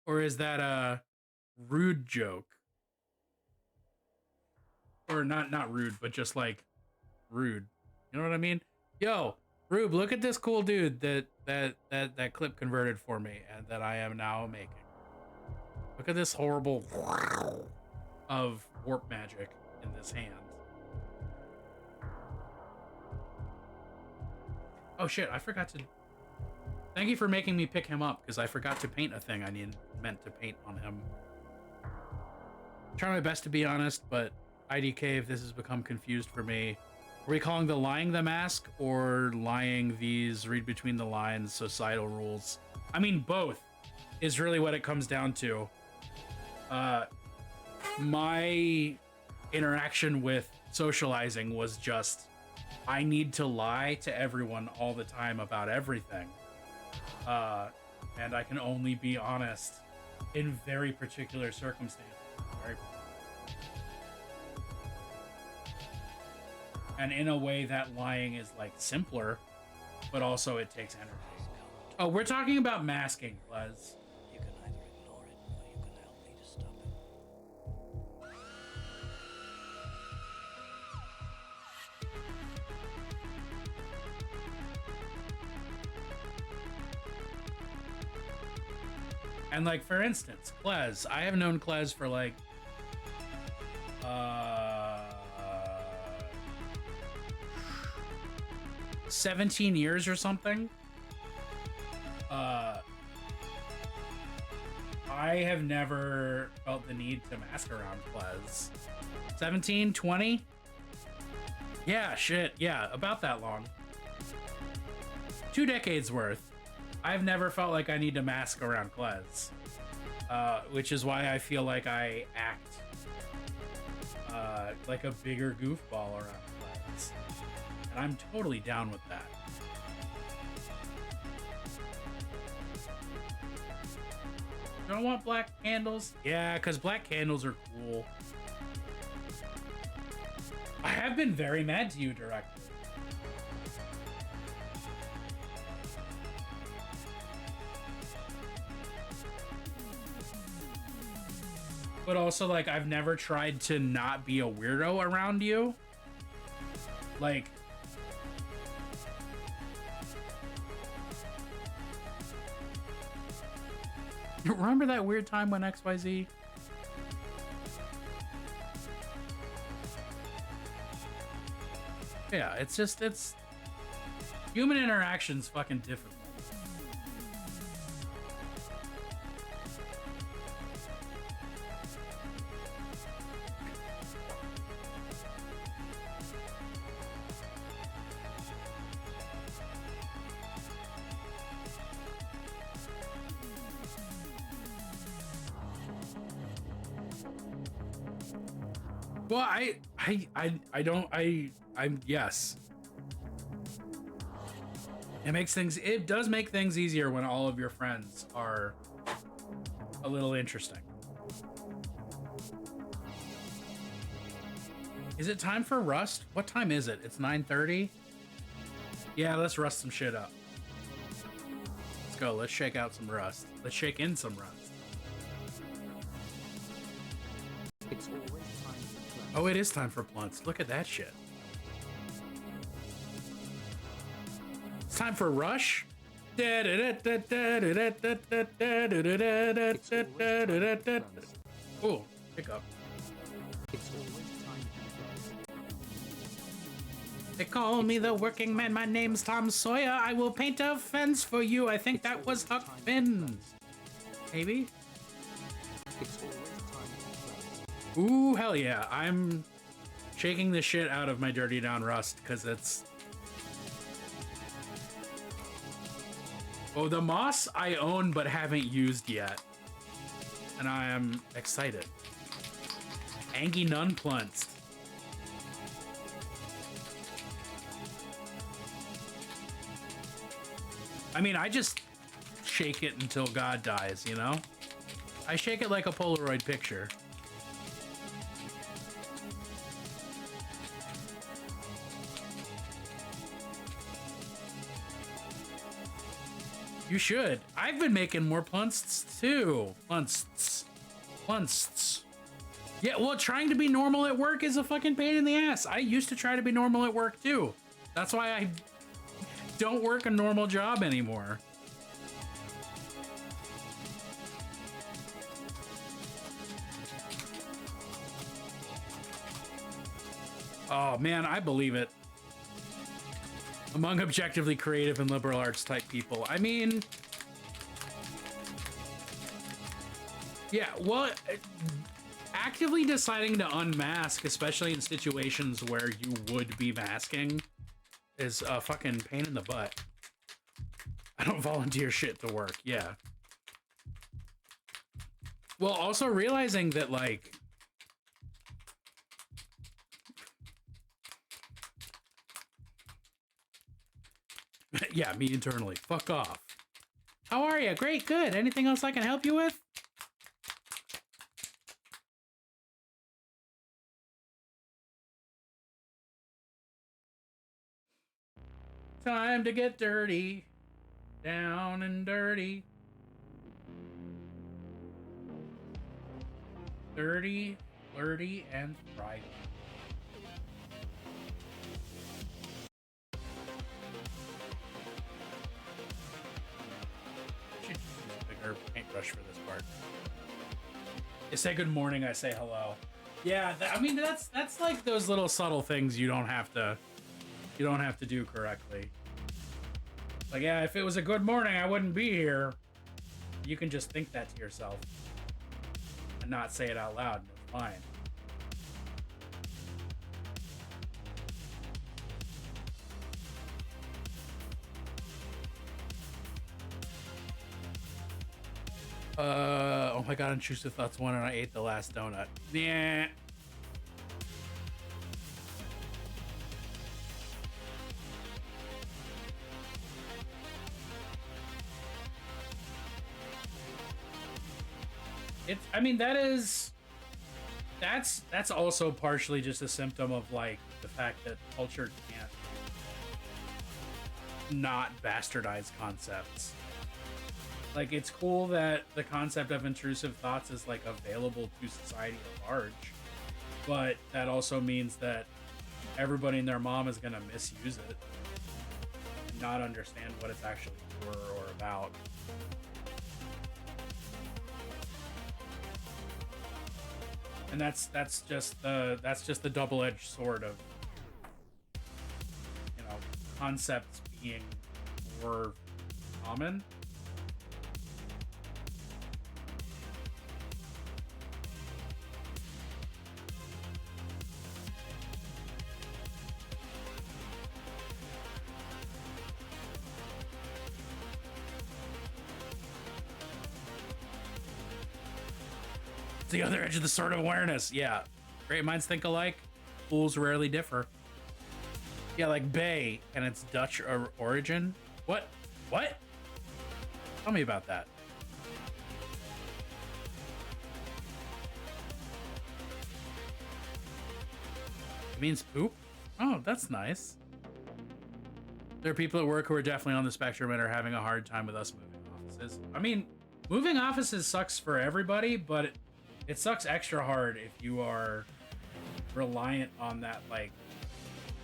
Or is that a rude joke? Or not rude, but just like rude. You know what I mean? Yo, Rube, look at this cool dude that clip converted for me and that I am now making. Look at this horrible of warp magic in this hand. Oh shit, I forgot to... Thank you for making me pick him up, because I forgot to paint a thing meant to paint on him. Try my best to be honest, but IDK, if this has become confused for me, are we calling the lying the mask, or lying these read between the lines societal rules? I mean, both is really what it comes down to. My interaction with socializing was just I need to lie to everyone all the time about everything. And I can only be honest in very particular circumstances. And in a way that lying is like simpler, but also it takes energy. Oh, we're talking about masking, Les. You can either ignore it or you can help me to stop it. And like, for instance, Klez. I have known Klez for like 17 years or something. I have never felt the need to mask around Klez. 17, 20? Yeah, shit. Yeah, about that long. 2 decades worth. I've never felt like I need to mask around Klez. Which is why I feel like I act like a bigger goofball around Klez. And I'm totally down with that. You don't want black candles? Yeah, because black candles are cool. I have been very mad to you directly. But also, like, I've never tried to not be a weirdo around you. Like, remember that weird time when XYZ? Yeah, it's human interaction's fucking difficult. Well, I'm yes. It does make things easier when all of your friends are a little interesting. Is it time for Rust? What time is it? It's 9:30? Yeah, let's rust some shit up. Let's go, let's shake out some Rust. Let's shake in some Rust. It's always time for play. Oh, it is time for blunts. Look at that shit. It's time for Rush. Ooh, pick up. It's always time for play. They call me the working man. My name's Tom Sawyer. I will paint a fence for you. I think that was Huck Finn. Maybe? It's always time for play. Ooh, hell yeah. I'm shaking the shit out of my Dirty Down Rust because it's... Oh, the moss I own but haven't used yet. And I am excited. Angie Nun Plunts. I mean, I just shake it until God dies, you know? I shake it like a Polaroid picture. You should. I've been making more plunsts too. Plunsts. Yeah, well, trying to be normal at work is a fucking pain in the ass. I used to try to be normal at work too. That's why I don't work a normal job anymore. Oh man, I believe it. Among objectively creative and liberal arts type people. I mean, yeah, well, actively deciding to unmask, especially in situations where you would be masking, is a fucking pain in the butt. I don't volunteer shit to work, yeah. Well, also realizing that, like, Yeah, me internally. Fuck off. How are you? Great, good. Anything else I can help you with? Time to get dirty. Down and dirty. Dirty, flirty, and Friday. Should use a bigger paintbrush for this part. You say good morning, I say hello. Yeah, I mean that's like those little subtle things you don't have to do correctly. Like, yeah, if it was a good morning, I wouldn't be here. You can just think that to yourself and not say it out loud, and it's fine. Oh my god, intrusive thoughts one, and I ate the last donut. Yeah. I mean, that's also partially just a symptom of like the fact that culture can't not bastardize concepts. Like, it's cool that the concept of intrusive thoughts is like available to society at large, but that also means that everybody and their mom is gonna misuse it and not understand what it's actually for or about. And that's just the double-edged sword of, you know, concepts being more common. It's the other edge of the sword of awareness. Yeah. Great minds think alike. Fools rarely differ. Yeah, like Bay and its Dutch origin. What? What? Tell me about that. It means poop? Oh, that's nice. There are people at work who are definitely on the spectrum and are having a hard time with us moving offices. I mean, moving offices sucks for everybody, but it sucks extra hard if you are reliant on that, like,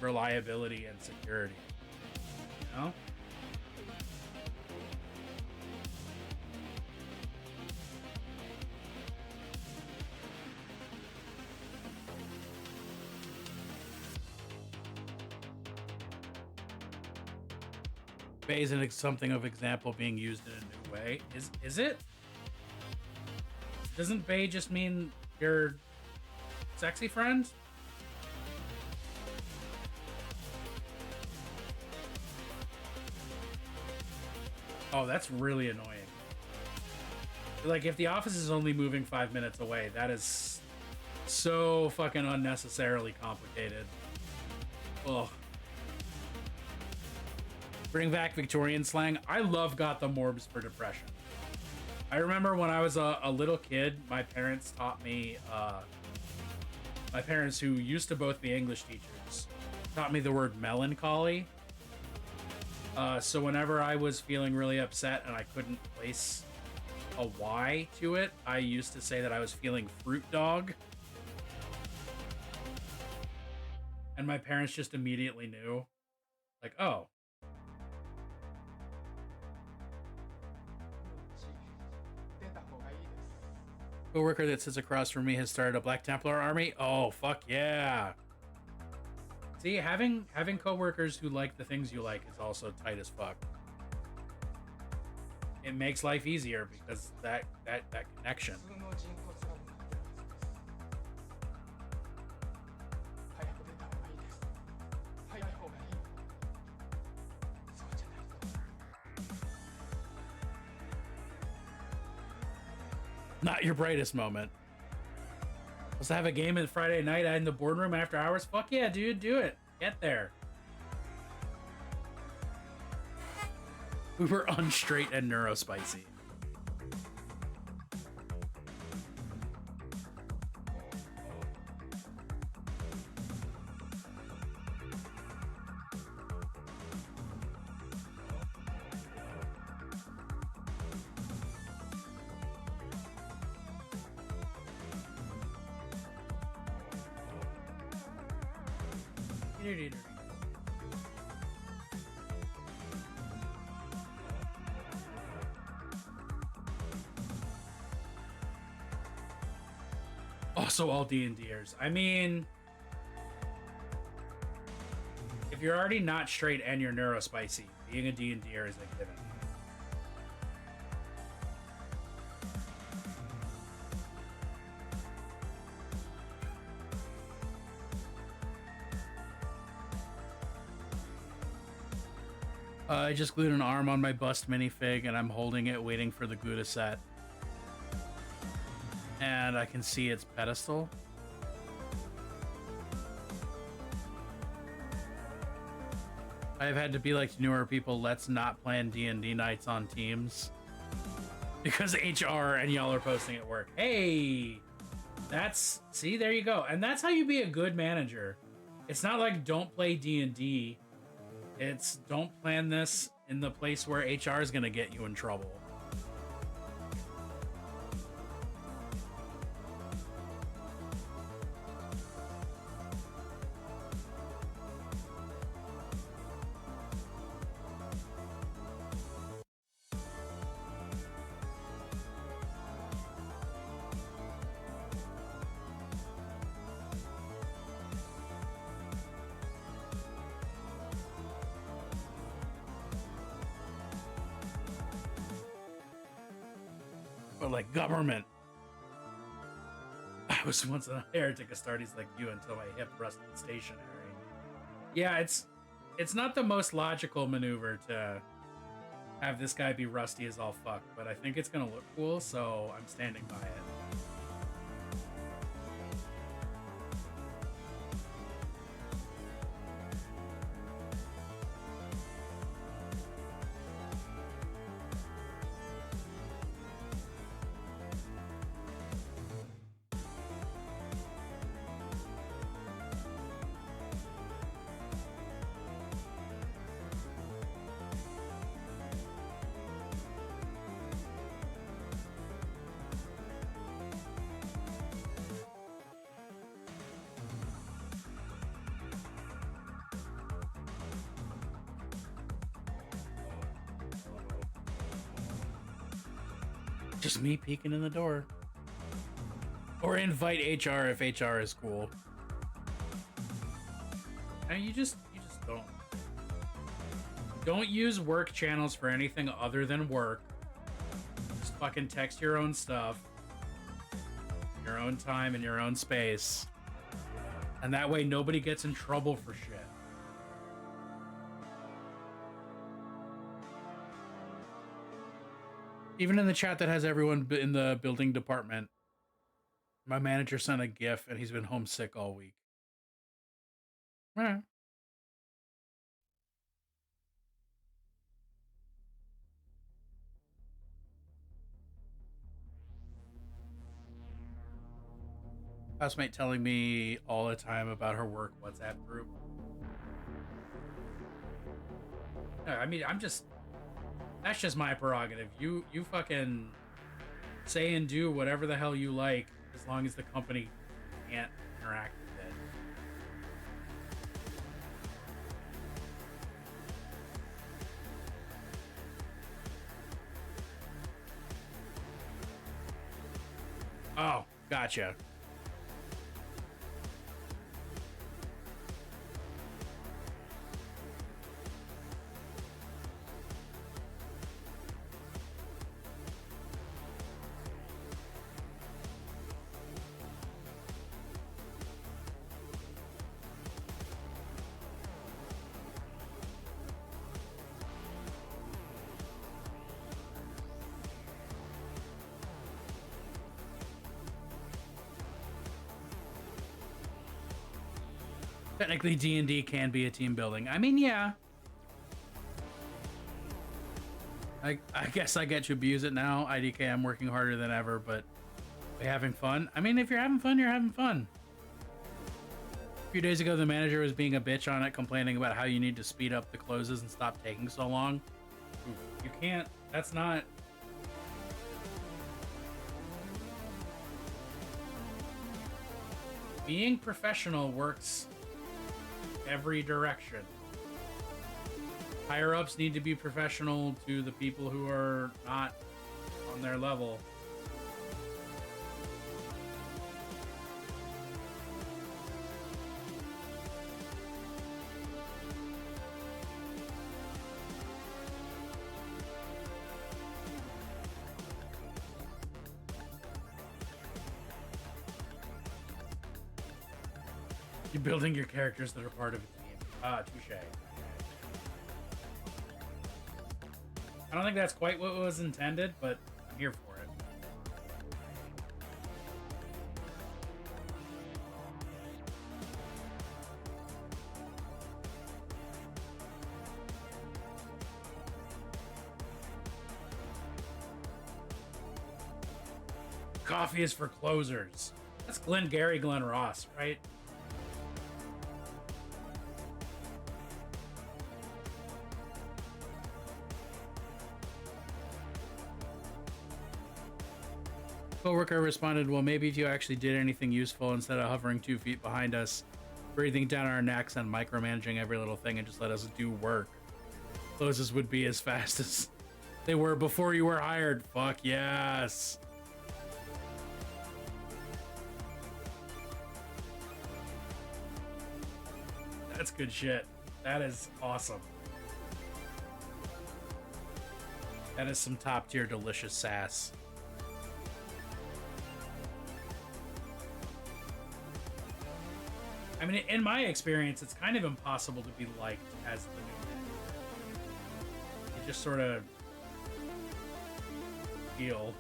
reliability and security. You know? Bay isn't something of example being used in a new way. Is it? Doesn't Bay just mean your sexy friend? Oh, that's really annoying. Like, if the office is only moving 5 minutes away, that is so fucking unnecessarily complicated. Ugh. Bring back Victorian slang. I love got the morbs for depression. I remember when I was a little kid, my parents taught me, my parents, who used to both be English teachers, taught me the word melancholy. So whenever I was feeling really upset and I couldn't place a Y to it, I used to say that I was feeling fruit dog. And my parents just immediately knew. Like, oh. Coworker that sits across from me has started a Black Templar army. Oh, fuck yeah. See, having coworkers who like the things you like is also tight as fuck. It makes life easier because that connection. Not your brightest moment. Let's have a game on Friday night in the boardroom after hours. Fuck yeah, dude, do it. Get there. We were unstraight and neurospicy. Also, all D&Ders. I mean, if you're already not straight and you're neurospicy, being a D&Der is a given. I just glued an arm on my bust minifig and I'm holding it waiting for the glue to set. And I can see its pedestal. I've had to be like to newer people, let's not plan D&D nights on Teams. Because HR and y'all are posting at work. Hey! See, there you go. And that's how you be a good manager. It's not like don't play D&D. It's don't plan this in the place where HR is going to get you in trouble. But like government. I was once a heretic Astartes like you until my hip rusted stationary. Yeah, it's not the most logical maneuver to have this guy be rusty as all fuck, but I think it's gonna look cool, so I'm standing by it. Just me peeking in the door. Or invite HR if HR is cool. And you just don't. Don't use work channels for anything other than work. Just fucking text your own stuff. Your own time and your own space. And that way nobody gets in trouble for shit. Even in the chat that has everyone in the building department, my manager sent a GIF and he's been homesick all week. Housemate telling me all the time about her work WhatsApp group. No, I mean, that's just my prerogative. You fucking say and do whatever the hell you like, as long as the company can't interact with it. Oh, gotcha. Technically, D&D can be a team building. I mean, yeah. I guess I get to abuse it now. IDK, I'm working harder than ever, but we having fun? I mean, if you're having fun, you're having fun. A few days ago, the manager was being a bitch on it, complaining about how you need to speed up the closes and stop taking so long. You can't. That's not... Being professional works every direction. Higher ups need to be professional to the people who are not on their level. You're building your characters that are part of a team. Ah, touche. I don't think that's quite what was intended, but I'm here for it. Coffee is for closers. That's Glengarry Glen Ross, right? Coworker responded, well, maybe if you actually did anything useful instead of hovering 2 feet behind us, breathing down our necks and micromanaging every little thing and just let us do work. Closes would be as fast as they were before you were hired. Fuck yes. That's good shit. That is awesome. That is some top tier delicious sass. I mean, in my experience, it's kind of impossible to be liked as the new man. You just sort of feel.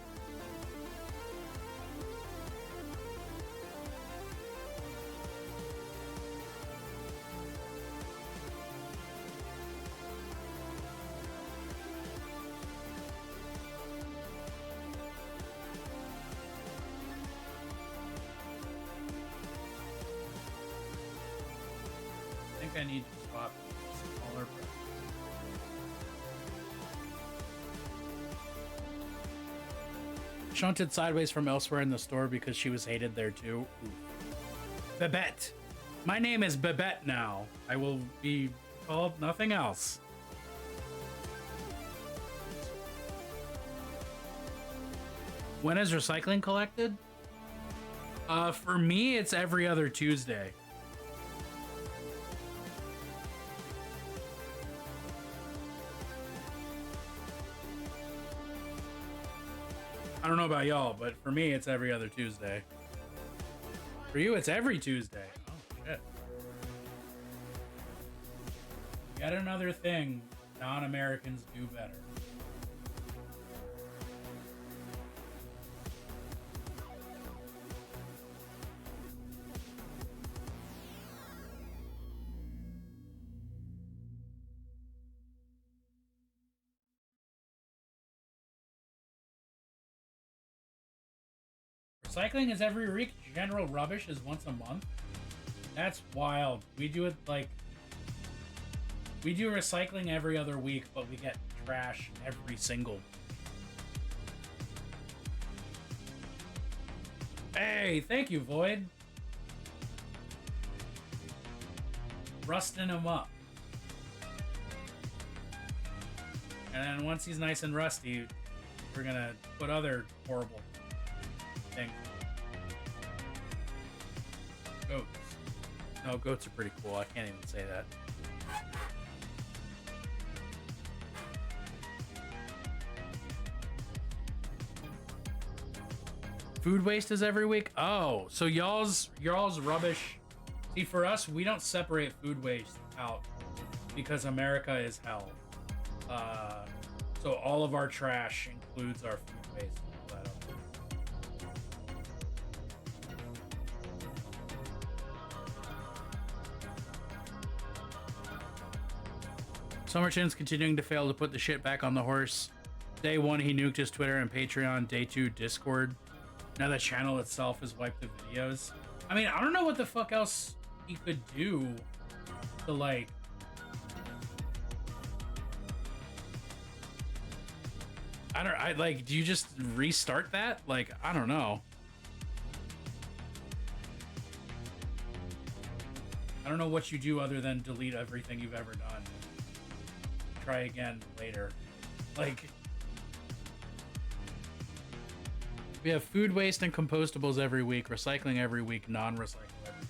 I need to swap smaller. Shunted sideways from elsewhere in the store because she was hated there too. Ooh. Babette. My name is Babette now. I will be called nothing else. When is recycling collected? For me, it's every other Tuesday. I don't know about y'all, but for me, it's every other Tuesday. For you, it's every Tuesday. Oh, shit. Yet another thing non-Americans do better. Recycling is every week. General rubbish is once a month. That's wild. We do it like... We do recycling every other week, but we get trash every single week. Hey, thank you, Void. Rusting him up. And then once he's nice and rusty, we're gonna put other horrible things. Goats. No, goats are pretty cool. I can't even say that. Food waste is every week? Oh, so y'all's rubbish. See, for us, we don't separate food waste out because America is hell. So all of our trash includes our food waste. Summerton's continuing to fail to put the shit back on the horse. Day 1, he nuked his Twitter and Patreon. Day 2, Discord. Now the channel itself has wiped the videos. I mean, I don't know what the fuck else he could do to, like... do you just restart that? Like, I don't know. I don't know what you do other than delete everything you've ever done. Try again later. Like... We have food waste and compostables every week, recycling every week, non-recycling every week.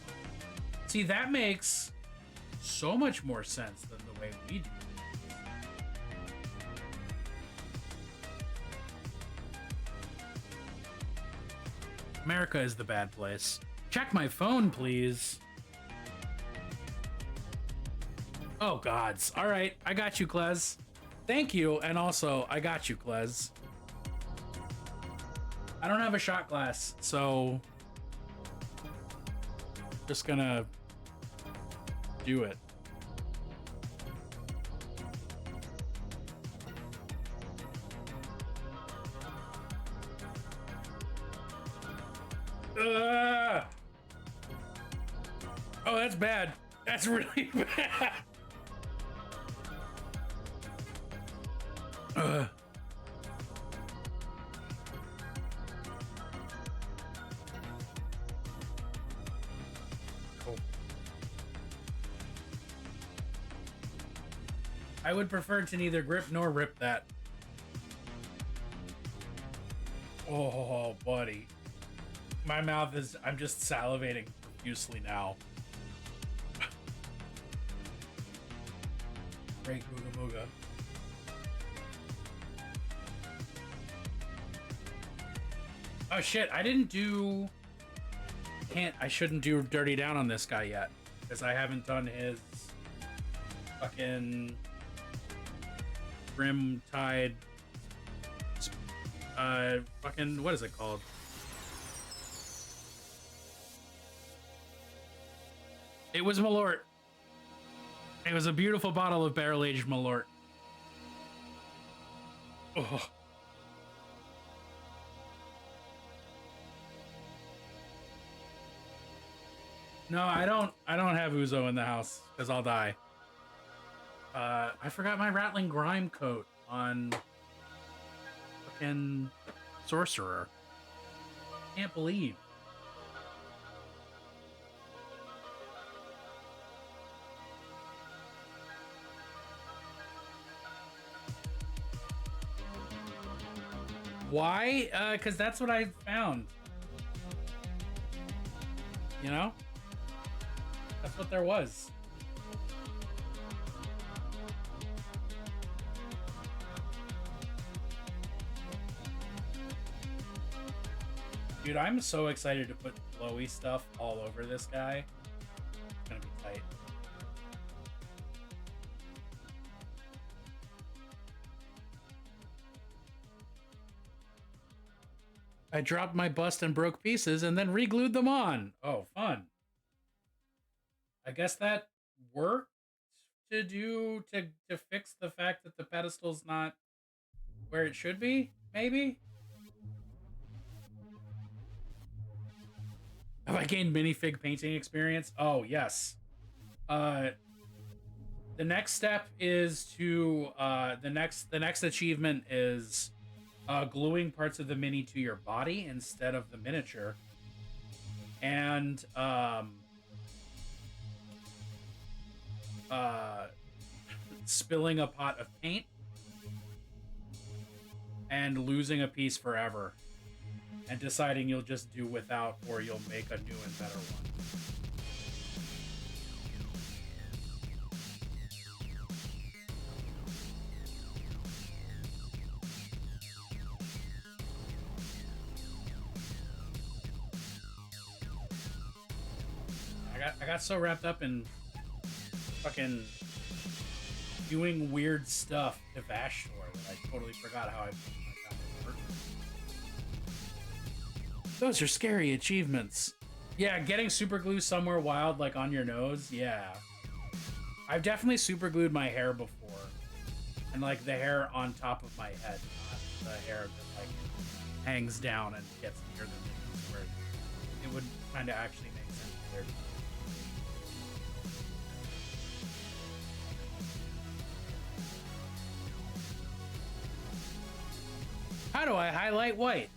See, that makes so much more sense than the way we do. America is the bad place. Check my phone, please. Oh, gods. All right, I got you, Klez. Thank you, and also, I got you, Klez. I don't have a shot glass, so just gonna do it. Oh, that's bad. That's really bad. I would prefer to neither grip nor rip that. Oh, buddy. My mouth is... I'm just salivating profusely now. Great Mooga Mooga. Oh shit, I didn't do... I shouldn't do Dirty Down on this guy yet. Because I haven't done his... fucking... Grim Tide... fucking... what is it called? It was Malort. It was a beautiful bottle of barrel-aged Malort. Oh. No, I don't have Uzo in the house, because I'll die. I forgot my Rattling Grime coat on fucking Sorcerer. Can't believe. Why? Because that's what I found. You know? That's what there was. Dude, I'm so excited to put glowy stuff all over this guy. It's gonna be tight. I dropped my bust and broke pieces and then re-glued them on. Oh, fun. I guess that worked to fix the fact that the pedestal's not where it should be, maybe? Have I gained minifig painting experience? Oh, yes. The next step is to the next achievement is gluing parts of the mini to your body instead of the miniature, and spilling a pot of paint and losing a piece forever, and deciding you'll just do without or you'll make a new and better one. I got so wrapped up in fucking doing weird stuff to Vashtorr that I totally forgot how I worked. Those are scary achievements. Yeah, getting super glue somewhere wild, like on your nose, yeah. I've definitely super glued my hair before. And like the hair on top of my head, not the hair that like hangs down and gets near the middle, where it would kind of actually make sense there. How do I highlight white?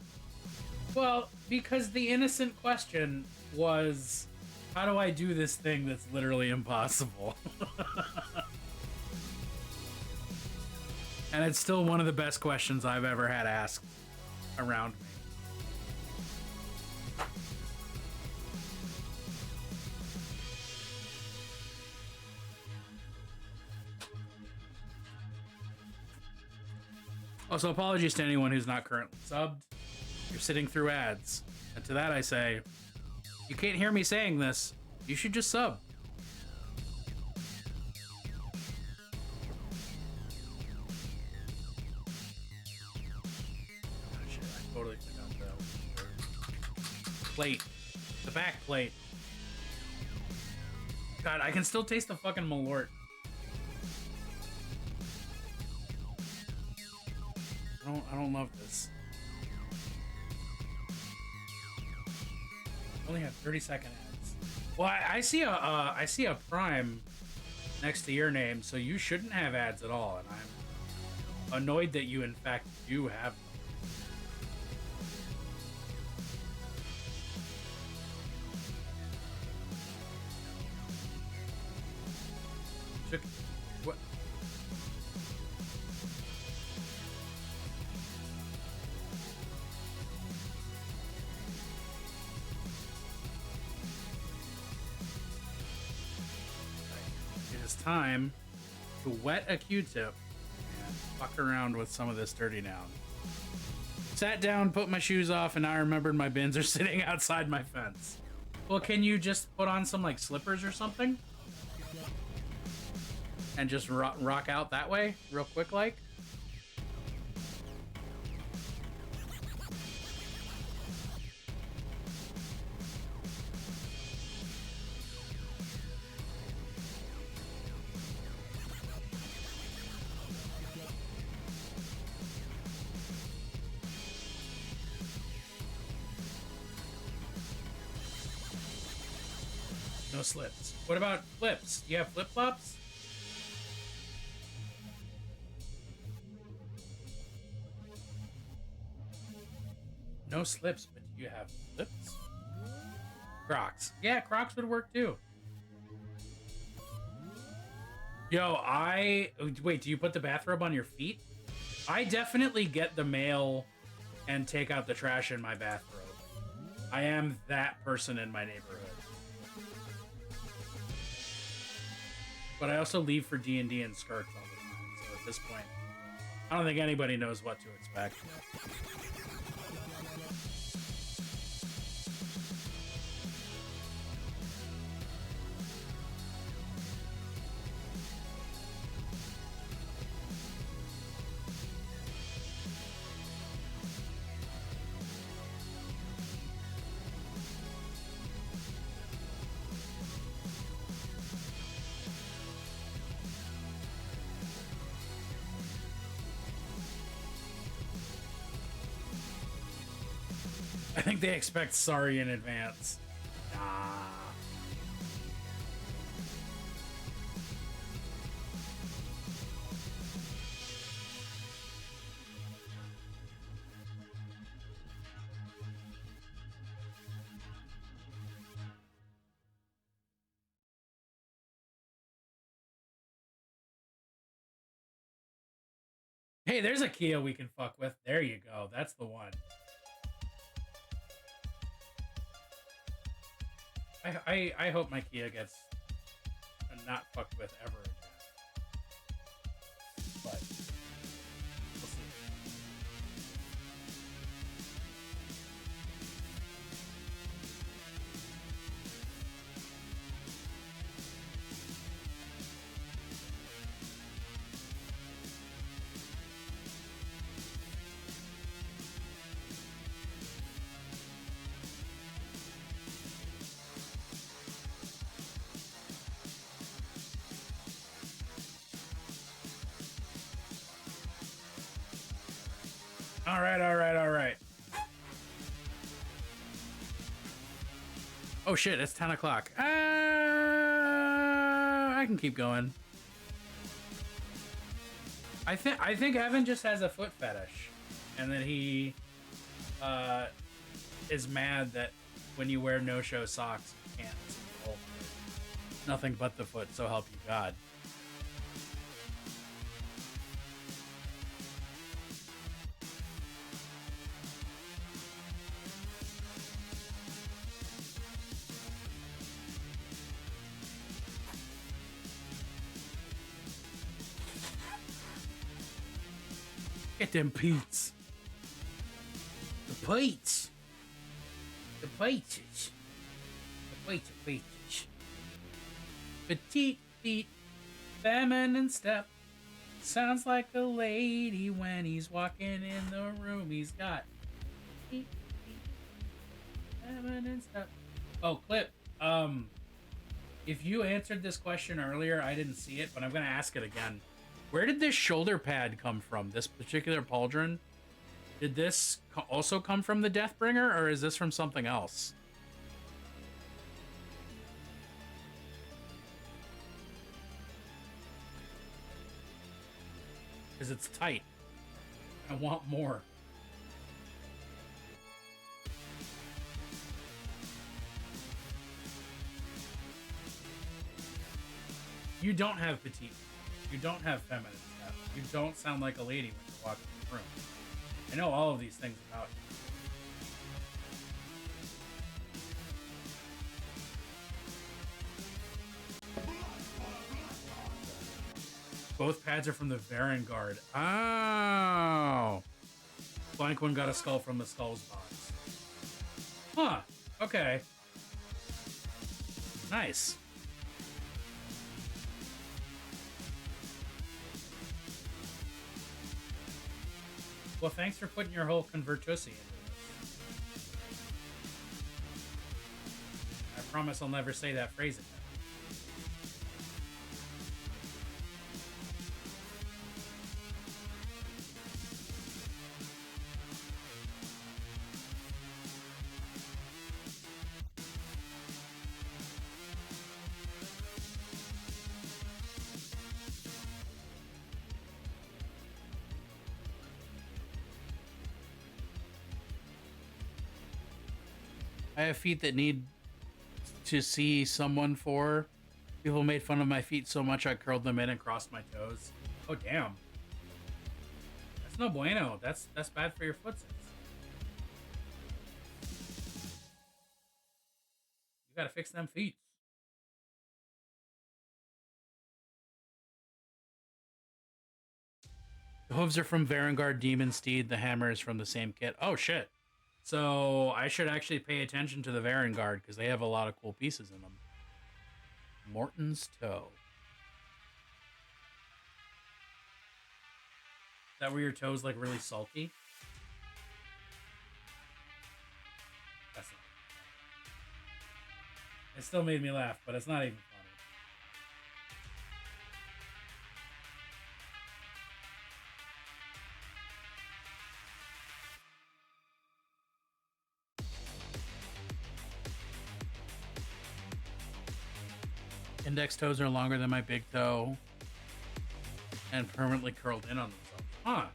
Well, because the innocent question was, how do I do this thing that's literally impossible? And it's still one of the best questions I've ever had asked around me. Also, apologies to anyone who's not currently subbed. You're sitting through ads. And to that I say, you can't hear me saying this, you should just sub. Oh, shit, I totally forgot the plate. The back plate. God, I can still taste the fucking Malort. I don't love this. I only have 30-second ads. Well, I see a Prime next to your name, so you shouldn't have ads at all, and I'm annoyed that you in fact do have them. What? It is time to wet a Q-tip and fuck around with some of this dirty down. Sat down, put my shoes off, and I remembered my bins are sitting outside my fence. Well, can you just put on some like slippers or something? And just rock out that way, real quick like? No slips. What about flips? Do you have flip-flops? No slips, but do you have flips? Crocs. Yeah, Crocs would work too. Yo, wait, do you put the bathrobe on your feet? I definitely get the mail and take out the trash in my bathrobe. I am that person in my neighborhood. But I also leave for D&D in skirts all the time, so at this point, I don't think anybody knows what to expect. I think they expect sorry in advance. Nah. Hey, there's a Kia we can fuck with. There you go. That's the one. I hope my Kia gets not fucked with ever again. But we'll see. All right, all right, all right. Oh shit, it's 10 o'clock. I can keep going. I think Evan just has a foot fetish, and that he is mad that when you wear no-show socks, you can't see the whole foot. Nothing but the foot, so help you God. Get them Pete's. The Pete's. The Pete's. The Pete's. Petite feet, feminine step. Sounds like a lady when he's walking in the room. He's got petite feet, feminine step. Oh, Clip. If you answered this question earlier, I didn't see it, but I'm gonna ask it again. Where did this shoulder pad come from? This particular pauldron? Did this also come from the Deathbringer, or is this from something else? Because it's tight. I want more. You don't have petite. You don't have feminine stuff. You don't sound like a lady when you're walking in the room. I know all of these things about you. Both pads are from the Varangard. Oh. Blank one got a skull from the Skulls box. Huh. Okay. Nice. Well, thanks for putting your whole convertussy into this. I promise I'll never say that phrase again. I have feet that need to see someone for. People made fun of my feet so much I curled them in and crossed my toes. Oh damn. That's no bueno. That's bad for your footsies. You gotta fix them feet. The hooves are from Varangard Demon Steed. The hammer is from the same kit. Oh shit. So I should actually pay attention to the Varangard because they have a lot of cool pieces in them. Morton's toe. Is that where your toe's like really salty? That's not. It still made me laugh, but it's not even funny. Index toes are longer than my big toe and permanently curled in on themselves. Huh.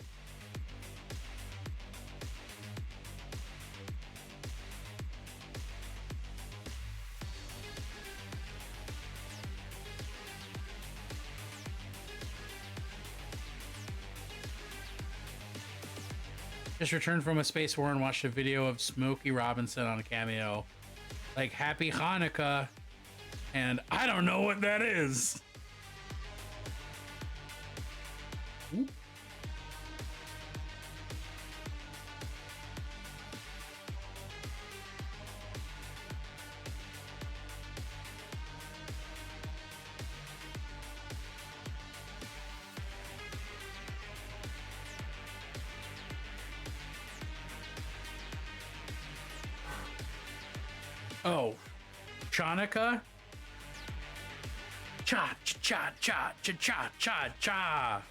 Just returned from a space war and watched a video of Smokey Robinson on a cameo. Like, Happy Hanukkah. And I don't know what that is. Ooh. Oh, Chanukah? Cha cha cha cha cha cha cha.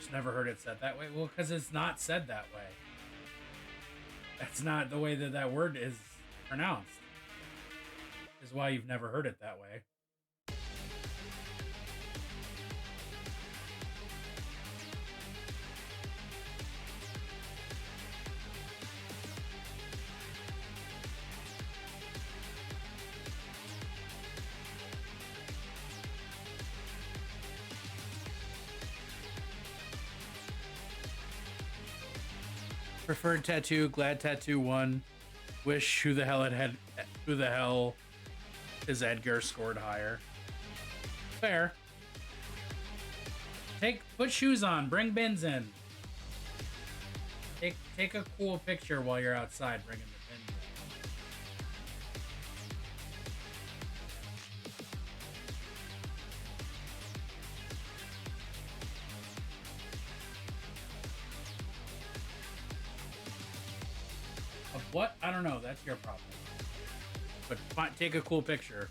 just never heard it said that way. Well, because it's not said that way. That's not the way that that word is pronounced. Is why you've never heard it that way. Preferred tattoo, glad tattoo 1. Wish who the hell is Edgar scored higher. Fair. Put shoes on, bring bins in. Take a cool picture while you're outside bringing the bins in. Of what? I don't know. That's your problem. But take a cool picture.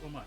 So much.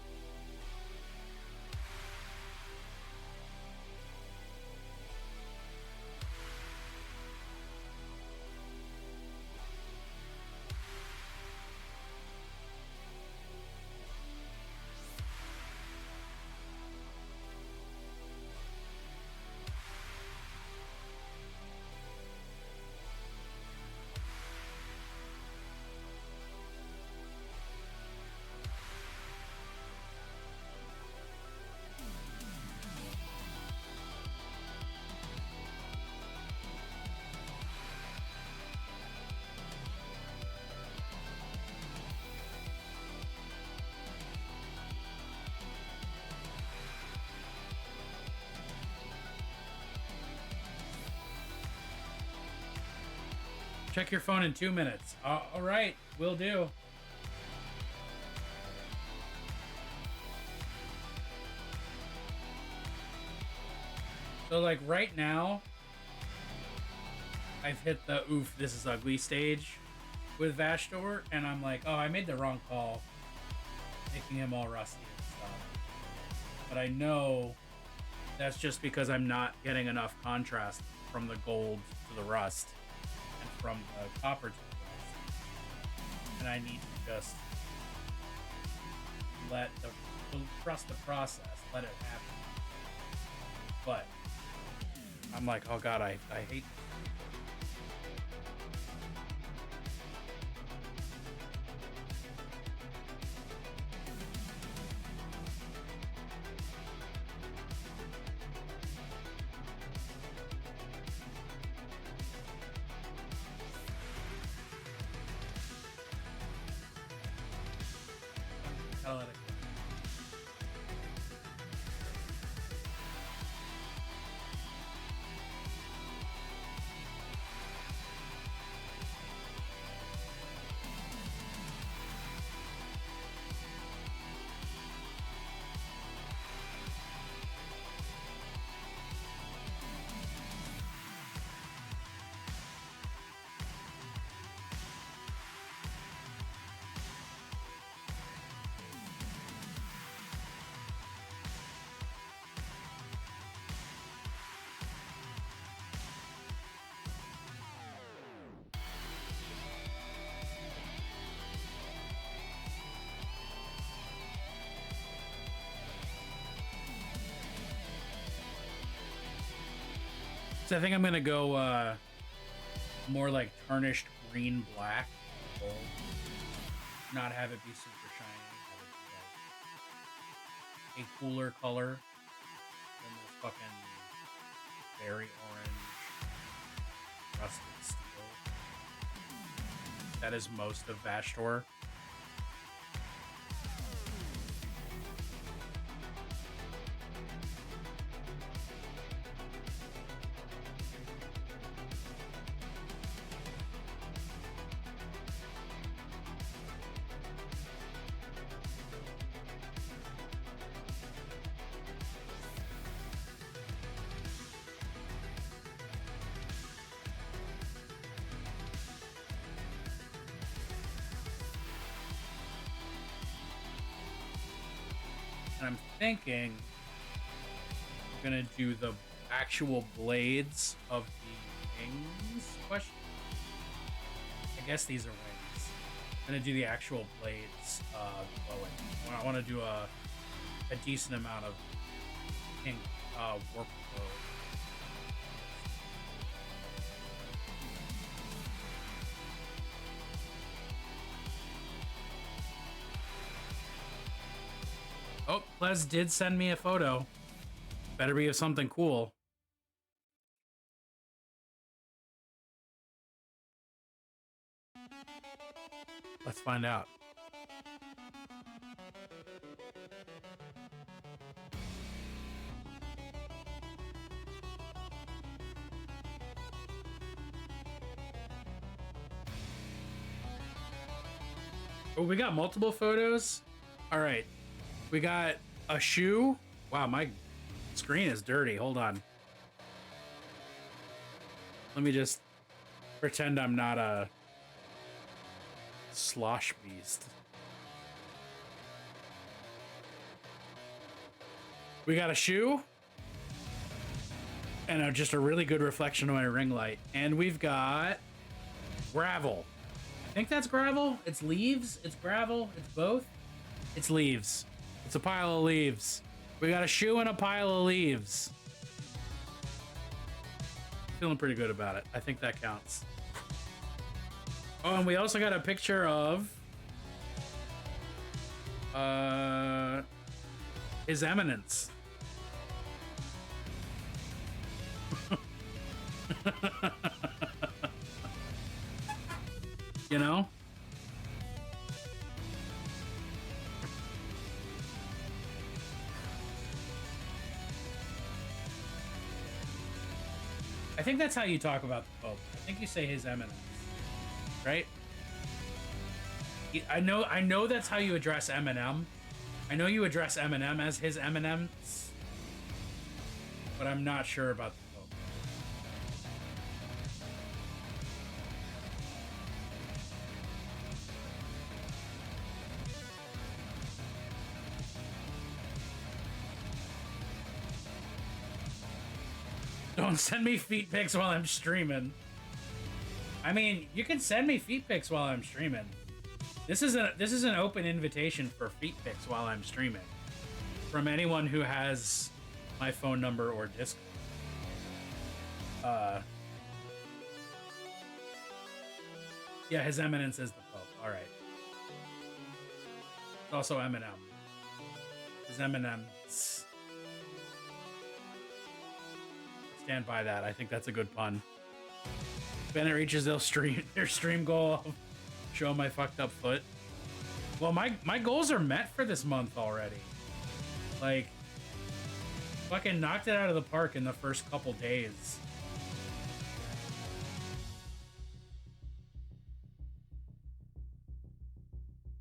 Check your phone in 2 minutes. All right, will do. So like right now, I've hit the oof, this is ugly stage with Vashtorr, and I'm like, oh, I made the wrong call, making him all rusty and stuff. But I know that's just because I'm not getting enough contrast from the gold to the rust. From the copper to the rust. And I need to just trust the process, let it happen. But I'm like, oh god, I hate So I think I'm gonna go more like tarnished green black, gold. Not have it be super shiny. Have it be like a cooler color than this fucking berry orange rusted steel. That is most of Vashtorr. And I'm thinking I'm gonna do the actual blades of the wings. Question. I guess these are wings. I'm gonna do the actual blades blowing. I want to do a decent amount of pink warp glow. Oh, Les did send me a photo. Better be of something cool. Let's find out. Oh, we got multiple photos? All right. We got a shoe. Wow, my screen is dirty. Hold on. Let me just pretend I'm not a slosh beast. We got a shoe. And just a really good reflection of my ring light. And we've got gravel. I think that's gravel. It's leaves. It's gravel. It's both. It's leaves. It's a pile of leaves. We got a shoe and a pile of leaves. Feeling pretty good about it. I think that counts. Oh, and we also got a picture of His Eminence. You know? I think that's how you talk about the Pope. I think you say His Eminence, right? I know that's how you address Eminem. I know you address Eminem as His Eminence, but I'm not sure about the Pope. Don't send me feet pics while I'm streaming. I mean, you can send me feet pics while I'm streaming. This is an open invitation for feet pics while I'm streaming from anyone who has my phone number or Discord. Yeah, His Eminence is the Pope. All right. It's also Eminem. His Eminence. Stand by that. I think that's a good pun. Bennett reaches their stream goal. I'll show my fucked up foot. Well, my goals are met for this month already. Like, fucking knocked it out of the park in the first couple days.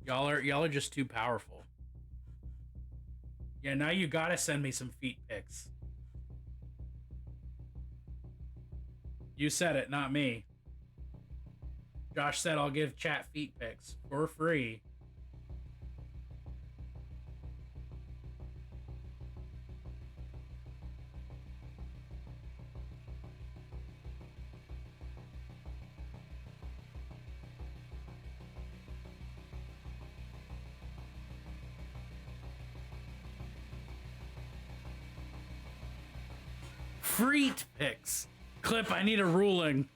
Y'all are just too powerful. Yeah, now you gotta send me some feet pics. You said it, not me. Josh said I'll give chat feet pics for free. Freet pics. Clip, I need a ruling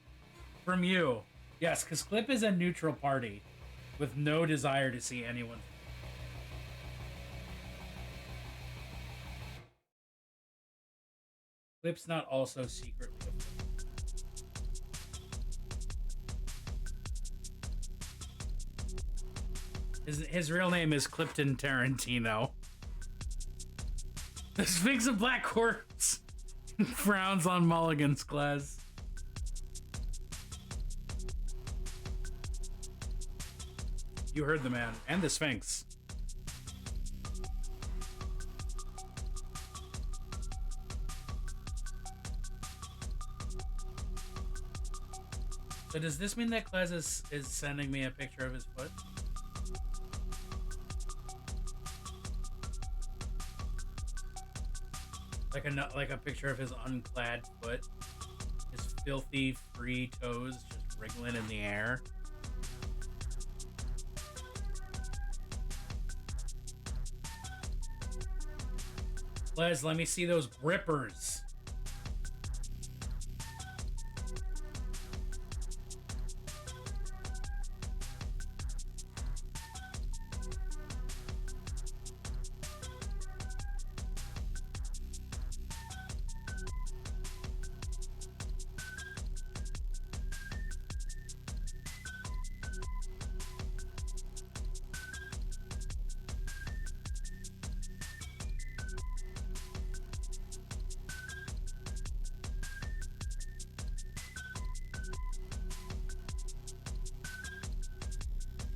from you. Yes, because Clip is a neutral party with no desire to see anyone. Clip's not also secret. His real name is Clifton Tarantino. The Sphinx of Black Corpse frowns on Mulligan's class. You heard the man. And the Sphinx. So does this mean that Klez is sending me a picture of his foot? Like a picture of his unclad foot, his filthy free toes just wriggling in the air. Les, let me see those grippers.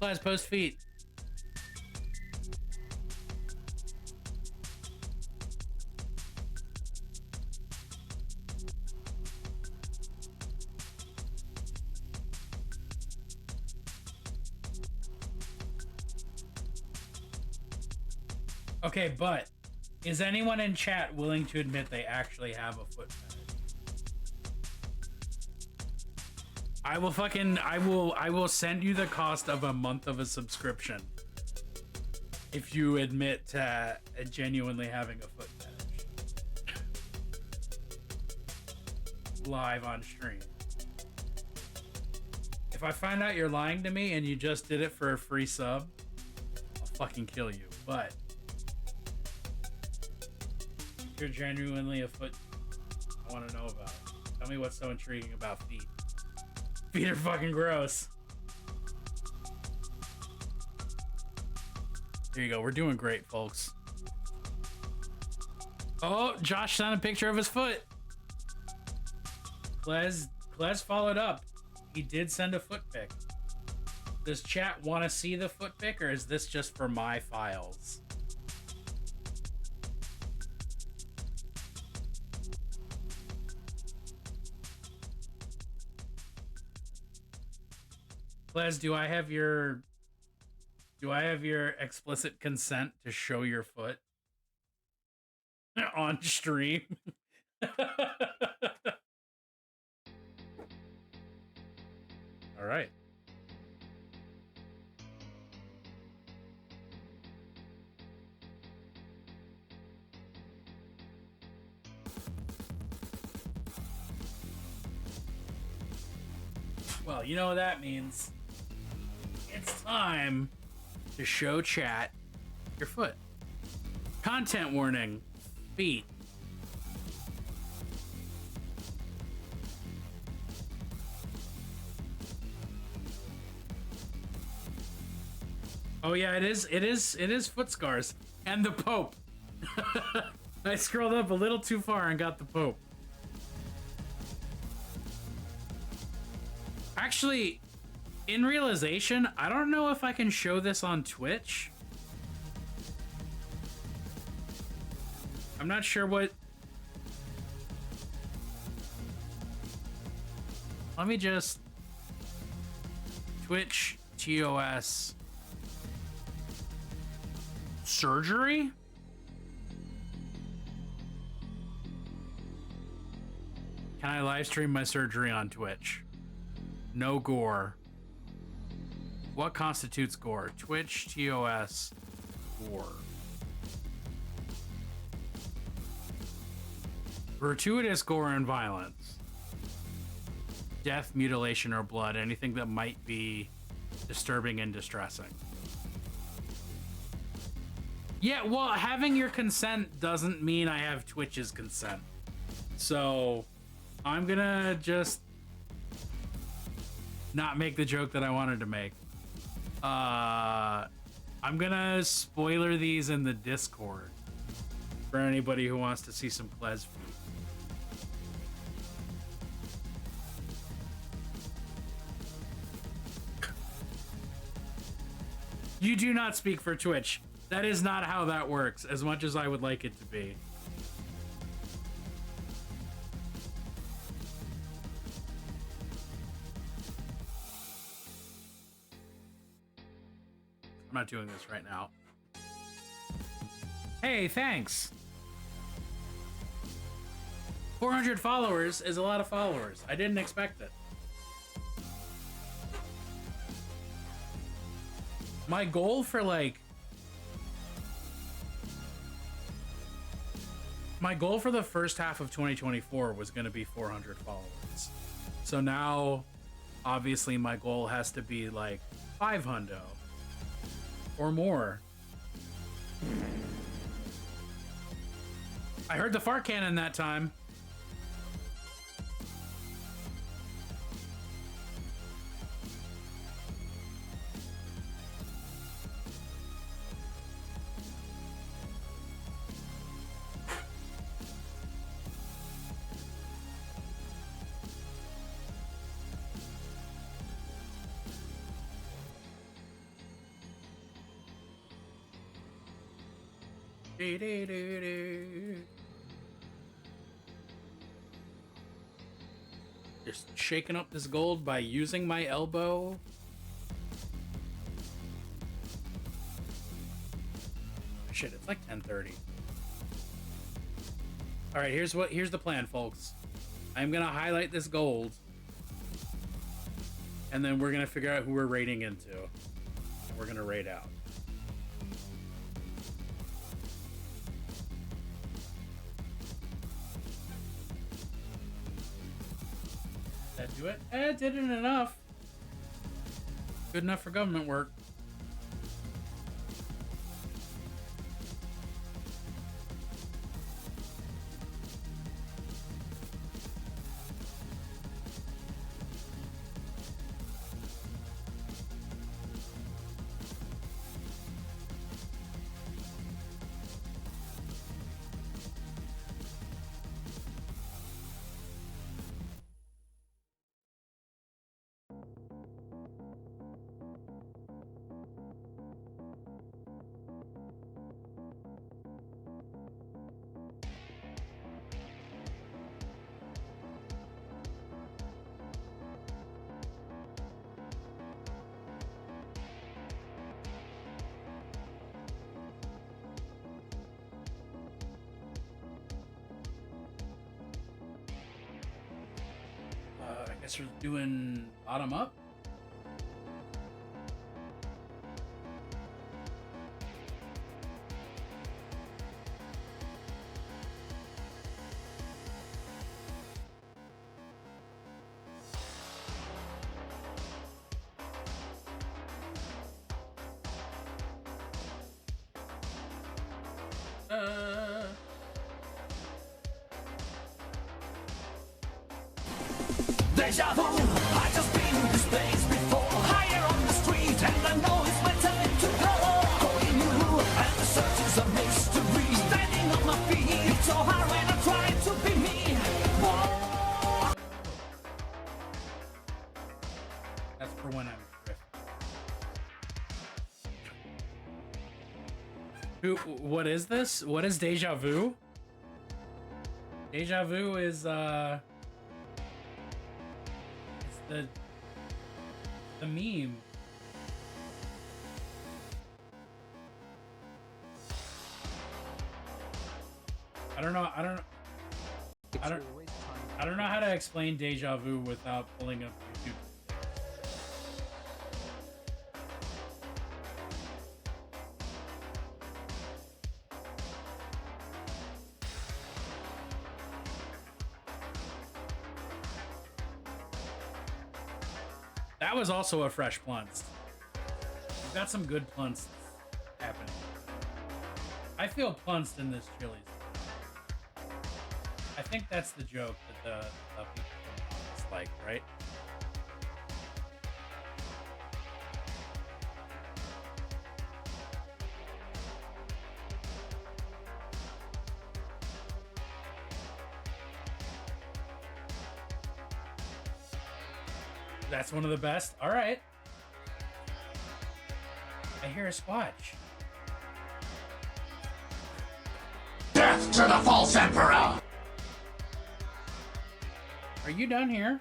Les, post feet. Okay, but is anyone in chat willing to admit they actually have a foot fetish? I will send you the cost of a month of a subscription if you admit to genuinely having a foot fetish. Live on stream. If I find out you're lying to me and you just did it for a free sub, I'll fucking kill you. But if you're genuinely a foot, I want to know about it. Tell me what's so intriguing about feet. Feet are fucking gross. There you go. We're doing great, folks. Oh, Josh sent a picture of his foot. Klez followed up. He did send a foot pic. Does chat want to see the foot pic, or is this just for my files? Klez, do I have your explicit consent to show your foot on stream? All right. Well, you know what that means. It's time to show chat your foot. Content warning. Feet. Oh yeah, it is foot scars. And the Pope. I scrolled up a little too far and got the Pope. Actually, in realization, I don't know if I can show this on Twitch. I'm not sure what... Let me just... Twitch TOS... Surgery? Can I live stream my surgery on Twitch? No gore. What constitutes gore? Twitch, TOS, gore. Gratuitous gore and violence. Death, mutilation, or blood. Anything that might be disturbing and distressing. Yeah, well, having your consent doesn't mean I have Twitch's consent. So, I'm gonna just not make the joke that I wanted to make. I'm gonna spoiler these in the Discord for anybody who wants to see some Klez feet. You do not speak for Twitch. That is not how that works, as much as I would like it to be. I'm not doing this right now. Hey, thanks. 400 followers is a lot of followers. I didn't expect it. My goal for the first half of 2024 was going to be 400 followers. So now, obviously, my goal has to be like 500 or more. I heard the fart cannon that time. Just shaking up this gold by using my elbow. Shit, it's like 10:30. All right, here's the plan, folks. I'm gonna highlight this gold, and then we're gonna figure out who we're raiding into, and we're gonna raid out. That do it? It didn't enough. Good enough for government work. I guess we're doing bottom up. Deja vu, I just been in this place before. Higher on the street, and I know it's my time to go. Calling you, and the search is a mystery. Standing on my feet, it's so hard when I try to be me. Whoa. That's for when I'm drifting. What is this? What is Deja Vu? Deja Vu is, the meme. I don't know how to explain Deja Vu without pulling up YouTube. That was also a fresh plunce. We've got some good plunce happening. I feel plunced in this Chili's. I think that's the joke that the people like, right? That's one of the best. All right. I hear a squatch. Death to the false emperor! Are you down here?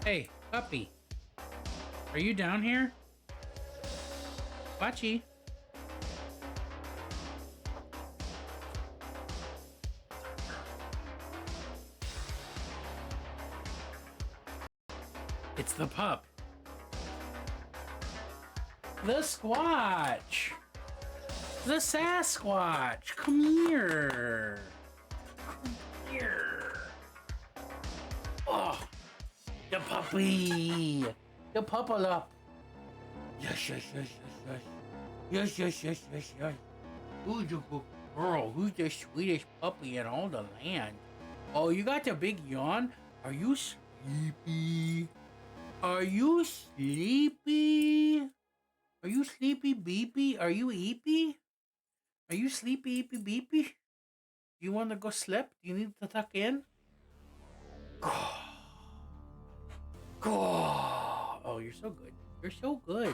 Hey, puppy. Are you down here? Squatchy. It's the pup. The Squatch. The Sasquatch. Come here. Come here. Oh, the puppy. The puppalup. Yes, yes, yes, yes, yes. Yes, yes, yes, yes, yes. Who's the good girl? Who's the sweetest puppy in all the land? Oh, you got the big yawn? Are you sleepy? Are you sleepy? Are you sleepy beepy? Are you eepy? Are you sleepy eepy beepy? Do you want to go sleep? Do you need to tuck in? Oh, you're so good. You're so good.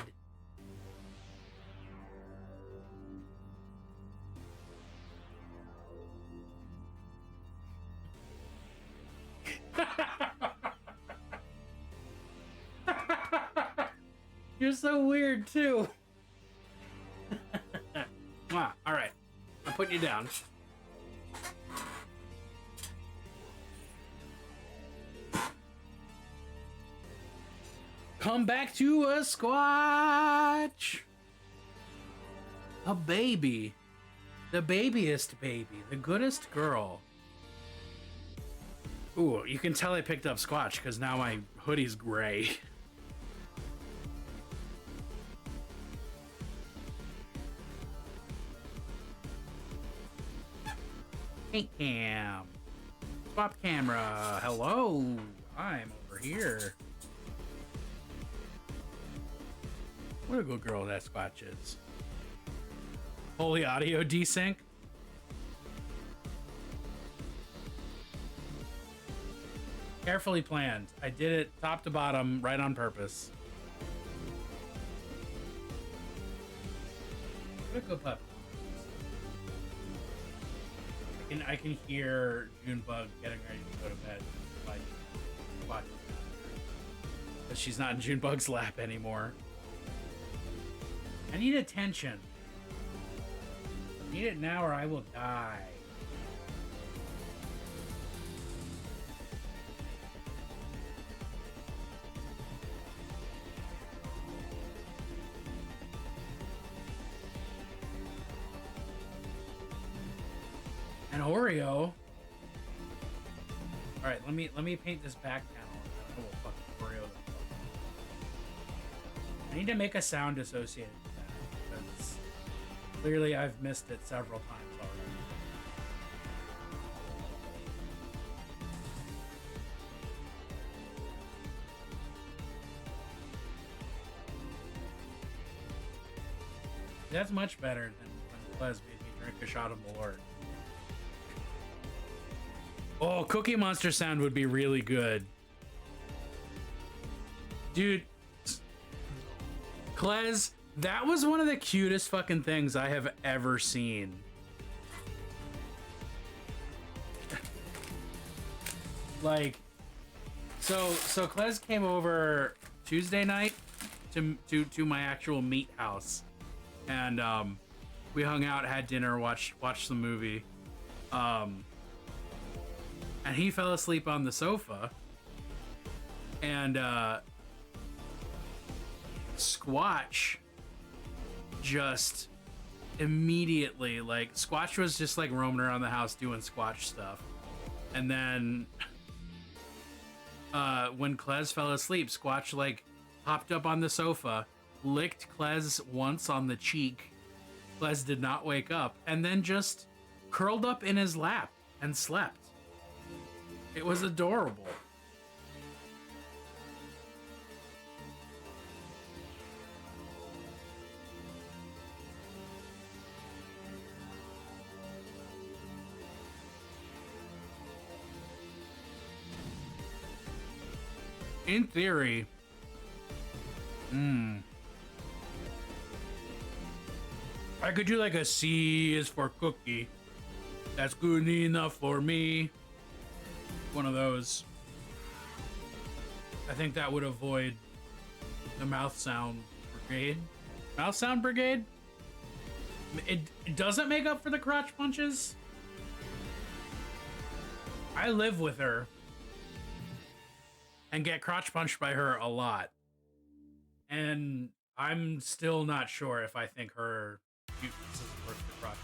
You're so weird too. All right, I'm putting you down. Come back to a Squatch. A baby. The babiest baby. The goodest girl. Ooh, you can tell I picked up Squatch because now my hoodie's gray. Paint cam. Swap camera. Hello. I'm over here. What a good girl that Squatch is. Holy audio desync. Carefully planned. I did it top to bottom, right on purpose. What a good puppy. I can hear Junebug getting ready to go to bed. Like, watch. But she's not in Junebug's lap anymore. I need attention. I need it now or I will die. An Oreo. All right, let me paint this back panel. Oh, fucking Oreo. I need to make a sound associated with that because clearly I've missed it several times already. That's much better than when Les made me drink a shot of Malort. Oh, Cookie Monster sound would be really good. Dude, Klez, that was one of the cutest fucking things I have ever seen. Like, so Klez came over Tuesday night to my actual meat house, and we hung out, had dinner, watched the movie. And he fell asleep on the sofa, and Squatch just immediately, like, Squatch was just like roaming around the house doing Squatch stuff, and then when Klez fell asleep, Squatch like hopped up on the sofa, licked Klez once on the cheek. Klez did not wake up, and then just curled up in his lap and slept. It was adorable. In theory, I could do like a C is for cookie. That's good enough for me. One of those. I think that would avoid the mouth sound brigade. Mouth Sound Brigade? It doesn't make up for the crotch punches? I live with her and get crotch punched by her a lot. And I'm still not sure if I think her cuteness is worth the crotch.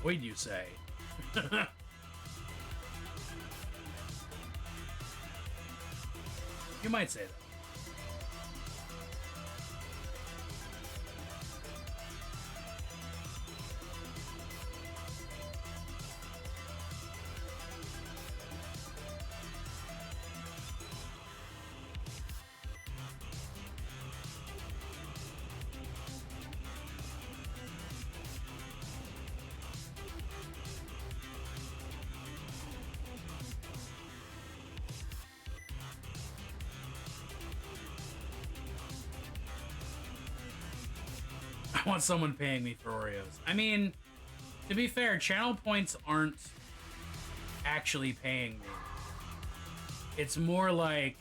Avoid, you say? You might say that. I want someone paying me for Oreos. I mean, to be fair, channel points aren't actually paying me. It's more like,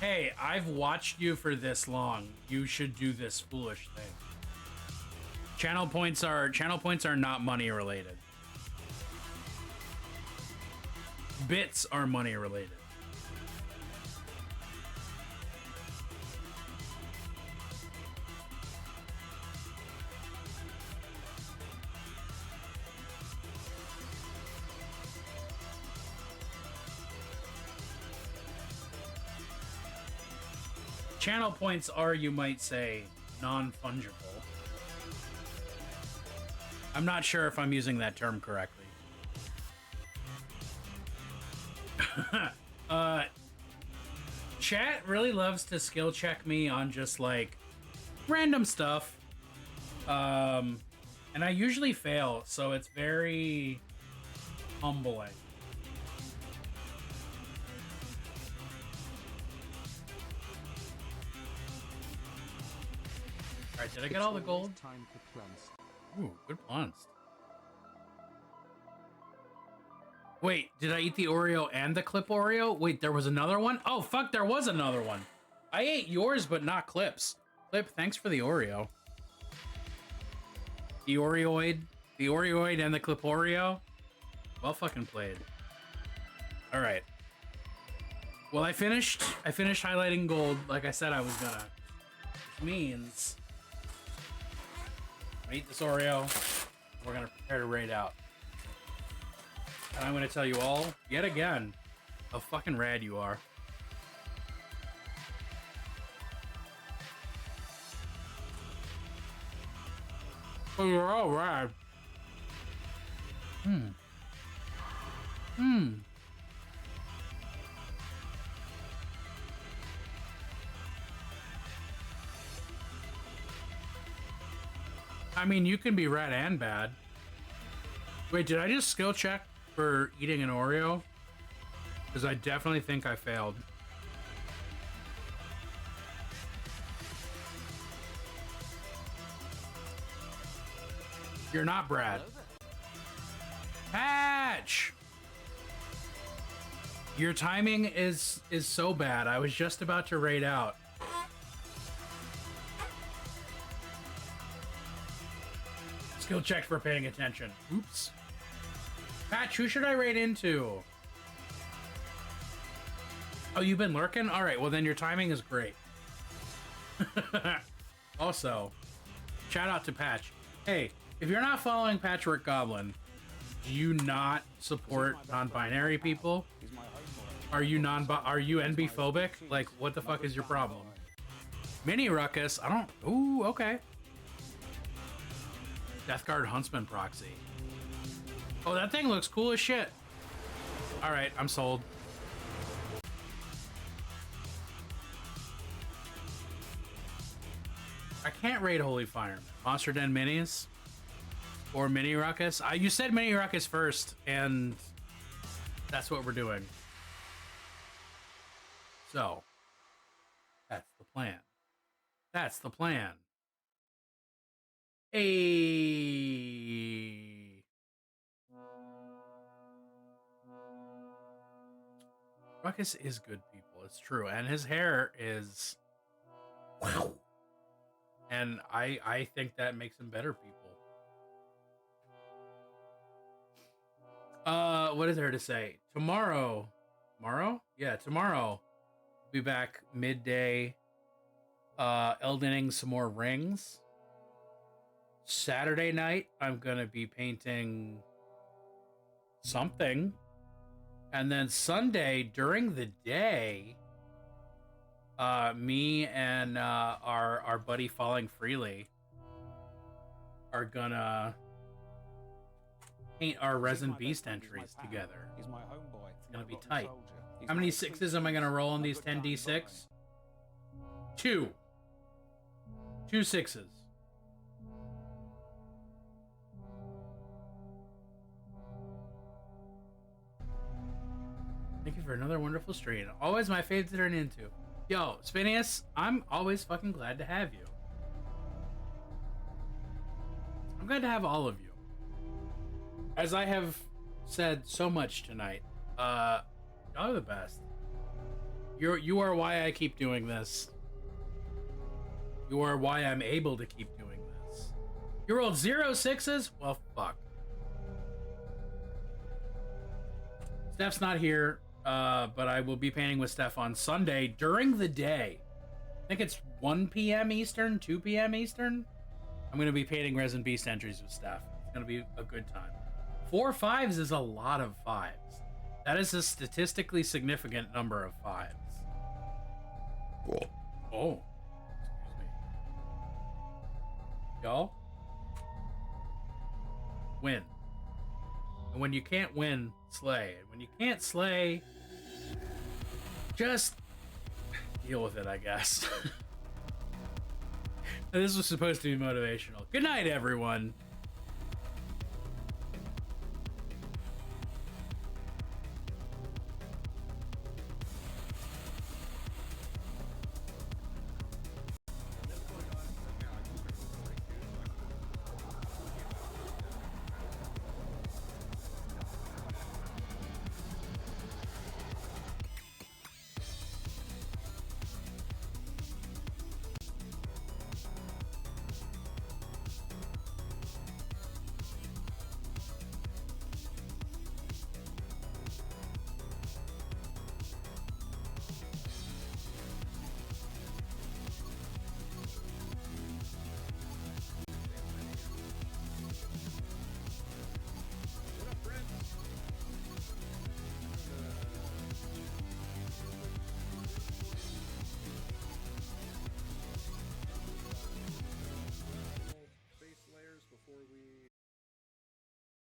hey, I've watched you for this long. You should do this foolish thing. Channel points are not money related. Bits are money related. Channel points are, you might say, non-fungible. I'm not sure if I'm using that term correctly. Chat really loves to skill check me on just like random stuff. And I usually fail, so it's very humbling. Alright, did I get all the gold? Time to cleanse. Ooh, good plans. Wait, did I eat the Oreo and the Clip Oreo? Wait, there was another one? Oh, fuck, there was another one. I ate yours, but not Clip's. Clip, thanks for the Oreo. The Oreoid and the Clip Oreo. Well fucking played. Alright. Well, I finished highlighting gold like I said I was gonna. Which means I eat this Oreo. We're gonna prepare to raid out. And I'm gonna tell you all, yet again, how fucking rad you are. Oh, you're all rad. I mean, you can be rad and bad. Wait, did I just skill check for eating an Oreo? Because I definitely think I failed. You're not Brad. Patch! Your timing is so bad. I was just about to raid out. Skill checked for paying attention. Oops. Patch, who should I raid into? Oh, you've been lurking? Alright, well then your timing is great. Also, shout out to Patch. Hey, if you're not following Patchwork Goblin, do you not support non-binary people? Are you NB phobic? Like, what the fuck is your problem? Mini Ruckus, I don't... Ooh, okay. Death Guard Huntsman proxy. Oh, that thing looks cool as shit. Alright, I'm sold. I can't raid Holy Fireman. Monster Den Minis? Or Mini Ruckus? You said Mini Ruckus first, and that's what we're doing. So, that's the plan. That's the plan. Hey. Ruckus is good people. It's true. And his hair is... Wow. And I think that makes him better people. What is there to say? Tomorrow? Yeah, tomorrow. We'll be back midday. Eldening some more rings. Saturday night, I'm gonna be painting something. And then Sunday, during the day, me and our buddy Falling Freely are gonna paint our Resin Beast entries together. He's my homeboy. It's gonna be tight. How many sixes am I gonna roll on these 10d6? 2. 2 sixes. Thank you for another wonderful stream. Always my favorite to turn into. Yo, Spinius, I'm always fucking glad to have you. I'm glad to have all of you. As I have said so much tonight, y'all are the best. You are why I keep doing this. You are why I'm able to keep doing this. You rolled 0 6s? Well, fuck. Steph's not here, but I will be painting with Steph on Sunday during the day. I think it's 1 p.m. Eastern, 2 p.m. Eastern. I'm going to be painting Resin Beast entries with Steph. It's going to be a good time. 4 5s is a lot of 5s. That is a statistically significant number of 5s. Oh. Excuse me. Y'all? Win. And when you can't win, slay. And when you can't slay, just deal with it, I guess. This was supposed to be motivational. Good night, everyone.